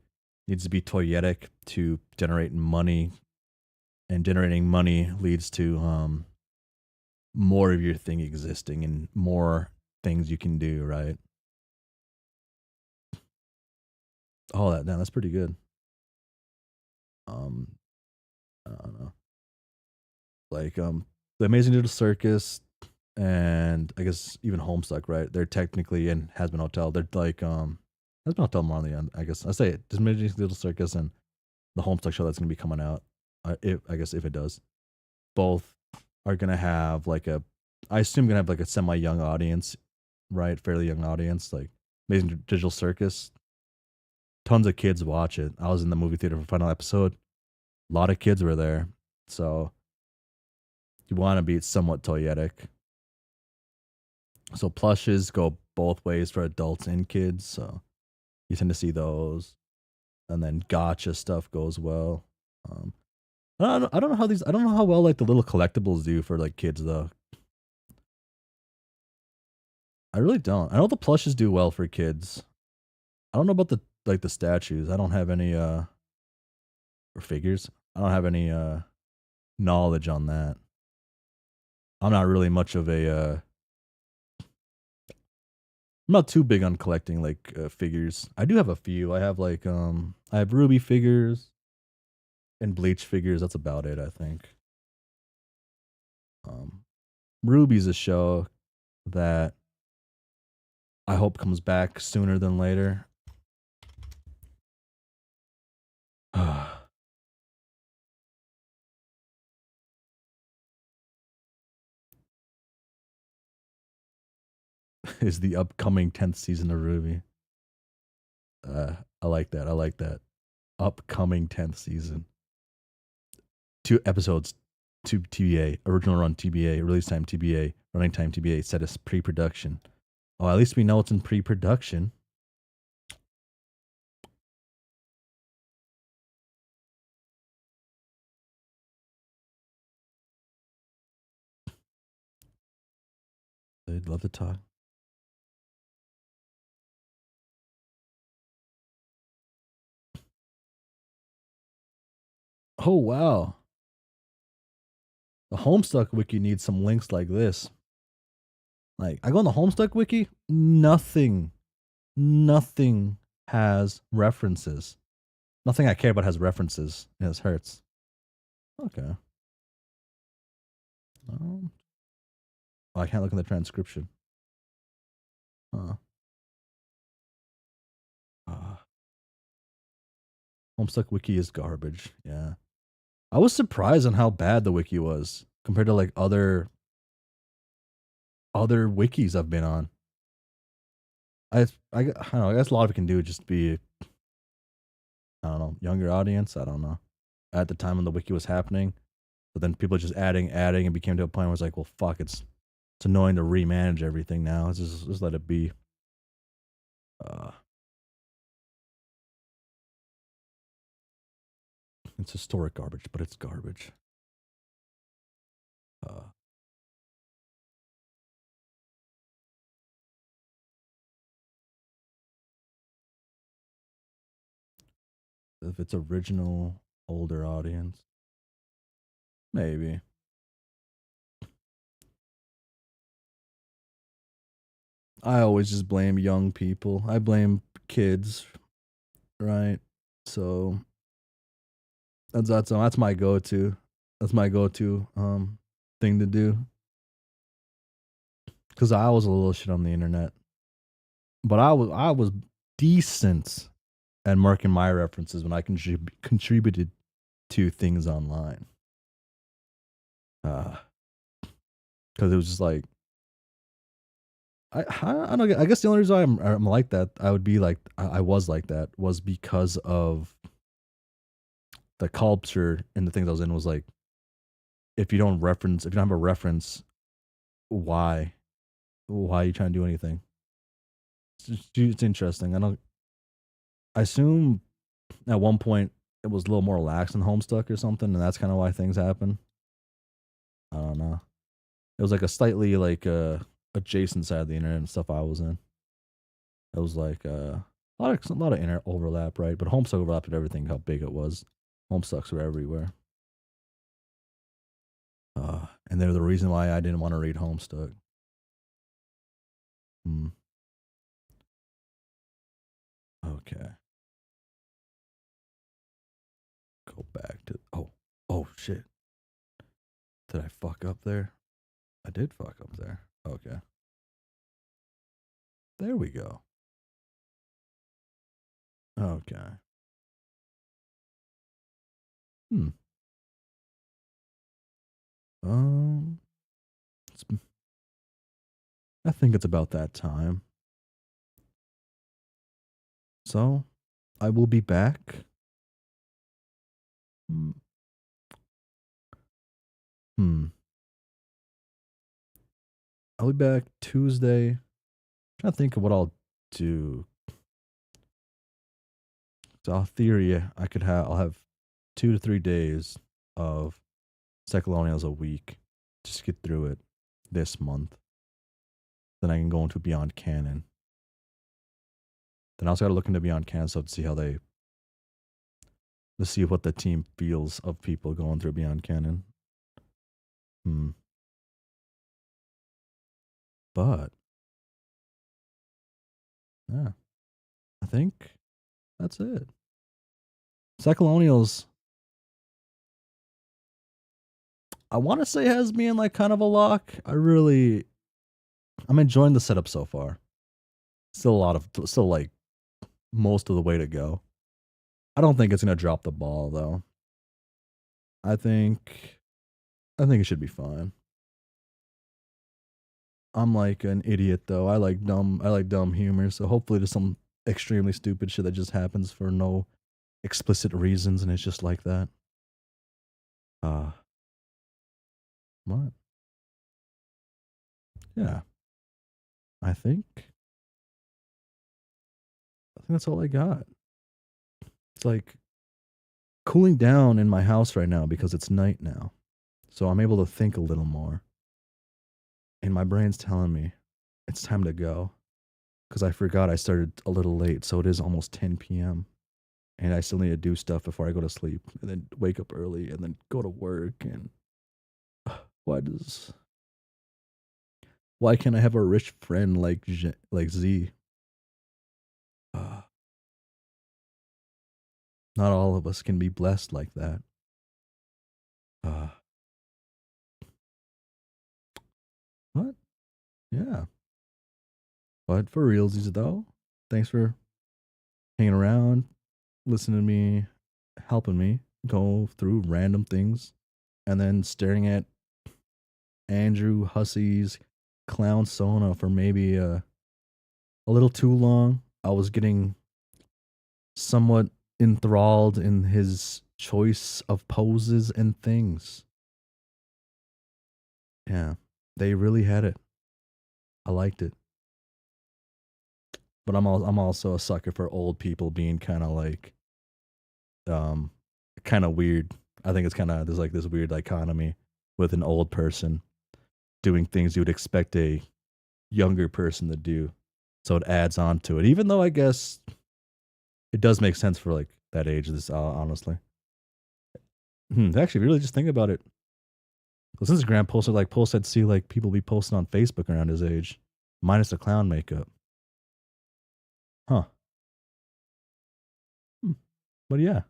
needs to be toyetic to generate money, and generating money leads to more of your thing existing and more things you can do, right? Oh, that's pretty good. Um, I don't know, like the Amazing Doodle Circus, and I guess even Homestuck, right? They're technically in Has Been Hotel. They're like Has Been Hotel more on the end. I guess I say it. Just Amazing Doodle Circus and the Homestuck show that's gonna be coming out. I guess if it does, both are gonna have like a. I assume gonna have like a semi young audience, right? Fairly young audience. Like Amazing Digital Circus, tons of kids watch it. I was in the movie theater for final episode. A lot of kids were there, so you want to be somewhat toyetic. So plushes go both ways for adults and kids. So you tend to see those, and then gotcha stuff goes well. Um, I don't know how these. I don't know how well like the little collectibles do for like kids though. I really don't. I know the plushes do well for kids. I don't know about the like the statues. I don't have any or figures. I don't have any knowledge on that. I'm not really much of a I'm not too big on collecting like figures. I do have a few. I have like I have Ruby figures and Bleach figures. That's about it, I think. Um Ruby's a show that I hope comes back sooner than later. Is the upcoming 10th season of Ruby. I like that. I like that. Upcoming 10th season. 2 episodes to TBA. Original run TBA. Release time TBA. Running time TBA. Set as pre-production. Oh, at least we know it's in pre-production. They'd love to talk. Oh wow. The Homestuck wiki needs some links like this. Like I go on the Homestuck wiki, nothing has references. Nothing I care about has references. It hurts. Okay. Um, oh, I can't look in the transcription. Huh. Uh, Homestuck wiki is garbage. Yeah. I was surprised on how bad the wiki was compared to like other wikis I've been on. I don't know. I guess a lot of it can do just be, I don't know, younger audience. I don't know. At the time when the wiki was happening, but then people just adding, and became to a point where it's like, well, fuck, it's annoying to remanage everything now. Let's just let it be. Uh, it's historic garbage, but it's garbage. Uh, if it's original older audience. Maybe. I always just blame young people. I blame kids, right? So that's my go-to. That's my go-to thing to do. Cause I was a little shit on the internet, but I was decent at marking my references when I contributed to things online. Because it was just like I don't. I guess the only reason I'm like that, I would be like I was like that, was because of the culture and the things I was in. Was like, if you don't have a reference, why are you trying to do anything? It's interesting. I assume at one point it was a little more lax in Homestuck or something, and that's kind of why things happen. I don't know. It was like a slightly like adjacent side of the internet and stuff I was in. It was like a lot of internet overlap, right? But Homestuck overlapped with everything. How big it was. Homestucks were everywhere. And they're the reason why I didn't want to read Homestuck. Hmm. Okay. Go back to oh shit. Did I fuck up there? I did fuck up there. Okay. There we go. Okay. Hmm. Um. I think it's about that time. So, I will be back. Hmm. Hmm. I'll be back Tuesday. Trying to think of what I'll do. So, in theory, I'll have 2 to 3 days of Psycholonials a week. Just get through it this month. Then I can go into Beyond Canon. Then I also got to look into Beyond Canon stuff to see to see what the team feels of people going through Beyond Canon. Hmm. But yeah, I think that's it. Psycholonials, I want to say, has me in like kind of a lock. I'm enjoying the setup so far. Still like most of the way to go. I don't think it's gonna drop the ball though. I think it should be fine. I'm like an idiot though. I like dumb humor, so hopefully there's some extremely stupid shit that just happens for no explicit reasons and it's just like that. Uh what? Yeah. I think that's all I got. It's like cooling down in my house right now because it's night now. So I'm able to think a little more. And my brain's telling me it's time to go. Because I forgot I started a little late, so it is almost 10 p.m. And I still need to do stuff before I go to sleep, and then wake up early, and then go to work. And why does why can't I have a rich friend like like Z? Uh, Not all of us can be blessed like that. Uh, what? Yeah. But for realsies though, thanks for hanging around, listening to me, helping me go through random things, and then staring at Andrew Hussey's clown Sona for maybe a little too long. I was getting somewhat enthralled in his choice of poses and things. Yeah, they really had it. I liked it. But I'm also a sucker for old people being kind of like um kind of weird. I think it's kind of there's like this weird dichotomy with an old person doing things you would expect a younger person to do. So it adds on to it. Even though I guess it does make sense for like that age. This honestly, actually, really just think about it. Those Instagram posts are like posts I'd see like people be posting on Facebook around his age, minus the clown makeup. Huh. Hmm. But yeah,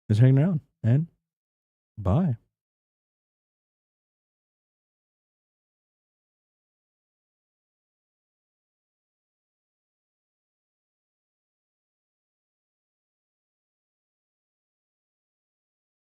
just hanging around and bye.